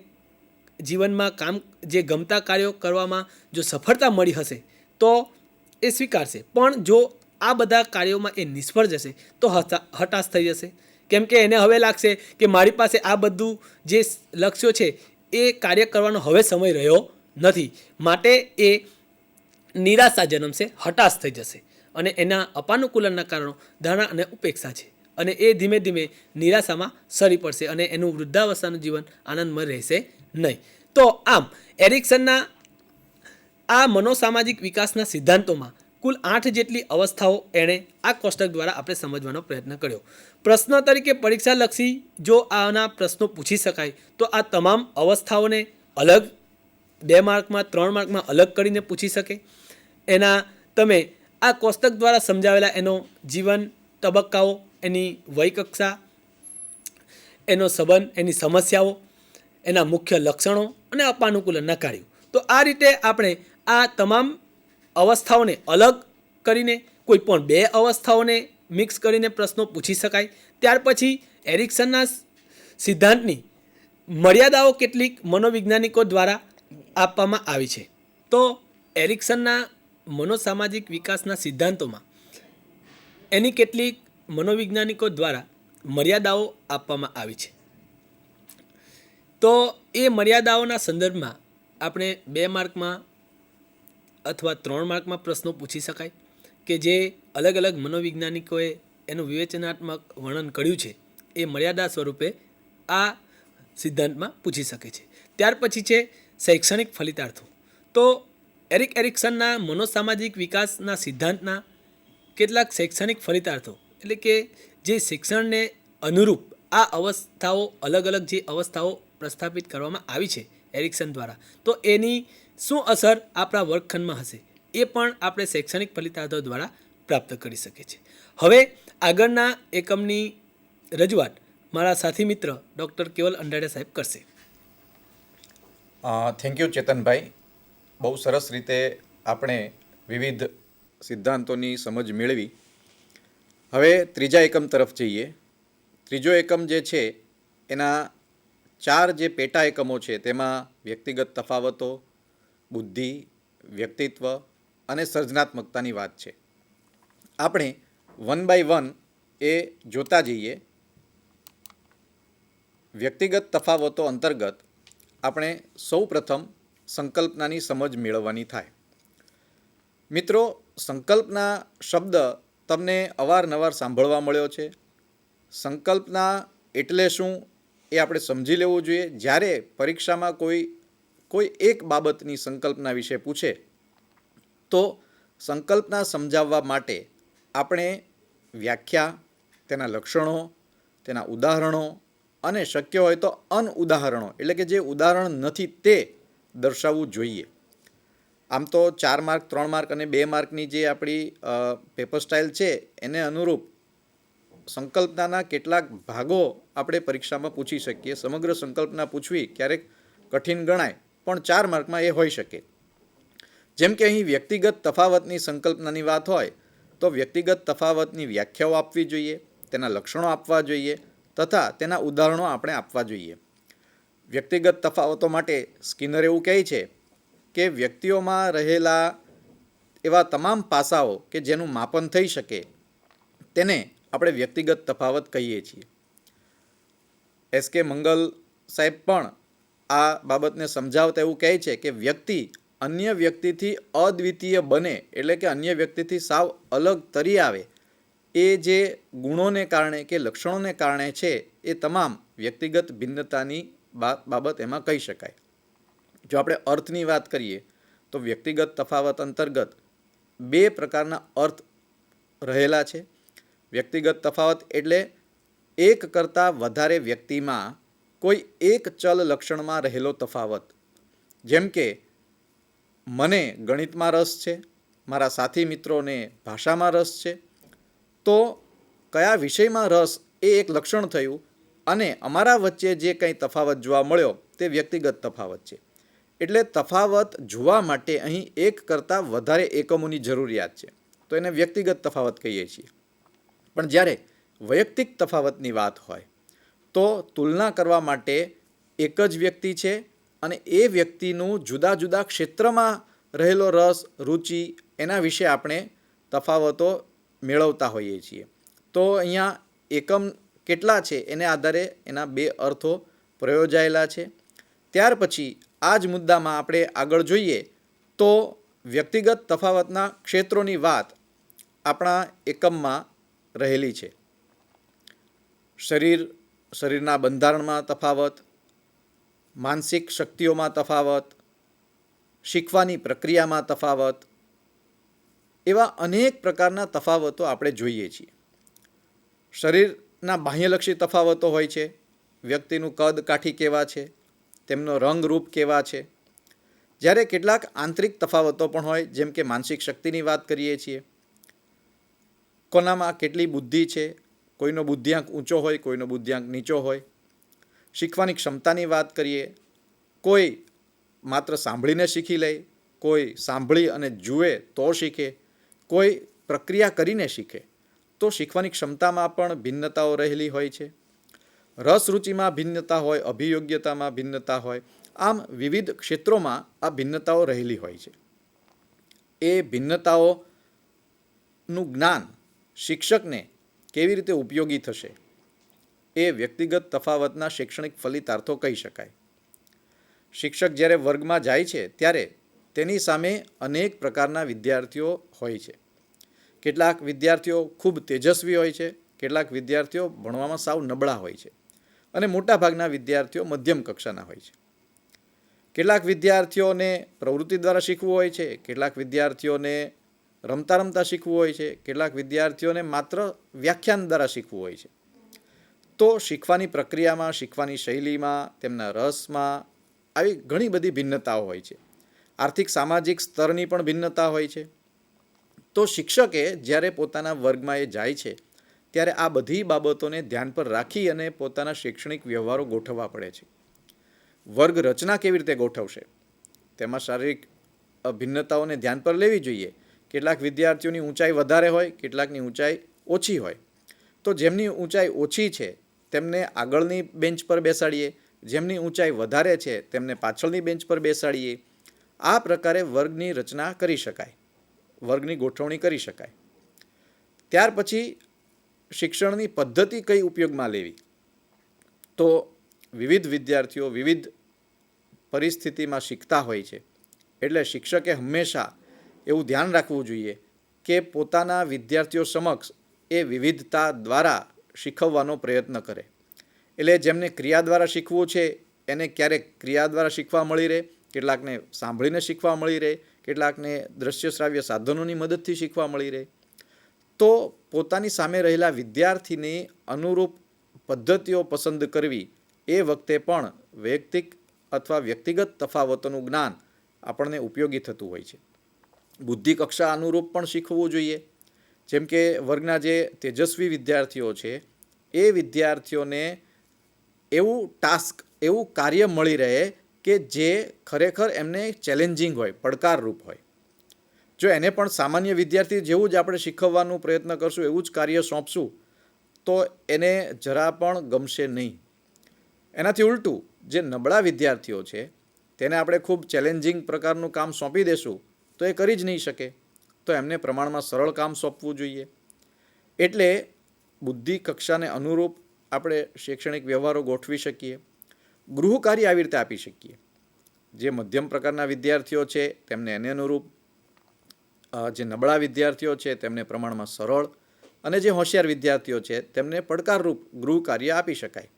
S3: જીવનમાં જે ગમતા કાર્યો કરવામાં જો સફળતા મળી હશે તો એ સ્વીકારશે. પણ જો આ બધા કાર્યોમાં એ નિષ્ફળ જશે તો હતાશ થઈ જશે. કેમ કે એને હવે લાગશે કે મારી પાસે આ બધું જે લક્ષ્યો છે એ કાર્ય કરવાનો હવે સમય રહ્યો નથી, માટે એ નિરાશા જન્મશે, હતાશ થઈ જશે અને એના અપાનુકૂલનના કારણો ધારણા અને ઉપેક્ષા છે અને એ ધીમે ધીમે નિરાશામાં સરી પડશે અને એનું વૃદ્ધાવસ્થાનું જીવન આનંદમય રહેશે નહીં. તો આમ એરિક્સનના આ મનોસામાજિક વિકાસના સિદ્ધાંતોમાં કુલ 8 જેટલી અવસ્થાઓ એણે આ કોષ્ટક દ્વારા આપણે સમજવાનો પ્રયત્ન કર્યો. પ્રશ્ન તરીકે પરીક્ષાલક્ષી જો આના પ્રશ્નો પૂછી શકાય તો આ તમામ અવસ્થાઓને અલગ 2 માર્કમાં 3 માર્કમાં અલગ કરીને પૂછી શકે. એના તમે આ કોષ્ટક દ્વારા સમજાવેલા એનો જીવન તબક્કાઓ, એની વયકક્ષા, એનો સંબંધ, એની સમસ્યાઓ, એના મુખ્ય લક્ષણો અને અપાનુકૂલનના કાર્યો, તો આ રીતે આપણે આ તમામ અવસ્થાઓને અલગ કરીને કોઈ પણ બે અવસ્થાઓને મિક્સ કરીને પ્રશ્નો પૂછી શકાય. ત્યાર પછી એરિક્સનના સિદ્ધાંતની મર્યાદાઓ કેટલીક મનોવૈજ્ઞાનિકો દ્વારા આપવામાં આવી છે. તો એરિક્સનના મનોસામાજિક વિકાસના સિદ્ધાંતોમાં એની કેટલીક મનોવૈજ્ઞાનિકો દ્વારા મર્યાદાઓ આપવામાં આવી છે. તો એ મર્યાદાઓના સંદર્ભમાં આપણે 2 માર્કમાં અથવા 3 માર્કમાં પ્રશ્નો પૂછી શકાય કે જે અલગ અલગ મનોવૈજ્ઞાનિકોએ એનું વિવેચનાત્મક વર્ણન કર્યું છે એ મર્યાદા સ્વરૂપે આ સિદ્ધાંતમાં પૂછી શકે છે. ત્યાર પછી છે શૈક્ષણિક ફલિતાર્થો. તો એરિક્સનના મનોસામાજિક વિકાસના સિદ્ધાંતના કેટલાક શૈક્ષણિક ફલિતાર્થો એટલે કે જે શિક્ષણને અનુરૂપ આ અવસ્થાઓ અલગ અલગ જે અવસ્થાઓ પ્રસ્થાપિત કરવામાં આવી છે એરિક્સન દ્વારા, તો એની શું અસર આપણા વર્ગખંડમાં હશે એ પણ આપણે શૈક્ષણિક ફલિતાર્થો દ્વારા પ્રાપ્ત કરી શકીએ છીએ. હવે આગળના એકમની રજૂઆત મારા સાથી મિત્ર ડૉક્ટર કેવલ અંડાડિયા સાહેબ કરશે.
S1: Thank you Chetanbhai. બહુ સરસ રીતે આપણે વિવિધ સિદ્ધાંતોની સમજ મેળવી. હવે ત્રીજા એકમ તરફ જઈએ. ત્રીજો એકમ જે છે એના 4 જે પેટા એકમો છે તેમાં વ્યક્તિગત તફાવતો, બુદ્ધિ, વ્યક્તિત્વ અને સર્જનાત્મકતાની વાત છે. આપણે 1 બાય 1 એ જોતા જઈએ. વ્યક્તિગત તફાવતો અંતર્ગત આપણે સૌ પ્રથમ સંકલ્પનાની સમજ મેળવવાની થાય. મિત્રો, સંકલ્પના શબ્દ તમને અવારનવાર સાંભળવા મળ્યો છે. સંકલ્પના એટલે શું એ આપણે સમજી લેવું જોઈએ. જ્યારે પરીક્ષામાં કોઈ એક બાબતની સંકલ્પના વિશે પૂછે તો સંકલ્પના સમજાવવા માટે આપણે વ્યાખ્યા, તેના લક્ષણો, તેના ઉદાહરણો અને શક્ય હોય તો અનઉદાહરણો એટલે કે જે ઉદાહરણ નથી તે દર્શાવવું જોઈએ. આમ તો 4 માર્ક, 3 માર્ક અને 2 માર્કની જે આપણી પેપર સ્ટાઇલ છે એને અનુરૂપ સંકલ્પનાના કેટલાક ભાગો આપણે પરીક્ષામાં પૂછી શકીએ. સમગ્ર સંકલ્પના પૂછવી ક્યારેક કઠિન ગણાય, પણ 4 માર્કમાં એ હોઈ શકે. જેમ કે અહીં વ્યક્તિગત તફાવતની સંકલ્પનાની વાત હોય તો વ્યક્તિગત તફાવતની વ્યાખ્યાઓ આપવી જોઈએ, તેના લક્ષણો આપવા જોઈએ તથા તેના ઉદાહરણો આપણે આપવા જોઈએ. વ્યક્તિગત તફાવતો માટે સ્કિનર એવું કહે છે કે વ્યક્તિઓમાં રહેલા એવા તમામ પાસાઓ કે જેનું માપન થઈ શકે તેને આપણે વ્યક્તિગત તફાવત કહીએ છીએ. એસ.કે. મંગલ સાહેબ પણ આ બાબતને સમજાવતા એવું કહે છે કે વ્યક્તિ અન્ય વ્યક્તિથી અદ્વિતીય બને એટલે કે અન્ય વ્યક્તિથી સાવ અલગ તરી આવે એ જે ગુણોને કારણે કે લક્ષણોને કારણે છે એ તમામ વ્યક્તિગત ભિન્નતાની બાબત એમાં કહી શકાય. જો આપણે અર્થની વાત કરીએ તો વ્યક્તિગત તફાવત અંતર્ગત 2 પ્રકારના અર્થ રહેલા છે. વ્યક્તિગત તફાવત એટલે એક કરતાં વધારે વ્યક્તિમાં કોઈ એક ચલ લક્ષણમાં રહેલો તફાવત. જેમ કે મને ગણિતમાં રસ છે, મારા સાથી મિત્રોને ભાષામાં રસ છે, તો કયા વિષયમાં રસ એ એક લક્ષણ થયું અને અમારા વચ્ચે જે કંઈ તફાવત જોવા મળ્યો તે વ્યક્તિગત તફાવત છે. એટલે તફાવત જોવા માટે અહીં એક કરતાં વધારે એકમોની જરૂરિયાત છે, તો એને વ્યક્તિગત તફાવત કહીએ છીએ. પણ જ્યારે વૈયક્તિક તફાવતની વાત હોય તો તુલના કરવા માટે એક જ વ્યક્તિ છે અને એ વ્યક્તિનું જુદા જુદા ક્ષેત્રમાં રહેલો રસ, રુચિ એના વિશે આપણે તફાવતો મેળવતા હોઈએ છીએ. તો અહીંયા એકમ કેટલા છે એને આધારે એના 2 અર્થો પ્રયોજાયેલા છે. ત્યાર પછી આ જ મુદ્દામાં આપણે આગળ જોઈએ તો વ્યક્તિગત તફાવતના ક્ષેત્રોની વાત આપણા એકમમાં રહેલી છે. શરીરના બંધારણમાં તફાવત, માનસિક શક્તિઓમાં તફાવત, શીખવાની પ્રક્રિયામાં તફાવત, એવા અનેક પ્રકારના તફાવતો આપણે જોઈએ છીએ. શરીરના બાહ્યલક્ષી તફાવતો હોય છે. વ્યક્તિનું કદ કાઠી કેવા છે, તેમનો રંગ રૂપ કેવા છે. જ્યારે કેટલાક આંતરિક તફાવતો પણ હોય, જેમ કે માનસિક શક્તિની વાત કરીએ છીએ. કોનામાં કેટલી બુદ્ધિ છે, કોઈનો બુદ્ધિઆંક ઊંચો હોય, કોઈનો બુદ્ધિઆંક નીચો હોય. શીખવાની ક્ષમતાની વાત કરીએ, કોઈ માત્ર સાંભળીને શીખી લે, કોઈ સાંભળી અને જુએ તો શીખે, કોઈ પ્રક્રિયા કરીને શીખે તો શીખવાની ક્ષમતામાં પણ ભિન્નતાઓ રહેલી હોય છે. રસ રૂચિમાં ભિન્નતા હોય, અભિયોગ્યતામાં ભિન્નતા હોય, આમ વિવિધ ક્ષેત્રોમાં આ ભિન્નતાઓ રહેલી હોય છે. એ ભિન્નતાઓનું જ્ઞાન શિક્ષકને કેવી રીતે ઉપયોગી થશે એ વ્યક્તિગત તફાવતના શૈક્ષણિક ફલિતાર્થો કહી શકાય. શિક્ષક જ્યારે વર્ગમાં જાય છે ત્યારે તેની સામે અનેક પ્રકારના વિદ્યાર્થીઓ હોય છે. કેટલાક વિદ્યાર્થીઓ ખૂબ તેજસ્વી હોય છે, કેટલાક વિદ્યાર્થીઓ ભણવામાં સાવ નબળા હોય છે અને મોટાભાગના વિદ્યાર્થીઓ મધ્યમ કક્ષાના હોય છે. કેટલાક વિદ્યાર્થીઓને પ્રવૃત્તિ દ્વારા શીખવું હોય છે, કેટલાક વિદ્યાર્થીઓને રમતા રમતા શીખવું હોય છે, કેટલાક વિદ્યાર્થીઓને માત્ર વ્યાખ્યાન દ્વારા શીખવું હોય છે. તો શીખવાની પ્રક્રિયામાં, શીખવાની શૈલીમાં, તેમના રસમાં આવી ઘણી બધી ભિન્નતાઓ હોય છે. આર્થિક સામાજિક સ્તરની પણ ભિન્નતા હોય છે. તો શિક્ષકે જ્યારે પોતાના વર્ગમાં એ જાય છે ત્યારે આ બધી બાબતોને ધ્યાન પર રાખી અને પોતાના શૈક્ષણિક વ્યવહારો ગોઠવવા પડે છે. વર્ગ રચના કેવી રીતે ગોઠવશે તેમાં શારીરિક ભિન્નતાઓને ધ્યાન પર લેવી જોઈએ. કેટલાક વિદ્યાર્થીઓની ઊંચાઈ વધારે હોય, કેટલાકની ઊંચાઈ ઓછી હોય. તો જેમની ઊંચાઈ ઓછી છે તેમને આગળની બેન્ચ પર બેસાડીએ, જેમની ઊંચાઈ વધારે છે તેમને પાછળની બેન્ચ પર બેસાડીએ. આ પ્રકારે વર્ગની રચના કરી શકાય, વર્ગની ગોઠવણી કરી શકાય. ત્યાર પછી શિક્ષણની પદ્ધતિ કઈ ઉપયોગમાં લેવી, તો વિવિધ વિદ્યાર્થીઓ વિવિધ પરિસ્થિતિમાં શીખતા હોય છે. એટલે શિક્ષકે હંમેશા એવું ધ્યાન રાખવું જોઈએ કે પોતાના વિદ્યાર્થીઓ સમક્ષ એ વિવિધતા દ્વારા શીખવવાનો પ્રયત્ન કરે. એટલે જેમને ક્રિયા દ્વારા શીખવું છે એને ક્યારેક ક્રિયા દ્વારા શીખવા મળી રહે, કેટલાકને સાંભળીને શીખવા મળી રહે, કેટલાકને દ્રશ્ય શ્રાવ્ય સાધનોની મદદથી શીખવા મળી રહે. તો પોતાની સામે રહેલા વિદ્યાર્થીની અનુરૂપ પદ્ધતિઓ પસંદ કરવી એ વખતે પણ વૈયક્તિક અથવા વ્યક્તિગત તફાવતોનું જ્ઞાન આપણને ઉપયોગી થતું હોય છે. બુદ્ધિ કક્ષા અનુરૂપ પણ શીખવું જોઈએ. જેમ કે વર્ગના જે તેજસ્વી વિદ્યાર્થીઓ છે એ વિદ્યાર્થીઓને એવું ટાસ્ક, એવું કાર્ય મળી રહે કે જે ખરેખર એમને ચેલેન્જિંગ હોય, પડકારરૂપ હોય. જો એને પણ સામાન્ય વિદ્યાર્થી જેવું જ આપણે શીખવવાનો પ્રયત્ન કરશું, એવું જ કાર્ય સોંપશું તો એને જરા પણ ગમશે નહીં. એનાથી ઉલટું જે નબળા વિદ્યાર્થીઓ છે તેને આપણે ખૂબ ચેલેન્જિંગ પ્રકારનું કામ સોંપી દેશું તો એ કરી જ નહીં શકે. તો એમને પ્રમાણમાં સરળ કામ સોંપવું જોઈએ. એટલે બુદ્ધિ કક્ષાને અનુરૂપ આપણે શૈક્ષણિક વ્યવહારો ગોઠવી શકીએ. ગૃહ કાર્ય આવી રીતે આપી શકીએ. જે મધ્યમ પ્રકારના વિદ્યાર્થીઓ છે તેમને એને અનુરૂપ, જે નબળા વિદ્યાર્થીઓ છે તેમને પ્રમાણમાં સરળ, અને જે હોશિયાર વિદ્યાર્થીઓ છે તેમને પડકારરૂપ ગૃહ કાર્ય આપી શકાય.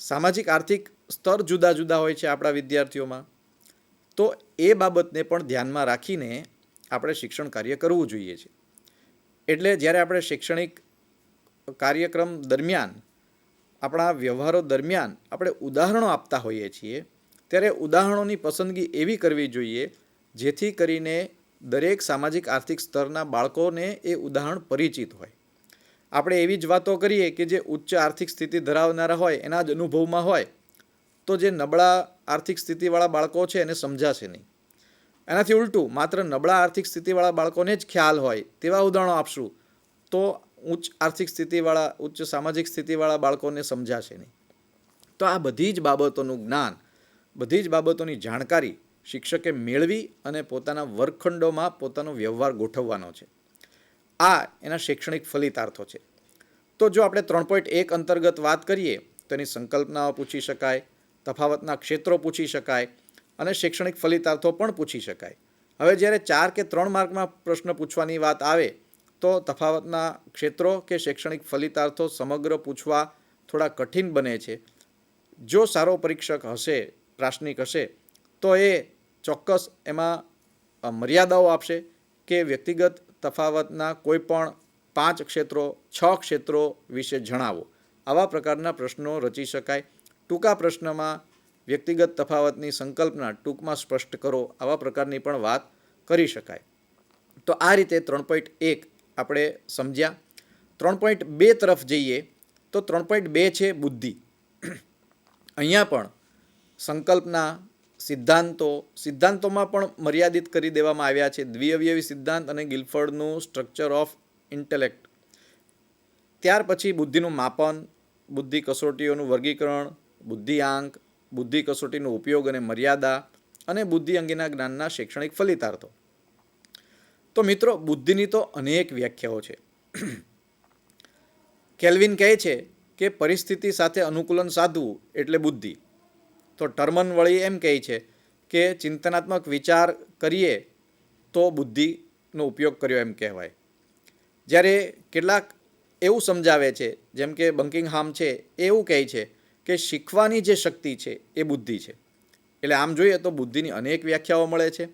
S1: સામાજિક આર્થિક સ્તર જુદા જુદા હોય છે આપણા વિદ્યાર્થીઓમાં. તો એ બાબતને પણ ધ્યાનમાં રાખીને આપણે શિક્ષણ કાર્ય કરવું જોઈએ છે. એટલે જ્યારે આપણે શૈક્ષણિક કાર્યક્રમ દરમિયાન, આપણા વ્યવહારો દરમિયાન આપણે ઉદાહરણો આપતા હોઈએ છીએ ત્યારે ઉદાહરણોની પસંદગી એવી કરવી જોઈએ જેથી કરીને દરેક સામાજિક આર્થિક સ્તરના બાળકોને એ ઉદાહરણ પરિચિત હોય. આપણે એવી જ વાતો કરીએ કે જે ઉચ્ચ આર્થિક સ્થિતિ ધરાવનારા હોય એના જ અનુભવમાં હોય તો જે નબળા આર્થિક સ્થિતિવાળા બાળકો છે એને સમજાશે નહીં. એનાથી ઉલટું માત્ર નબળા આર્થિક સ્થિતિવાળા બાળકોને જ ખ્યાલ હોય તેવા ઉદાહરણો આપશું તો ઉચ્ચ આર્થિક સ્થિતિવાળા, ઉચ્ચ સામાજિક સ્થિતિવાળા બાળકોને સમજાશે નહીં. તો આ બધી જ બાબતોનું જ્ઞાન, બધી જ બાબતોની જાણકારી શિક્ષકે મેળવી અને પોતાના વર્ગખંડોમાં પોતાનો વ્યવહાર ગોઠવવાનો છે. આ એના શૈક્ષણિક ફલિતાર્થો છે. તો જો આપણે 3.1 અંતર્ગત વાત કરીએ તો એની સંકલ્પનાઓ પૂછી શકાય, તફાવતના ક્ષેત્રો પૂછી શકાય અને શૈક્ષણિક ફલિતાર્થો પણ પૂછી શકાય. હવે જ્યારે 4 કે 3 માર્કમાં પ્રશ્ન પૂછવાની વાત આવે તો તફાવતના ક્ષેત્રો કે શૈક્ષણિક ફલિતાર્થો સમગ્ર પૂછવા થોડા કઠિન બને છે. જો સારો પરીક્ષક હશે, પ્રાશ્નિક હશે તો એ ચોક્કસ એમાં મર્યાદાઓ આપશે કે વ્યક્તિગત તફાવતના કોઈ પણ 5 ક્ષેત્રો, 6 ક્ષેત્રો વિશે જણાવો. આવા પ્રકારના પ્રશ્નો રચી શકાય. ટૂંકા પ્રશ્નમાં વ્યક્તિગત તફાવતની સંકલ્પના ટૂંકમાં સ્પષ્ટ કરો, આવા પ્રકારની પણ વાત કરી શકાય. તો આ રીતે 3.1 આપણે સમજ્યા. 3.2 તરફ જઈએ તો 3.2 છે બુદ્ધિ. અહીંયા પણ સંકલ્પના, સિદ્ધાંતોમાં પણ મર્યાદિત કરી દેવામાં આવ્યા છે. દ્વિઅવયવી સિદ્ધાંત અને ગિલફર્ડનું સ્ટ્રક્ચર ઓફ ઇન્ટેલેક્ટ. ત્યાર પછી બુદ્ધિનું માપન, બુદ્ધિ કસોટીઓનું વર્ગીકરણ, બુદ્ધિઆંક, બુદ્ધિ કસોટીનો ઉપયોગ અને મર્યાદા અને બુદ્ધિ અંગેના જ્ઞાનના શૈક્ષણિક ફલિતાર્થો. તો મિત્રો, બુદ્ધિની તો અનેક વ્યાખ્યાઓ છે. કેલ્વિન કહે છે કે પરિસ્થિતિ સાથે અનુકૂલન સાધવું એટલે બુદ્ધિ. તો ટર્મન વળી એમ કહે છે કે ચિંતનાત્મક વિચાર કરીએ તો બુદ્ધિનો ઉપયોગ કર્યો એમ કહેવાય. જ્યારે કેટલાક એવું સમજાવે છે, જેમ કે બંકિંગહામ છે, એ એવું કહે છે કે શીખવાની જે શક્તિ છે એ બુદ્ધિ છે. એટલે આમ જોઈએ તો બુદ્ધિની અનેક વ્યાખ્યાઓ મળે છે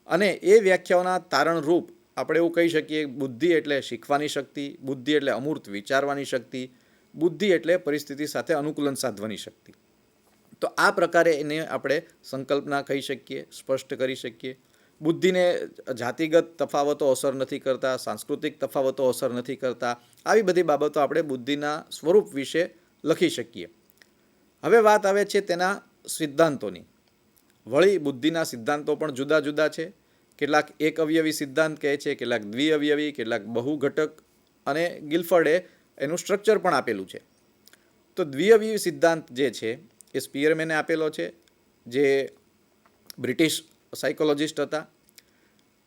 S1: અને એ વ્યાખ્યાઓના તારણરૂપ આપણે એવું કહી શકીએ, બુદ્ધિ એટલે શીખવાની શક્તિ, બુદ્ધિ એટલે અમૂર્ત વિચારવાની શક્તિ, બુદ્ધિ એટલે પરિસ્થિતિ સાથે અનુકૂલન સાધવાની શક્તિ. તો આ પ્રકારે એને આપણે સંકલ્પના કહી શકીએ, સ્પષ્ટ કરી શકીએ. બુદ્ધિને જાતિગત તફાવતો અસર નથી કરતા, સાંસ્કૃતિક તફાવતો અસર નથી કરતા. આવી બધી બાબતો આપણે બુદ્ધિના સ્વરૂપ વિશે લખી શકીએ. હવે વાત આવે છે તેના સિદ્ધાંતોની. વળી બુદ્ધિના સિદ્ધાંતો પણ જુદા જુદા છે. કેટલાક એક અવયવી સિદ્ધાંત કહે છે, કેટલાક દ્વિઅવયવી, કેટલાક બહુઘટક, અને ગિલફર્ડે એનું સ્ટ્રક્ચર પણ આપેલું છે. તો દ્વિઅવયવી સિદ્ધાંત જે છે એ સ્પીયરમેને આપેલો છે, જે બ્રિટિશ સાયકોલોજિસ્ટ હતા.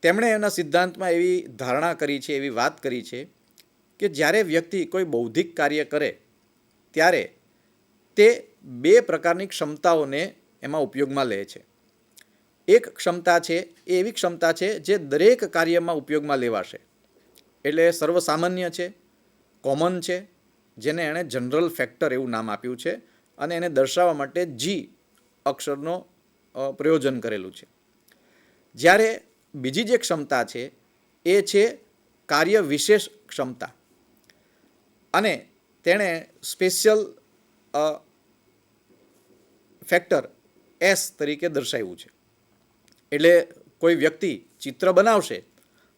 S1: તેમણે એના સિદ્ધાંતમાં એવી ધારણા કરી છે, એવી વાત કરી છે કે જ્યારે વ્યક્તિ કોઈ બૌદ્ધિક કાર્ય કરે ત્યારે તે બે પ્રકારની ક્ષમતાઓને એમાં ઉપયોગમાં લે છે. એક ક્ષમતા છે એ એવી ક્ષમતા છે જે દરેક કાર્યમાં ઉપયોગમાં લેવાશે, એટલે સર્વસામાન્ય છે, કોમન છે, જેને એણે જનરલ ફેક્ટર એવું નામ આપ્યું છે અને એને દર્શાવવા માટે જી અક્ષરનો પ્રયોજન કરેલું છે. જ્યારે બીજી જે ક્ષમતા છે એ છે કાર્ય વિશેષ ક્ષમતા, અને તેણે સ્પેશિયલ ફેક્ટર એસ તરીકે દર્શાવ્યું છે. એટલે કોઈ વ્યક્તિ ચિત્ર બનાવશે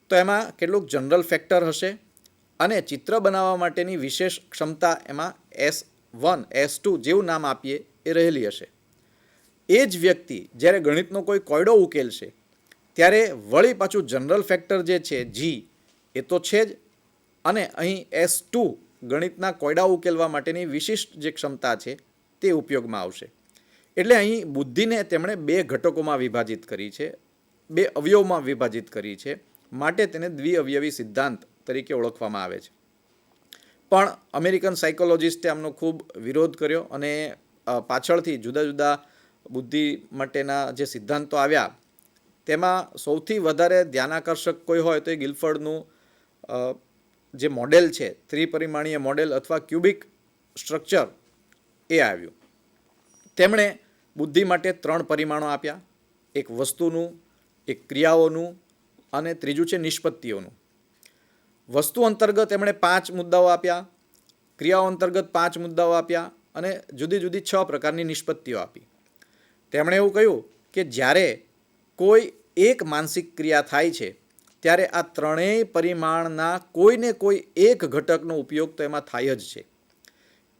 S1: તો એમાં કેટલુંક જનરલ ફેક્ટર હશે અને ચિત્ર બનાવવા માટેની વિશેષ ક્ષમતા એમાં S1, S2 જેવું નામ આપીએ એ રહેલી હશે. એ જ વ્યક્તિ જ્યારે ગણિતનો કોઈ કોયડો ઉકેલશે ત્યારે વળી પાછું જનરલ ફેક્ટર જે છે જી એ તો છે જ, અને અહીં S2 ગણિતના કોયડા ઉકેલવા માટેની વિશિષ્ટ જે ક્ષમતા છે તે ઉપયોગમાં આવશે. એટલે અહીં બુદ્ધિને તેમણે બે ઘટકોમાં વિભાજિત કરી છે, બે અવયવમાં વિભાજિત કરી છે, માટે તેને દ્વિઅવયવી સિદ્ધાંત તરીકે ઓળખવામાં આવે છે. પણ અમેરિકન સાયકોલોજિસ્ટે આમનો ખૂબ વિરોધ કર્યો અને પાછળથી જુદા જુદા બુદ્ધિ માટેના જે સિદ્ધાંતો આવ્યા તેમાં સૌથી વધારે ધ્યાનાકર્ષક કોઈ હોય તો એ ગિલફર્ડનું જે મોડેલ છે, ત્રિપરિમાણીય મોડેલ અથવા ક્યુબિક સ્ટ્રક્ચર, એ આવ્યું. તેમણે બુદ્ધિ માટે 3 પરિમાણો આપ્યા, એક વસ્તુનું, એક ક્રિયાઓનું અને ત્રીજું છે નિષ્પત્તિઓનું. વસ્તુ અંતર્ગત એમણે 5 મુદ્દાઓ આપ્યા, ક્રિયાઓ અંતર્ગત 5 મુદ્દાઓ આપ્યા અને જુદી જુદી 6 પ્રકારની નિષ્પત્તિઓ આપી. તેમણે એવું કહ્યું કે જ્યારે કોઈ એક માનસિક ક્રિયા થાય છે ત્યારે આ ત્રણેય પરિમાણના કોઈને કોઈ એક ઘટકનો ઉપયોગ તો એમાં થાય જ છે.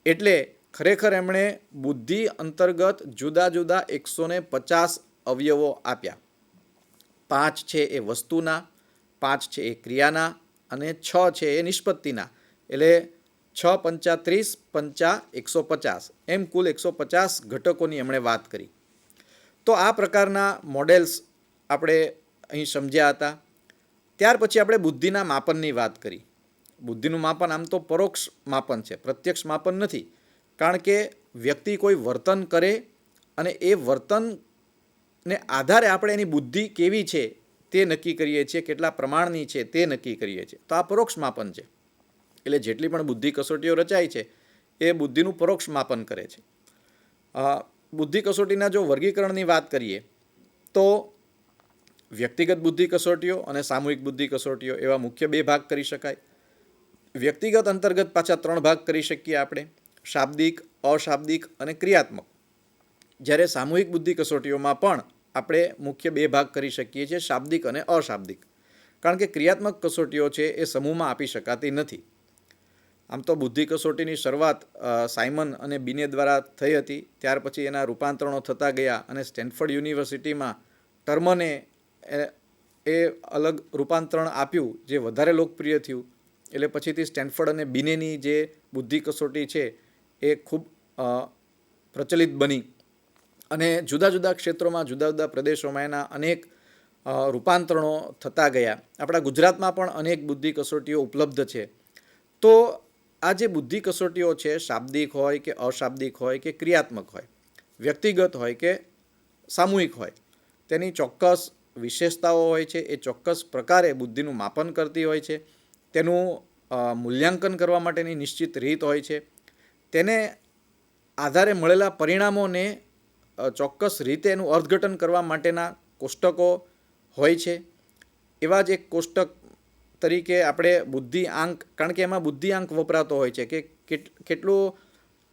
S1: એટલે ખરેખર એમણે બુદ્ધિ અંતર્ગત જુદા જુદા 150 અવયવો આપ્યા. 5 છે એ વસ્તુના, 5 છે એ ક્રિયાના અને 6 છે એ નિષ્પત્તિના. એટલે 6 પંચા 30, પંચા 150, એમ કુલ 150 ઘટકોની એમણે વાત કરી. તો આ પ્રકારના મોડેલ્સ આપણે અહીં સમજ્યા હતા. ત્યાર પછી આપણે બુદ્ધિના માપનની વાત કરી. બુદ્ધિનું માપન આમ તો પરોક્ષ માપન છે, પ્રત્યક્ષ માપન નથી. કારણ કે વ્યક્તિ કોઈ વર્તન કરે અને એ વર્તનને આધારે આપણે એની બુદ્ધિ કેવી છે તે નક્કી કરીએ છીએ, કેટલા પ્રમાણની છે તે નક્કી કરીએ છીએ. તો આ પરોક્ષ માપન છે. એટલે જેટલી પણ બુદ્ધિ કસોટીઓ રચાય છે એ બુદ્ધિનું પરોક્ષ માપન કરે છે. બુદ્ધિ કસોટીના જો વર્ગીકરણની વાત કરીએ તો વ્યક્તિગત બુદ્ધિ કસોટીઓ અને સામૂહિક બુદ્ધિ કસોટીઓ એવા મુખ્ય 2 ભાગ કરી શકાય. વ્યક્તિગત અંતર્ગત પાછા 3 ભાગ કરી શકીએ આપણે, શાબ્દિક, અશાબ્દિક અને ક્રિયાત્મક. જ્યારે સામૂહિક બુદ્ધિ કસોટીઓમાં પણ આપણે મુખ્ય 2 ભાગ કરી શકીએ છીએ, શાબ્દિક અને અશાબ્દિક. કારણ કે ક્રિયાત્મક કસોટીઓ છે એ સમૂહમાં આપી શકાતી નથી. આમ તો બુદ્ધિ કસોટીની શરૂઆત સાયમન અને બિને દ્વારા થઈ હતી. ત્યાર પછી એના રૂપાંતરણો થતા ગયા અને સ્ટેનફોર્ડ યુનિવર્સિટીમાં ટર્મને એ અલગ રૂપાંતરણ આપ્યું જે વધારે લોકપ્રિય થયું. એટલે પછીથી સ્ટેનફોર્ડ અને બિનેની જે બુદ્ધિ કસોટી છે એ ખૂબ પ્રચલિત બની અને જુદા જુદા ક્ષેત્રોમાં જુદા જુદા પ્રદેશોમાં એના અનેક રૂપાંતરણો થતા ગયા. આપણા ગુજરાતમાં પણ અનેક બુદ્ધિ કસોટીઓ ઉપલબ્ધ છે. તો આ જે બુદ્ધિ કસોટીઓ છે, શાબ્દિક હોય કે અશાબ્દિક હોય કે ક્રિયાત્મક હોય, વ્યક્તિગત હોય કે સામૂહિક હોય, તેની ચોક્કસ વિશેષતાઓ હોય છે. એ ચોક્કસ પ્રકારે બુદ્ધિનું માપન કરતી હોય છે. તેનું મૂલ્યાંકન કરવા માટેની નિશ્ચિત રીત હોય છે. તેને આધારે મળેલા પરિણામોને ચોક્કસ રીતે એનું અર્થઘટન કરવા માટેના કોષ્ટકો હોય છે. એવા જ એક કોષ્ટક તરીકે આપણે બુદ્ધિ આંક, કારણ કે એમાં બુદ્ધિ આંક વપરાતો હોય છે કે કેટલું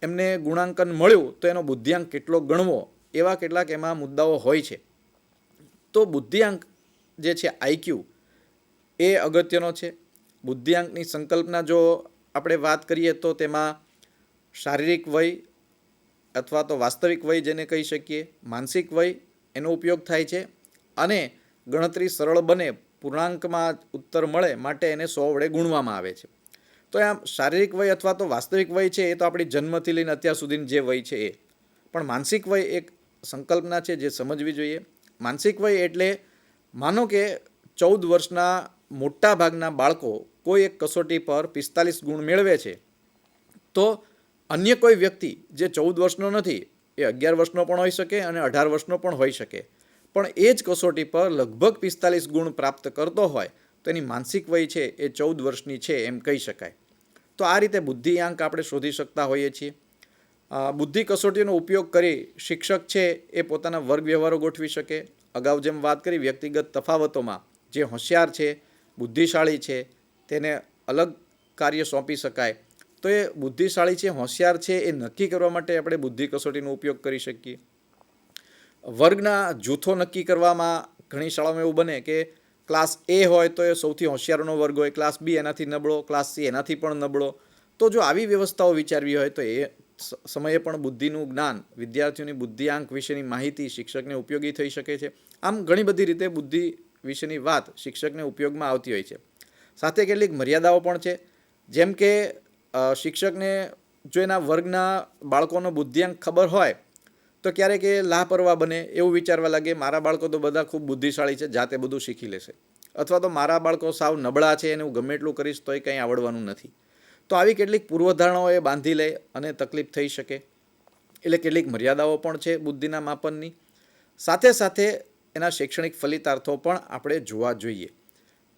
S1: એમને ગુણાંકન મળ્યું તો એનો બુદ્ધિઆંક કેટલો ગણવો, એવા કેટલાક એમાં મુદ્દાઓ હોય છે. તો બુદ્ધિઆંક જે છે આઈક્યુ એ અગત્યનો છે. બુદ્ધિઆંકની સંકલ્પના જો આપણે વાત કરીએ તો તેમાં શારીરિક વય અથવા તો વાસ્તવિક વય જેને કહી શકીએ, માનસિક વય એનો ઉપયોગ થાય છે અને ગણતરી સરળ બને, પૂર્ણાંકમાં ઉત્તર મળે માટે એને 100 વડે ગુણવામાં આવે છે. તો આમ શારીરિક વય અથવા તો વાસ્તવિક વય છે એ તો આપણી જન્મથી લઈને અત્યાર સુધીની જે વય છે એ. પણ માનસિક વય એક સંકલ્પના છે જે સમજવી જોઈએ. માનસિક વય એટલે માનો કે 14 વર્ષના મોટા ભાગના બાળકો કોઈ એક કસોટી પર 45 ગુણ મેળવે છે, તો અન્ય કોઈ વ્યક્તિ જે 14 વર્ષનો નથી એ 11 વર્ષનો પણ હોઈ શકે અને 18 વર્ષનો પણ હોઈ શકે, પણ એ જ કસોટી પર લગભગ 45 ગુણ પ્રાપ્ત કરતો હોય તો એની માનસિક વય છે એ 14 વર્ષની છે એમ કહી શકાય. તો આ રીતે બુદ્ધિઆંક આપણે શોધી શકતા હોઈએ છીએ. બુદ્ધિ કસોટીનો ઉપયોગ કરી શિક્ષક છે એ પોતાના વર્ગ વ્યવહારો ગોઠવી શકે. અગાઉ જેમ વાત કરી વ્યક્તિગત તફાવતોમાં જે હોશિયાર છે, બુદ્ધિશાળી છે, તેને અલગ કાર્ય સોંપી શકાય. તો એ બુદ્ધિશાળી છે, હોશિયાર છે એ નક્કી કરવા માટે આપણે બુદ્ધિ કસોટીનો ઉપયોગ કરી શકીએ. વર્ગના જૂથો નક્કી કરવામાં ઘણી શાળાઓમાં એવું બને કે ક્લાસ એ હોય તો એ સૌથી હોશિયારનો વર્ગ હોય, ક્લાસ બી એનાથી નબળો, ક્લાસ સી એનાથી પણ નબળો. તો જો આવી વ્યવસ્થાઓ વિચારવી હોય તો એ સમયે પણ બુદ્ધિનું જ્ઞાન, વિદ્યાર્થીઓની બુદ્ધિઆંક વિશેની માહિતી શિક્ષકને ઉપયોગી થઈ શકે છે. આમ ઘણી બધી રીતે બુદ્ધિ વિશેની વાત શિક્ષકને ઉપયોગમાં આવતી હોય છે. સાથે કેટલીક મર્યાદાઓ પણ છે. જેમ કે શિક્ષકને જો એના વર્ગના બાળકોનો બુદ્ધિઆંક ખબર હોય તો ક્યારેક એ લાપરવાહ બને, એવું વિચારવા લાગે મારા બાળકો તો બધા ખૂબ બુદ્ધિશાળી છે, જાતે બધું શીખી લેશે, અથવા તો મારા બાળકો સાવ નબળા છે અને હું ગમે એટલું કરીશ તોય કંઈ આવડવાનું નથી. તો આવી કેટલીક પૂર્વધારણાઓ એ બાંધી લે અને તકલીફ થઈ શકે. એટલે કેટલીક મર્યાદાઓ પણ છે બુદ્ધિના માપનની. સાથે સાથે એના શૈક્ષણિક ફલિતાર્થો પણ આપણે જોવા જોઈએ.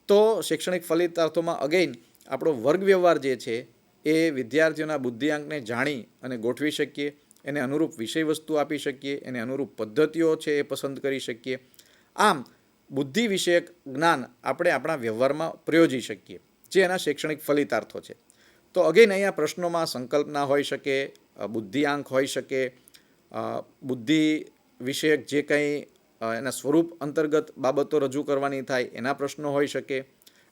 S1: તો શૈક્ષણિક ફલિતાર્થોમાં અગેઇન આપણો વર્ગ વ્યવહાર જે છે એ વિદ્યાર્થીઓના બુદ્ધિઆંકને જાણી અને ગોઠવી શકીએ, એને અનુરૂપ વિષય વસ્તુ આપી શકીએ, એને અનુરૂપ પદ્ધતિઓ છે એ પસંદ કરી શકીએ. આમ બુદ્ધિ વિષયક જ્ઞાન આપણે આપણા વ્યવહારમાં પ્રયોજી શકીએ, જે એના શૈક્ષણિક ફલિતાર્થો છે. તો અગેન અહીંયા પ્રશ્નોમાં સંકલ્પના હોઈ શકે, બુદ્ધિઆંક હોઈ શકે, બુદ્ધિ વિષયક જે કંઈ એના સ્વરૂપ અંતર્ગત બાબતો રજૂ કરવાની થાય એના પ્રશ્નો હોઈ શકે,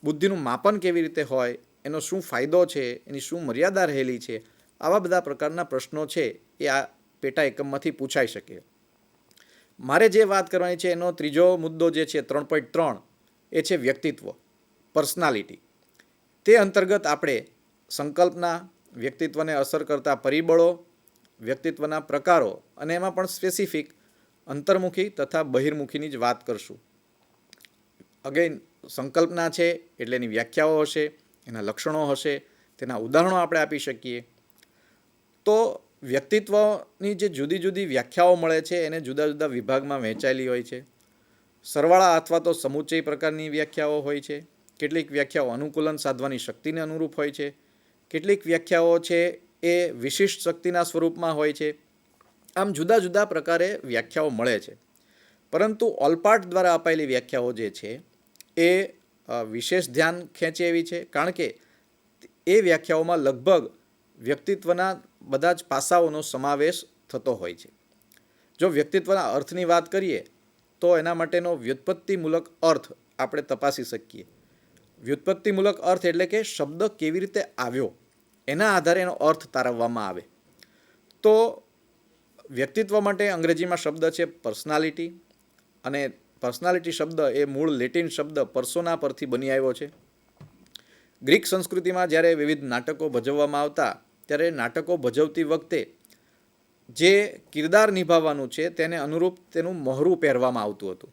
S1: બુદ્ધિનું માપન કેવી રીતે હોય, એનો શું ફાયદો છે, એની શું મર્યાદા રહેલી છે, આવા બધા પ્રકારના પ્રશ્નો છે એ આ પેટા એકમમાંથી પૂછાઈ શકે. મારે જે વાત કરવાની છે એનો ત્રીજો મુદ્દો જે છે 3.3 એ છે વ્યક્તિત્વ, પર્સનાલિટી. તે અંતર્ગત આપણે સંકલ્પના, વ્યક્તિત્વને અસર કરતા પરિબળો, વ્યક્તિત્વના પ્રકારો અને એમાં પણ સ્પેસિફિક અંતર્મુખી તથા બહિર્મુખીની જ વાત કરશું. અગેન સંકલ્પના છે એટલે એની વ્યાખ્યાઓ હશે, એના લક્ષણો હશે, તેના ઉદાહરણો આપણે આપી શકીએ. તો વ્યક્તિત્વની જે જુદી જુદી વ્યાખ્યાઓ મળે છે એને જુદા જુદા વિભાગમાં વહેંચાયેલી હોય છે. સરવાળા અથવા તો સમુચ્ચય પ્રકારની વ્યાખ્યાઓ હોય છે. કેટલીક વ્યાખ્યાઓ અનુકૂલન સાધવાની શક્તિને અનુરૂપ હોય છે. કેટલીક વ્યાખ્યાઓ છે એ વિશિષ્ટ શક્તિના સ્વરૂપમાં હોય છે. આમ જુદા જુદા પ્રકારે વ્યાખ્યાઓ મળે છે. પરંતુ ઓલપાર્ટ દ્વારા અપાયેલી વ્યાખ્યાઓ જે છે એ વિશેષ ધ્યાન ખેંચે એવી છે, કારણ કે એ વ્યાખ્યાઓમાં લગભગ વ્યક્તિત્વના બધા જ પાસાઓનો સમાવેશ થતો હોય છે. જો વ્યક્તિત્વના અર્થની વાત કરીએ તો એના માટેનો વ્યુત્પત્તિમૂલક અર્થ આપણે તપાસી શકીએ. વ્યુત્પત્તિમૂલક અર્થ એટલે કે શબ્દ કેવી રીતે આવ્યો, એના આધારે એનો અર્થ તારવવામાં આવે. તો વ્યક્તિત્વ માટે અંગ્રેજીમાં શબ્દ છે પર્સનાલિટી, અને પર્સનાલિટી શબ્દ એ મૂળ લેટિન શબ્દ પર્સોના પરથી બની આવ્યો છે. ગ્રીક સંસ્કૃતિમાં જ્યારે વિવિધ નાટકો ભજવવામાં આવતા ત્યારે નાટકો ભજવતી વખતે જે કિરદાર નિભાવવાનું છે તેને અનુરૂપ તેનું મહોરું પહેરવામાં આવતું હતું,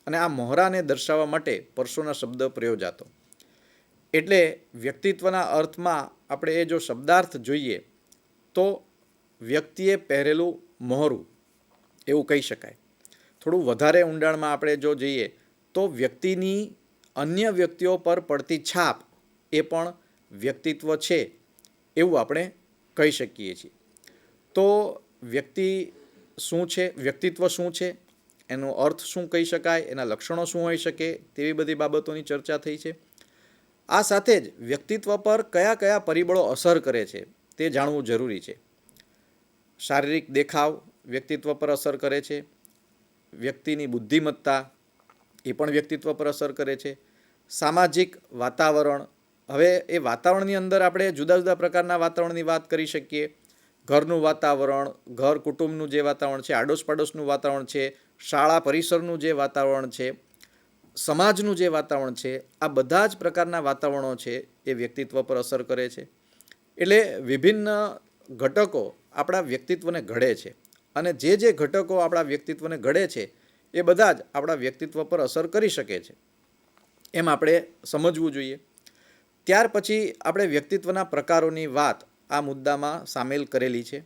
S1: અને આ મહોરાને દર્શાવવા માટે પર્સોના શબ્દ પ્રયોજાતો. એટલે વ્યક્તિત્વના અર્થમાં આપણે એ જો શબ્દાર્થ જોઈએ તો વ્યક્તિએ પહેરેલું મહોરું એવું કહી શકાય. થોડું વધારે ઊંડાણમાં આપણે જો જઈએ તો વ્યક્તિની અન્ય વ્યક્તિઓ પર પડતી છાપ એ પણ વ્યક્તિત્વ છે એવું આપણે કહી શકીએ છીએ. તો વ્યક્તિ શું છે, વ્યક્તિત્વ શું છે, એનો અર્થ શું કહી શકાય, એના લક્ષણો શું હોઈ શકે, તેવી બધી બાબતોની ચર્ચા થઈ છે. આ સાથે જ વ્યક્તિત્વ પર કયા કયા પરિબળો અસર કરે છે તે જાણવું જરૂરી છે. શારીરિક દેખાવ વ્યક્તિત્વ પર અસર કરે છે, વ્યક્તિની બુદ્ધિમત્તા એ પણ વ્યક્તિત્વ પર અસર કરે છે, સામાજિક વાતાવરણ. હવે એ વાતાવરણની અંદર આપણે જુદા જુદા પ્રકારના વાતાવરણની વાત કરી શકીએ. ઘરનું વાતાવરણ, ઘર કુટુંબનું જે વાતાવરણ છે, આડોશ પાડોશનું વાતાવરણ છે, શાળા પરિસરનું જે વાતાવરણ છે, સમાજનું જે વાતાવરણ છે, આ બધા જ પ્રકારના વાતાવરણો છે એ વ્યક્તિત્વ પર અસર કરે છે. એટલે વિભિન્ન ઘટકો આપણા વ્યક્તિત્વને ઘડે છે, અને જે જે ઘટકો આપણા વ્યક્તિત્વને ઘડે છે એ બધા જ આપણા વ્યક્તિત્વ પર અસર કરી શકે છે એમ આપણે સમજવું જોઈએ. ત્યાર પછી આપણે વ્યક્તિત્વના પ્રકારોની વાત આ મુદ્દામાં સામેલ કરેલી છે,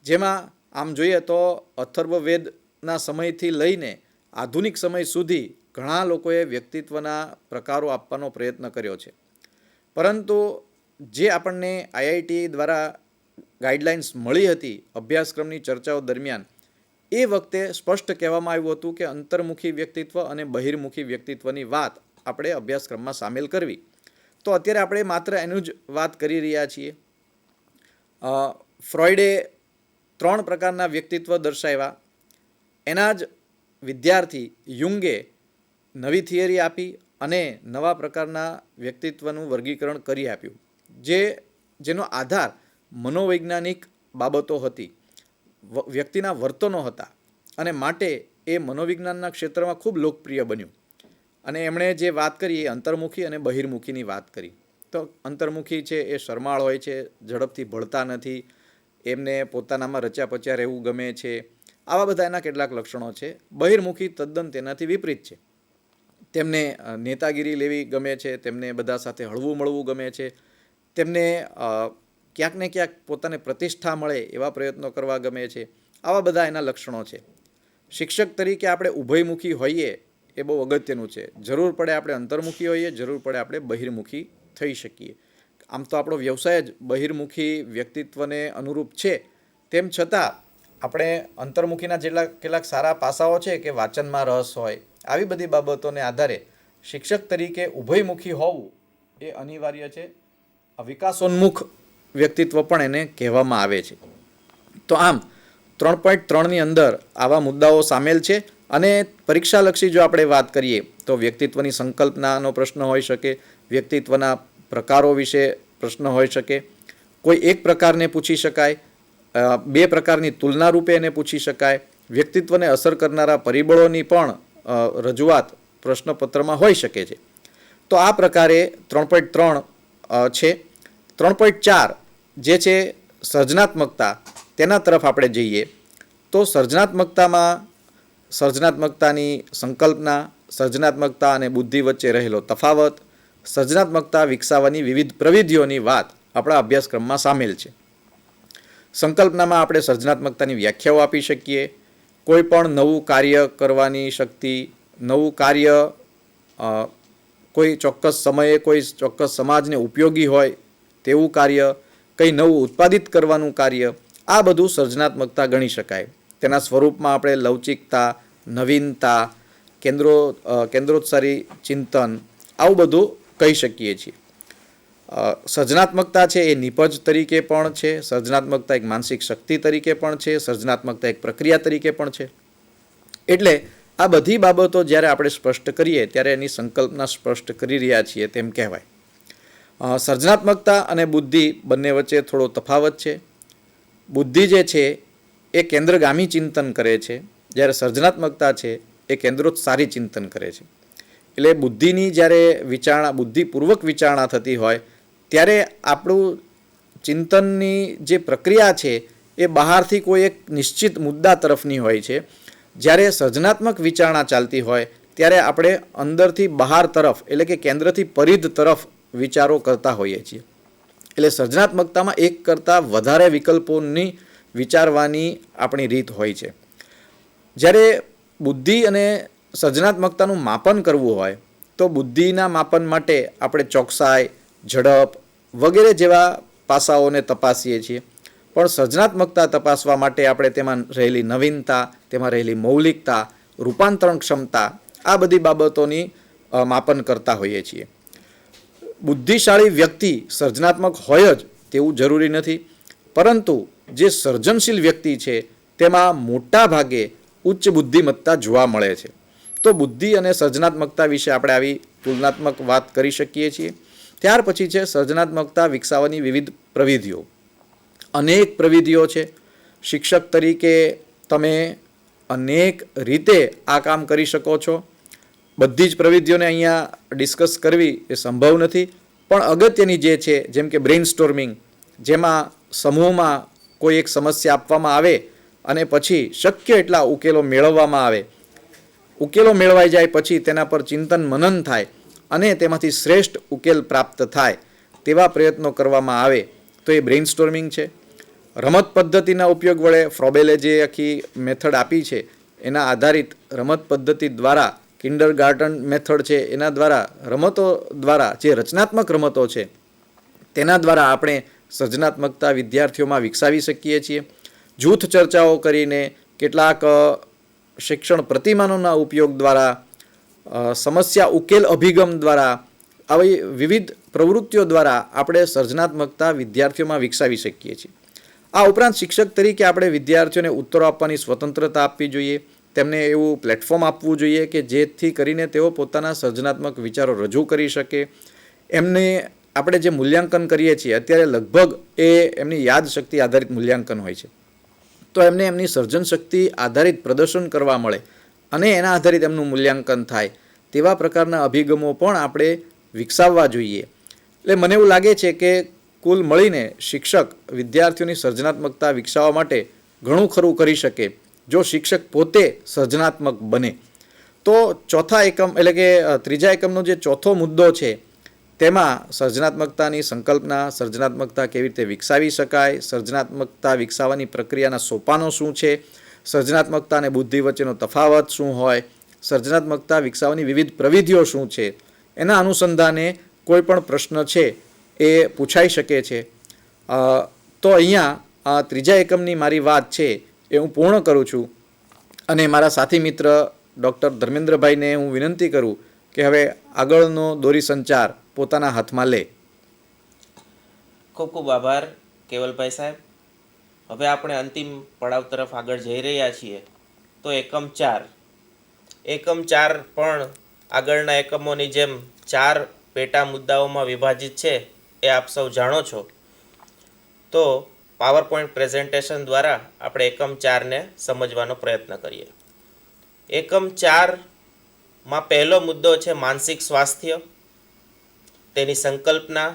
S1: જેમાં આમ જોઈએ તો અથર્વવેદના સમયથી લઈને આધુનિક સમય સુધી ઘણા લોકોએ વ્યક્તિત્વના પ્રકારો આપવાનો પ્રયત્ન કર્યો છે. પરંતુ જે આપણને આઈઆઈટી દ્વારા ગાઈડલાઇન્સ મળી હતી અભ્યાસક્રમની ચર્ચાઓ દરમિયાન, એ વખતે સ્પષ્ટ કહેવામાં આવ્યું હતું કે અંતર્મુખી વ્યક્તિત્વ અને બહિર્મુખી વ્યક્તિત્વની વાત આપણે અભ્યાસક્રમમાં સામેલ કરવી. તો અત્યારે આપણે માત્ર એનું જ વાત કરી રહ્યા છીએ. ફ્રોઈડે 3 પ્રકારના વ્યક્તિત્વ દર્શાવ્યા. એના જ વિદ્યાર્થી યુંગે નવી થિયરી આપી અને નવા પ્રકારના વ્યક્તિત્વનું વર્ગીકરણ કરી આપ્યું, જેનો આધાર મનોવૈજ્ઞાનિક બાબતો હતી, વ્યક્તિના વર્તનો હતા, અને માટે એ મનોવિજ્ઞાનના ક્ષેત્રમાં ખૂબ લોકપ્રિય બન્યું. અને એમણે જે વાત કરી એ અંતર્મુખી અને બહિર્મુખીની વાત કરી. તો અંતર્મુખી છે એ શરમાળ હોય છે, ઝડપથી ભળતા નથી, એમને પોતાનામાં રચ્યા પચ્યા રહેવું ગમે છે, આવા બધા એના કેટલાક લક્ષણો છે. બહિર્મુખી તદ્દન તેનાથી વિપરીત છે. તેમને નેતાગીરી લેવી ગમે છે, તેમને બધા સાથે હળવું મળવું ગમે છે, તેમને ક્યાંક ને ક્યાંક પોતાને પ્રતિષ્ઠા મળે એવા પ્રયત્નો કરવા ગમે છે. આવા બધા એના લક્ષણો છે. શિક્ષક તરીકે આપણે ઉભયમુખી હોઈએ એ બહુ અગત્યનું છે. જરૂર પડે આપણે અંતર્મુખી હોઈએ, જરૂર પડે આપણે બહિર્મુખી થઈ શકીએ. આમ તો આપણો વ્યવસાય જ બહિર્મુખી વ્યક્તિત્વને અનુરૂપ છે, તેમ છતાં આપણે અંતર્મુખીના કેટલાક સારા પાસાઓ છે કે વાંચનમાં રસ હોય, આવી બધી બાબતોને આધારે શિક્ષક તરીકે ઉભયમુખી હોવું એ અનિવાર્ય છે. વિકાસોન્મુખ વ્યક્તિત્વ પણ એને કહેવામાં આવે છે. તો આમ 3.3ની અંદર આવા મુદ્દાઓ સામેલ છે. અને પરીક્ષાલક્ષી જો આપણે વાત કરીએ તો વ્યક્તિત્વની સંકલ્પનાનો પ્રશ્ન હોઈ શકે, વ્યક્તિત્વના પ્રકારો વિશે પ્રશ્ન હોઈ શકે, કોઈ એક પ્રકારને પૂછી શકાય, 2 પ્રકારની તુલના રૂપે એને પૂછી શકાય, વ્યક્તિત્વને અસર કરનારા પરિબળોની પણ રજૂઆત પ્રશ્નપત્રમાં હોઈ શકે છે. તો આ પ્રકારે 3.3 છે. 3.4 જે છે સર્જનાત્મકતા, તેના તરફ આપણે જઈએ તો સર્જનાત્મકતાની સંકલ્પના, સર્જનાત્મકતા અને બુદ્ધિ વચ્ચે રહેલો તફાવત, સર્જનાત્મકતા વિકસાવવાની વિવિધ પ્રવિધિઓની વાત આપણા અભ્યાસક્રમમાં સામેલ છે. સંકલ્પનામાં આપણે સર્જનાત્મકતાની વ્યાખ્યાઓ આપી શકીએ. કોઈ પણ નવું કાર્ય કરવાની શક્તિ, નવું કાર્ય કોઈ ચોક્કસ સમયે કોઈ ચોક્કસ સમાજને ઉપયોગી હોય તેવું કાર્ય, કંઈ નવું ઉત્પાદિત કરવાનું કાર્ય, આ બધું સર્જનાત્મકતા ગણી શકાય. તેના સ્વરૂપમાં આપણે લવચિકતા, નવીનતા, કેન્દ્રોત્સારી ચિંતન, આવું બધું કહી શકીએ છીએ. સર્જનાત્મકતા છે એ નિપજ તરીકે પણ છે, સર્જનાત્મકતા એક માનસિક શક્તિ તરીકે પણ છે, સર્જનાત્મકતા એક પ્રક્રિયા તરીકે પણ છે. એટલે આ બધી બાબતો જ્યારે આપણે સ્પષ્ટ કરીએ ત્યારે એની સંકલ્પના સ્પષ્ટ કરી રહ્યા છીએ તેમ કહેવાય. સર્જનાત્મકતા અને બુદ્ધિ બંને વચ્ચે થોડો તફાવત છે. બુદ્ધિ જે છે એ કેન્દ્રગામી ચિંતન કરે છે, જ્યારે સર્જનાત્મકતા છે એ કેન્દ્રોત્સારી ચિંતન કરે છે. એટલે બુદ્ધિની જ્યારે બુદ્ધિપૂર્વક વિચારણા થતી હોય ત્યારે આપણું ચિંતનની જે પ્રક્રિયા છે એ બહારથી કોઈ એક નિશ્ચિત મુદ્દા તરફની હોય છે. જ્યારે સર્જનાત્મક વિચારણા ચાલતી હોય ત્યારે આપણે અંદરથી બહાર તરફ એટલે કે કેન્દ્રથી પરિધ તરફ વિચારો કરતા હોઈએ છીએ. એટલે સર્જનાત્મકતામાં એક કરતાં વધારે વિકલ્પોની વિચારવાની આપણી રીત હોય છે. જ્યારે બુદ્ધિ અને સર્જનાત્મકતાનું માપન કરવું હોય તો બુદ્ધિના માપન માટે આપણે ચોકસાઈ, ઝડપ વગેરે જેવા પાસાઓને તપાસીએ છીએ. પણ સર્જનાત્મકતા તપાસવા માટે આપણે તેમાં રહેલી નવીનતા, તેમાં રહેલી મૌલિકતા, રૂપાંતરણ ક્ષમતા આ બધી બાબતોની માપન કરતા હોઈએ છીએ. બુદ્ધિશાળી વ્યક્તિ સર્જનાત્મક હોય જ તેવું જરૂરી નથી, પરંતુ જે સર્જનશીલ વ્યક્તિ છે તેમાં મોટા ભાગે ઉચ્ચ બુદ્ધિમત્તા જોવા મળે છે. તો બુદ્ધિ અને સર્જનાત્મકતા વિશે આપણે આવી તુલનાત્મક વાત કરી શકીએ છીએ. ત્યાર પછી છે સર્જનાત્મકતા વિકસાવવાની વિવિધ પ્રવિધિઓ. અનેક પ્રવિધિઓ છે. શિક્ષક તરીકે તમે અનેક રીતે આ કામ કરી શકો છો. બધી જ પ્રવિધિઓને અહીંયા ડિસ્કસ કરવી એ સંભવ નથી, પણ અગત્યની જે છે જેમ કે બ્રેઇન સ્ટોર્મિંગ, જેમાં સમૂહમાં કોઈ એક સમસ્યા આપવામાં આવે અને પછી શક્ય એટલા ઉકેલો મેળવવામાં આવે. ઉકેલો મેળવાઈ જાય પછી તેના પર ચિંતન મનન થાય અને તેમાંથી શ્રેષ્ઠ ઉકેલ પ્રાપ્ત થાય તેવા પ્રયત્નો કરવામાં આવે તો એ બ્રેઇન સ્ટોર્મિંગ છે. રમત પદ્ધતિના ઉપયોગ વડે ફ્રોબેલે જે આખી મેથડ આપી છે એના આધારિત રમત પદ્ધતિ દ્વારા, કિન્ડરગાર્ટન મેથડ છે એના દ્વારા, રમતો દ્વારા જે રચનાત્મક રમતો છે તેના દ્વારા આપણે સર્જનાત્મકતા વિદ્યાર્થીઓમાં વિકસાવી શકીએ છીએ. જૂથ ચર્ચાઓ કરીને, કેટલાક શિક્ષણ પ્રતિમાનોના ઉપયોગ દ્વારા, સમસ્યા ઉકેલ અભિગમ દ્વારા, આવી વિવિધ પ્રવૃત્તિઓ દ્વારા આપણે સર્જનાત્મકતા વિદ્યાર્થીઓમાં વિકસાવી શકીએ છીએ. આ ઉપરાંત શિક્ષક તરીકે આપણે વિદ્યાર્થીઓને ઉત્તરો આપવાની સ્વતંત્રતા આપવી જોઈએ. તેમને એવું પ્લેટફોર્મ આપવું જોઈએ કે જેથી કરીને તેઓ પોતાના સર્જનાત્મક વિચારો રજૂ કરી શકે. એમને આપણે જે મૂલ્યાંકન કરીએ છીએ અત્યારે લગભગ એ એમની યાદશક્તિ આધારિત મૂલ્યાંકન હોય છે. તો એમને એમની સર્જન શક્તિ આધારિત પ્રદર્શન કરવા મળે અને એના આધારિત એમનું મૂલ્યાંકન થાય તેવા પ્રકારના અભિગમો પણ આપણે વિકસાવવા જોઈએ. એટલે મને એવું લાગે છે કે કુલ મળીને શિક્ષક વિદ્યાર્થીઓની સર્જનાત્મકતા વિકસાવવા માટે ઘણું ખરું કરી શકે જો શિક્ષક પોતે સર્જનાત્મક બને. તો ચોથા એકમ એટલે કે ત્રીજા એકમનો જે ચોથો મુદ્દો છે તેમાં સર્જનાત્મકતાની સંકલ્પના, સર્જનાત્મકતા કેવી રીતે વિકસાવી શકાય, સર્જનાત્મકતા વિકસાવવાની પ્રક્રિયાના સોપાનો શું છે, સર્જનાત્મકતા અને બુદ્ધિ વચ્ચેનો તફાવત શું હોય, સર્જનાત્મકતા વિકસાવવાની વિવિધ પ્રવિધિઓ શું છે, એના અનુસંધાને કોઈ પણ પ્રશ્ન છે એ પૂછાઈ શકે છે. તો અહીંયા ત્રીજા એકમની મારી વાત છે એ હું પૂર્ણ કરું છું અને મારા સાથી મિત્ર ડૉક્ટર ધર્મેન્દ્રભાઈને હું વિનંતી કરું કે હવે આગળનો દોરી સંચાર પોતાના હાથમાં લે.
S2: ખૂબ ખૂબ આભાર કેવલભાઈ સાહેબ. હવે આપણે અંતિમ પડાવ તરફ આગળ જઈ રહ્યા છીએ. તો એકમ 4 પણ આગળના એકમોની જેમ 4 પેટા મુદ્દાઓમાં વિભાજિત છે એ આપ સૌ જાણો છો. તો પાવર પોઈન્ટ પ્રેઝન્ટેશન દ્વારા આપણે એકમ 4ને સમજવાનો પ્રયત્ન કરીએ. એકમ 4માં પહેલો મુદ્દો છે માનસિક સ્વાસ્થ્ય, તેની સંકલ્પના,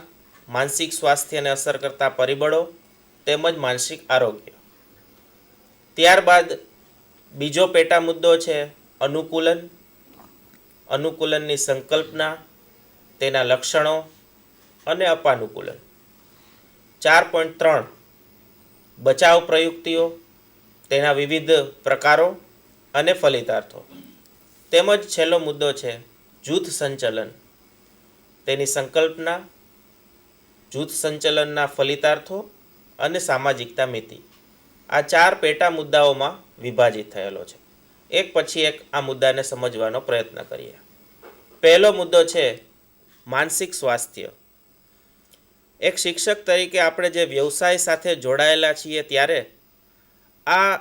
S2: માનસિક સ્વાસ્થ્યને અસર કરતા પરિબળો તેમજ માનસિક આરોગ્ય. ત્યારબાદ બીજો પેટા મુદ્દો છે અનુકૂલન, અનુકૂલનની સંકલ્પના, તેના લક્ષણો અને અપાનુકૂલન. 4.3 બચાવ પ્રયુક્તિઓ, તેના વિવિધ પ્રકારો અને ફલિતાર્થો. તેમજ છેલ્લો મુદ્દો છે જૂથ સંચલન, તેની સંકલ્પના, જૂથ સંચલનના ફલિતાર્થો અને સામાજિકતા મિતિ. આ 4 પેટા મુદ્દાઓમાં વિભાજિત થયેલો છે. એક પછી એક આ મુદ્દાને સમજવાનો પ્રયત્ન કરીએ. પહેલો મુદ્દો છે માનસિક સ્વાસ્થ્ય. એક શિક્ષક તરીકે આપણે જે વ્યવસાય સાથે જોડાયેલા છીએ ત્યારે આ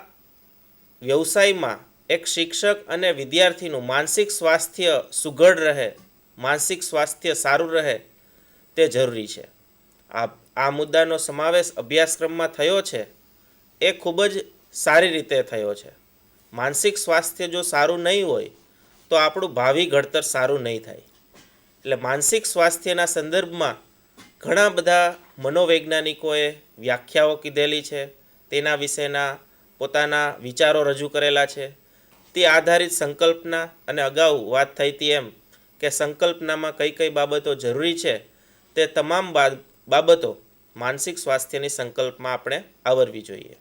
S2: વ્યવસાયમાં એક શિક્ષક અને વિદ્યાર્થીનું માનસિક સ્વાસ્થ્ય સુઘડ રહે, માનસિક સ્વાસ્થ્ય સારું રહે તે જરૂરી છે. આ મુદ્દાનો સમાવેશ અભ્યાસક્રમમાં થયો છે એ ખૂબ જ સારી રીતે થયો છે. માનસિક સ્વાસ્થ્ય જો સારું નહીં હોય તો આપણું ભાવિ ઘડતર સારું નહીં થાય. એટલે માનસિક સ્વાસ્થ્યના સંદર્ભમાં ઘણા બધા મનોવૈજ્ઞાનિકોએ વ્યાખ્યાઓ કીધેલી છે, તેના વિશેના પોતાના વિચારો રજૂ કરેલા છે. તે આધારિત સંકલ્પના, અને અગાઉ વાત થઈ હતી એમ કે સંકલ્પનામાં કઈ કઈ બાબતો જરૂરી છે તે તમામ બાબતો માનસિક સ્વાસ્થ્યની સંકલ્પમાં આપણે આવરવી જોઈએ.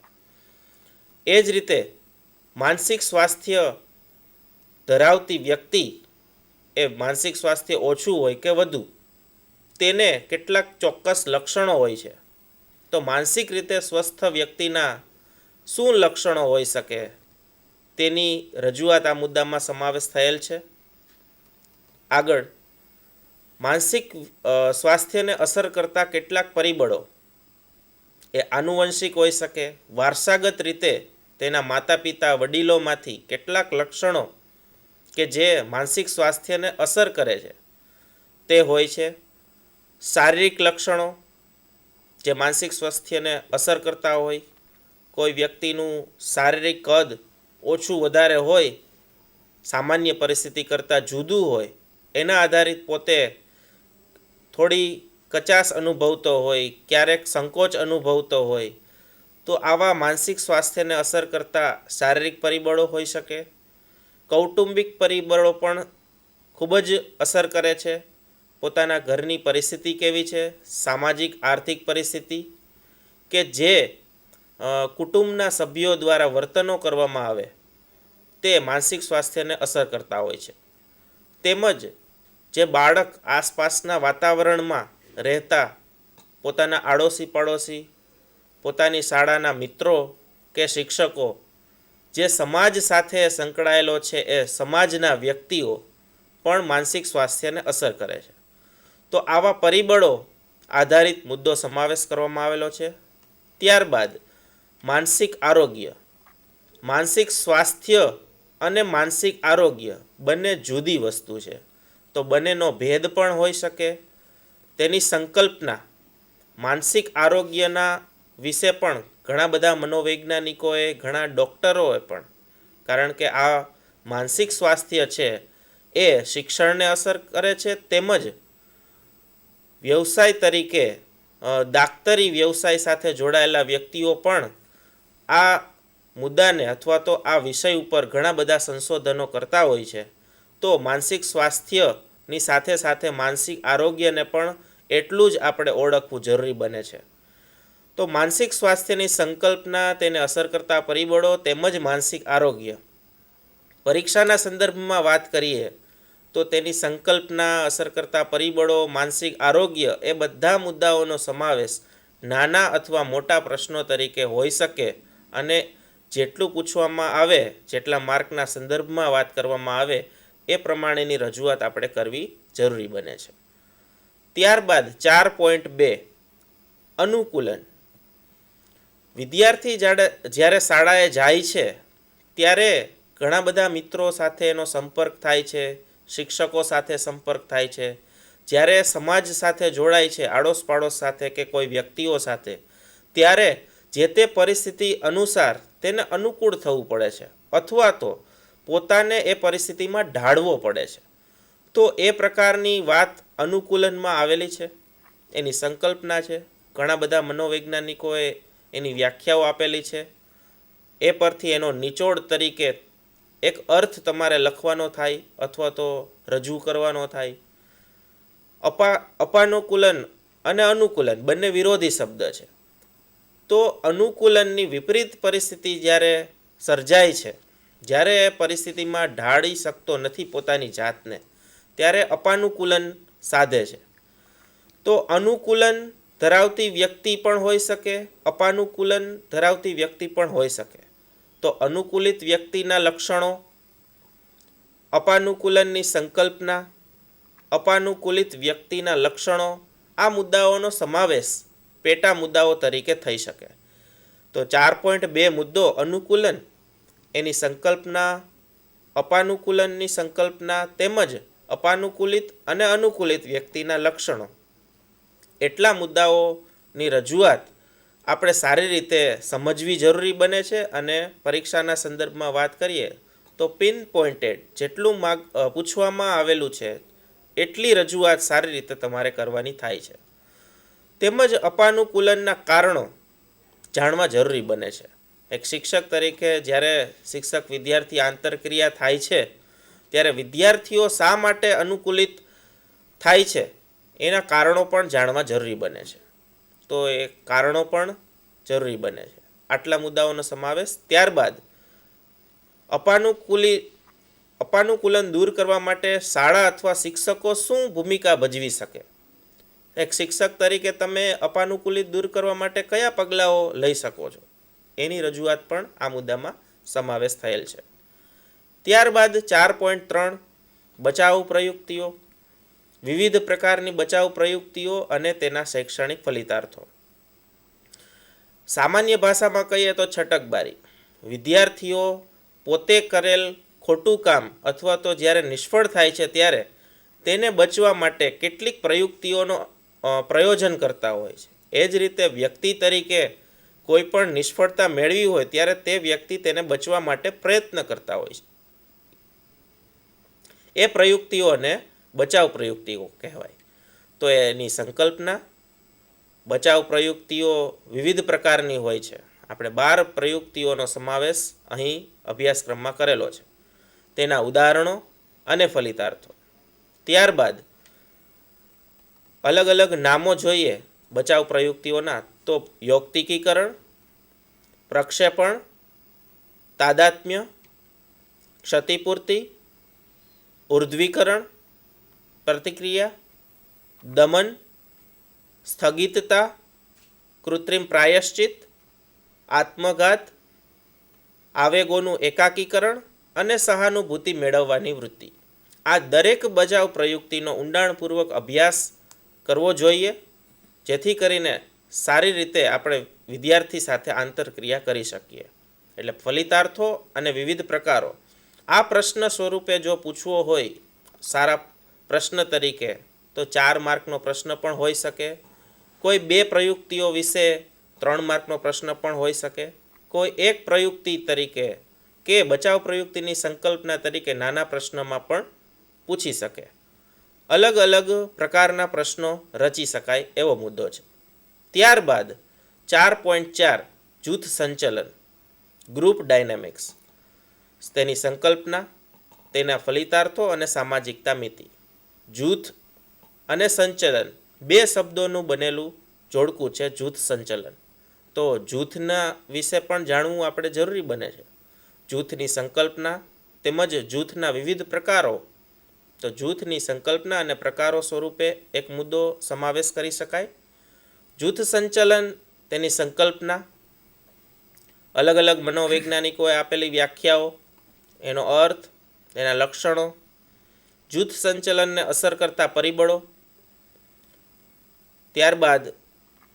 S2: એ જ રીતે માનસિક સ્વાસ્થ્ય ધરાવતી વ્યક્તિ એ માનસિક સ્વાસ્થ્ય ઓછું હોય કે વધુ, તેને કેટલાક ચોક્કસ લક્ષણો હોય છે. તો માનસિક રીતે સ્વસ્થ વ્યક્તિના શું લક્ષણો હોઈ શકે તેની રજૂઆત આ મુદ્દામાં સમાવેશ થયેલ છે. આગળ માનસિક સ્વાસ્થ્યને અસર કરતા કેટલાક પરિબળો એ આનુવંશિક હોઈ શકે, વારસાગત રીતે તેના માતા પિતા વડીલોમાંથી કેટલાક લક્ષણો કે જે માનસિક સ્વાસ્થ્યને અસર કરે છે તે હોય છે. શારીરિક લક્ષણો જે માનસિક સ્વાસ્થ્યને અસર કરતા હોય, કોઈ વ્યક્તિનું શારીરિક કદ ઓછું વધારે હોય, સામાન્ય પરિસ્થિતિ કરતાં જુદું હોય, એના આધારિત પોતે થોડી કચાશ અનુભવતો હોય, ક્યારેક સંકોચ અનુભવતો હોય, તો આવા માનસિક સ્વાસ્થ્યને અસર કરતા શારીરિક પરિબળો હોઈ શકે. કૌટુંબિક પરિબળો પણ ખૂબ જ અસર કરે છે. પોતાના ઘરની પરિસ્થિતિ કેવી છે, સામાજિક આર્થિક પરિસ્થિતિ, કે જે કુટુંબના સભ્યો દ્વારા વર્તનો કરવામાં આવે તે માનસિક સ્વાસ્થ્યને અસર કરતા હોય છે. તેમજ જે બાળક આસપાસના વાતાવરણમાં રહેતા પોતાના આડોશી પડોશી, પોતાની શાળાના મિત્રો કે શિક્ષકો, જે સમાજ સાથે સંકળાયેલો છે એ સમાજના વ્યક્તિઓ પણ માનસિક સ્વાસ્થ્યને અસર કરે છે. તો આવા પરિબળો આધારિત મુદ્દો સમાવેશ કરવામાં આવેલો છે. ત્યારબાદ માનસિક આરોગ્ય. માનસિક સ્વાસ્થ્ય અને માનસિક આરોગ્ય બંને જુદી વસ્તુ છે. તો બંનેનો ભેદ પણ હોઈ શકે. તેની સંકલ્પના માનસિક આરોગ્યના વિશે પણ ઘણા બધા મનોવૈજ્ઞાનિકોએ, ઘણા ડૉક્ટરોએ પણ, કારણ કે આ માનસિક સ્વાસ્થ્ય છે એ શિક્ષણને અસર કરે છે, તેમજ વ્યવસાય તરીકે દાક્તરી વ્યવસાય સાથે જોડાયેલા વ્યક્તિઓ પણ આ મુદ્દાને અથવા તો આ વિષય ઉપર ઘણા બધા સંશોધનો કરતા હોય છે. તો માનસિક સ્વાસ્થ્યની સાથે સાથે માનસિક આરોગ્યને પણ એટલું જ આપણે ઓળખવું જરૂરી બને છે. તો માનસિક સ્વાસ્થ્યની સંકલ્પના, તેને અસર કરતા પરિબળો તેમજ માનસિક આરોગ્ય. પરીક્ષાના સંદર્ભમાં વાત કરીએ તો તેની સંકલ્પના, અસર કરતા પરિબળો, માનસિક આરોગ્ય એ બધા મુદ્દાઓનો સમાવેશ નાના અથવા મોટા પ્રશ્નો તરીકે હોઈ શકે, અને જેટલું પૂછવામાં આવે, જેટલા માર્કના સંદર્ભમાં વાત કરવામાં આવે એ પ્રમાણેની રજૂઆત આપણે કરવી જરૂરી બને છે. ત્યારબાદ 4.2 અનુકૂલન. વિદ્યાર્થી જ્યારે શાળાએ જાય છે ત્યારે ઘણા બધા મિત્રો સાથે એનો સંપર્ક થાય છે, શિક્ષકો સાથે સંપર્ક થાય છે. જ્યારે સમાજ સાથે જોડાય છે, આડોશ પાડોશ સાથે કે કોઈ વ્યક્તિઓ સાથે, ત્યારે જે તે પરિસ્થિતિ અનુસાર તેને અનુકૂળ થવું પડે છે, અથવા તો પોતાને એ પરિસ્થિતિમાં ઢાળવો પડે છે. તો એ પ્રકારની વાત અનુકૂલનમાં આવેલી છે, એની સંકલ્પના છે. ઘણા બધા મનોવૈજ્ઞાનિકોએ એની વ્યાખ્યાઓ આપેલી છે. એ પરથી એનો નિચોડ તરીકે એક અર્થ તમારે લખવાનો થાય અથવા તો રજૂ કરવાનો થાય. અપાનુકૂલન અને અનુકૂલન બંને વિરોધી શબ્દ છે. તો અનુકૂલનની વિપરીત પરિસ્થિતિ જ્યારે સર્જાય છે, જ્યારે એ પરિસ્થિતિમાં ઢાળી શકતો નથી પોતાની જાતને, ત્યારે અપાનુકૂલન સાધે છે. તો અનુકૂલન ધરાવતી વ્યક્તિ પણ હોઈ શકે, અપાનુકૂલન ધરાવતી વ્યક્તિ પણ હોઈ શકે. તો અનુકૂલિત વ્યક્તિના લક્ષણો, અપાનુકૂલનની સંકલ્પના, અપાનુકૂલિત વ્યક્તિના લક્ષણો, આ મુદ્દાઓનો સમાવેશ પેટા મુદ્દાઓ તરીકે થઈ શકે. તો 4.2 મુદ્દો અનુકૂલન, એની સંકલ્પના, અપાનુકૂલનની સંકલ્પના તેમજ અપાનુકૂલિત અને અનુકૂલિત વ્યક્તિના લક્ષણો, એટલા મુદ્દાઓની રજૂઆત આપણે સારી રીતે સમજવી જરૂરી બને છે અને પરીક્ષાના સંદર્ભમાં વાત કરીએ તો પિન પોઇન્ટેડ જેટલું પૂછવામાં આવેલું છે એટલી રજૂઆત સારી રીતે તમારે કરવાની થાય છે. તેમજ અપાનુકૂલનના કારણો જાણવા જરૂરી બને છે. એક શિક્ષક તરીકે જ્યારે શિક્ષક વિદ્યાર્થી આંતરક્રિયા થાય છે ત્યારે વિદ્યાર્થીઓ શા માટે અનુકૂલિત થાય છે એના કારણો પણ જાણવા જરૂરી બને છે. તો એ કારણો પણ જરૂરી બને છે. આટલા મુદ્દાઓનો સમાવેશ. ત્યારબાદ અપાનુકૂલન દૂર કરવા માટે શાળા અથવા શિક્ષકો શું ભૂમિકા ભજવી શકે? એક શિક્ષક તરીકે તમે અપાનુકૂલિત દૂર કરવા માટે કયા પગલાઓ લઈ શકો છો એની રજૂઆત પણ આ મુદ્દામાં સમાવેશ થયેલ છે. ત્યારબાદ 4.3 બચાવ પ્રયુક્તિઓ, વિવિધ પ્રકારની બચાવ પ્રયુક્તિઓ અને તેના શૈક્ષણિક ફલિતાર્થો. સામાન્ય ભાષામાં કહીએ તો છટકબારી. વિદ્યાર્થીઓ પોતે કરેલ ખોટું કામ અથવા તો જ્યારે નિષ્ફળ થાય છે ત્યારે તેને બચવા માટે કેટલીક પ્રયુક્તિઓનો પ્રયોજન કરતા હોય છે. એ જ રીતે વ્યક્તિ તરીકે કોઈ પણ નિષ્ફળતા મેળવી હોય ત્યારે તે વ્યક્તિ તેને બચવા માટે પ્રયત્ન કરતા હોય છે. એ પ્રયુક્તિઓને બચાવ પ્રયુક્તિઓ કહેવાય. તો એની સંકલ્પના. બચાવ પ્રયુક્તિઓ વિવિધ પ્રકારની હોય છે. આપણે 12 પ્રયુક્તિઓનો સમાવેશ અહીં અભ્યાસક્રમમાં કરેલો છે. તેના ઉદાહરણો અને ફલિતાર્થો. ત્યારબાદ અલગ અલગ નામો જોઈએ બચાવ પ્રયુક્તિઓના તો યૌક્તિકીકરણ, પ્રક્ષેપણ, તાદાત્મ્ય, ક્ષતિપૂર્તિ, ઉર્ધ્વીકરણ, પ્રતિક્રિયા, દમન, સ્થગિતતા, કૃત્રિમ પ્રાયશ્ચિત, આત્મઘાત, આવેગોનું એકાકીકરણ અને સહાનુભૂતિ મેળવવાની વૃત્તિ. આ દરેક બચાવ પ્રયુક્તિનો ઊંડાણપૂર્વક અભ્યાસ કરવો જોઈએ જેથી કરીને સારી રીતે આપણે વિદ્યાર્થી સાથે આંતરક્રિયા કરી શકીએ. એટલે ફલિતાર્થો અને વિવિધ પ્રકારો. આ પ્રશ્ન સ્વરૂપે જો પૂછવો હોય સારા પ્રશ્ન તરીકે તો 4 માર્કનો પ્રશ્ન પણ હોઈ શકે. કોઈ 2 પ્રયુક્તિઓ વિશે 3 માર્કનો પ્રશ્ન પણ હોઈ શકે. કોઈ એક પ્રયુક્તિ તરીકે કે બચાવ પ્રયુક્તિની સંકલ્પના તરીકે નાના પ્રશ્નમાં પણ પૂછી શકે. અલગ અલગ પ્રકારના પ્રશ્નો રચી શકાય એવો મુદ્દો છે. ત્યારબાદ 4.4 જૂથ સંચલન, ગ્રુપ ડાયનેમિક્સ. તેની સંકલ્પના, તેના ફલિતાર્થો અને સામાજિકતા મિતિ. જૂથ અને સંચલન 2 શબ્દોનું બનેલું જોડકું છે જૂથ સંચલન. તો જૂથના વિશે પણ જાણવું આપણે જરૂરી બને છે. જૂથની સંકલ્પના તેમજ જૂથના વિવિધ પ્રકારો. તો જૂથની સંકલ્પના અને પ્રકારો સ્વરૂપે એક મુદ્દો સમાવેશ કરી શકાય. જૂથ સંચલન, તેની સંકલ્પના, અલગ અલગ મનોવૈજ્ઞાનિકોએ આપેલી વ્યાખ્યાઓ, એનો અર્થ, એના લક્ષણો, જૂથ સંચલનને અસર કરતા પરિબળો. ત્યારબાદ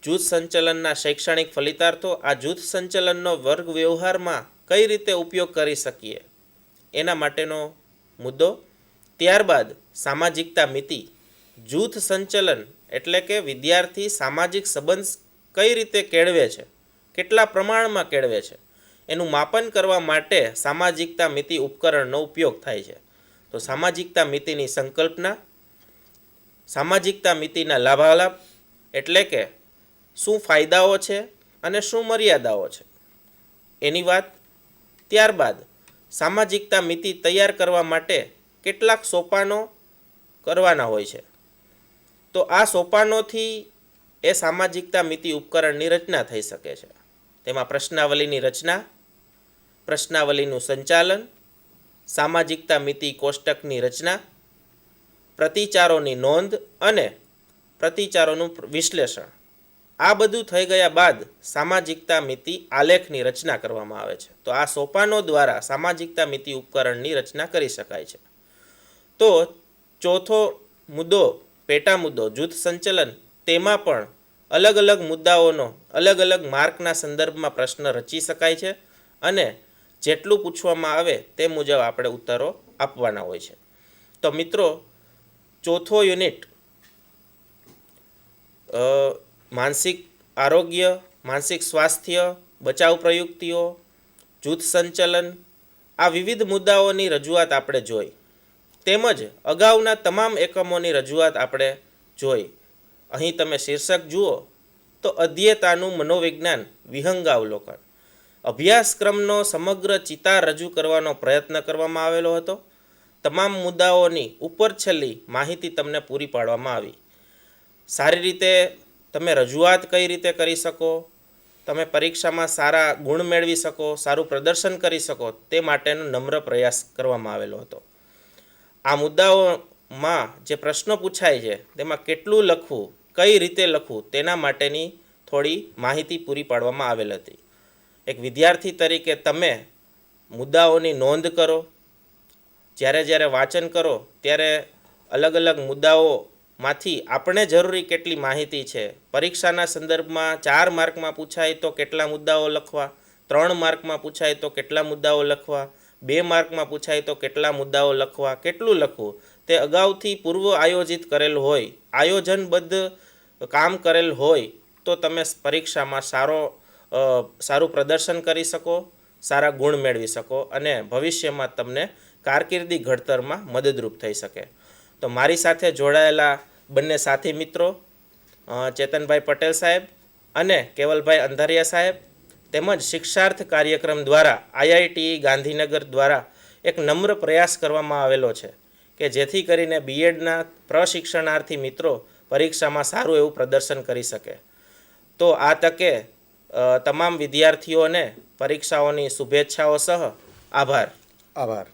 S2: જૂથ સંચલનના શૈક્ષણિક ફલિતાર્થો. આ જૂથ સંચલનનો વર્ગ વ્યવહારમાં કઈ રીતે ઉપયોગ કરી શકીએ એના માટેનો મુદ્દો. ત્યારબાદ સામાજિકતા મિતિ. જૂથ સંચલન એટલે કે વિદ્યાર્થી સામાજિક સંબંધ કઈ રીતે કેળવે છે, કેટલા પ્રમાણમાં કેળવે છે એનું માપન કરવા માટે સામાજિકતા મિતિ ઉપકરણનો ઉપયોગ થાય છે. તો સામાજિકતા મિતિની સંકલ્પના, સામાજિકતા મિતિના લાભાલાભ એટલે કે શું ફાયદાઓ છે અને શું મર્યાદાઓ છે એની વાત. ત્યારબાદ સામાજિકતા મિતિ તૈયાર કરવા માટે કેટલાક સોપાનો કરવાના હોય છે. તો આ સોપાનોથી એ સામાજિકતા મિતિ ઉપકરણની રચના થઈ શકે છે. તેમાં પ્રશ્નાવલીની રચના, પ્રશ્નાવલીનું સંચાલન, સામાજિકતા મિતિ કોષ્ટકની રચના, પ્રતિચારોની નોંધ અને પ્રતિચારોનું વિશ્લેષણ. આ બધું થઈ ગયા બાદ સામાજિકતા મિતિ આલેખની રચના કરવામાં આવે છે. તો આ સોપાનો દ્વારા સામાજિકતા મિતિ ઉપકરણની રચના કરી શકાય છે. તો ચોથો મુદ્દો, પેટા મુદ્દો જૂથ સંચલન, તેમાં પણ અલગ અલગ મુદ્દાઓનો અલગ અલગ માર્કના સંદર્ભમાં પ્રશ્ન રચી શકાય છે અને જેટલું પૂછવામાં આવે તે મુજબ આપણે ઉત્તરો આપવાના હોય છે. તો મિત્રો, ચોથો યુનિટ માનસિક આરોગ્ય, માનસિક સ્વાસ્થ્ય, બચાવ પ્રયુક્તિઓ, જૂથ સંચલન, આ વિવિધ મુદ્દાઓની રજૂઆત આપણે જોઈ. તેમજ અગાઉના તમામ એકમોની રજૂઆત આપણે જોઈ. અહીં તમે શીર્ષક જુઓ તો અધ્યેતાનું મનોવિજ્ઞાન વિહંગાવલોકન. અભ્યાસક્રમનો સમગ્ર ચિતાર રજૂ કરવાનો પ્રયત્ન કરવામાં આવેલો હતો. તમામ મુદ્દાઓની ઉપર છેલ્લી માહિતી તમને પૂરી પાડવામાં આવી. સારી રીતે તમે રજૂઆત કઈ રીતે કરી શકો, તમે પરીક્ષામાં સારા ગુણ મેળવી શકો, સારું પ્રદર્શન કરી શકો, તે માટેનો નમ્ર પ્રયાસ કરવામાં આવેલો હતો. આ મુદ્દાઓમાં જે પ્રશ્નો પૂછાય છે તેમાં કેટલું લખવું, કઈ રીતે લખવું, તેના માટેની થોડી માહિતી પૂરી પાડવામાં આવેલ હતી. એક વિદ્યાર્થી તરીકે તમે મુદ્દાઓની નોંધ કરો. જ્યારે વાંચન કરો ત્યારે અલગ અલગ મુદ્દાઓમાંથી આપણે જરૂરી કેટલી માહિતી છે, પરીક્ષાના સંદર્ભમાં 4 માર્કમાં પૂછાય તો કેટલા મુદ્દાઓ લખવા, 3 માર્કમાં પૂછાય તો કેટલા મુદ્દાઓ લખવા, 2 માર્કમાં પૂછાય તો કેટલા મુદ્દાઓ લખવા, કેટલું લખવું, તે અગાઉથી પૂર્વ આયોજિત કરેલ હોય, આયોજનબદ્ધ કામ કરેલ હોય તો તમે પરીક્ષામાં સારું પ્રદર્શન કરી શકો, સારા ગુણ મેળવી શકો અને ભવિષ્યમાં તમને કારકિર્દી ઘડતરમાં મદદરૂપ થઈ શકે. તો મારી સાથે જોડાયેલા બંને સાથી મિત્રો ચેતનભાઈ પટેલ સાહેબ અને કેવલભાઈ અંધારિયા સાહેબ તેમજ શિક્ષાર્થ કાર્યક્રમ દ્વારા આઈઆઈટી ગાંધીનગર દ્વારા એક નમ્ર પ્રયાસ કરવામાં આવેલો છે કે જેથી કરીને બીએડના પ્રશિક્ષણાર્થી મિત્રો પરીક્ષામાં સારું એવું પ્રદર્શન કરી શકે. તો આ તકે તમામ વિદ્યાર્થીઓને પરીક્ષાઓની શુભેચ્છાઓ સહ આભાર.
S1: આભાર.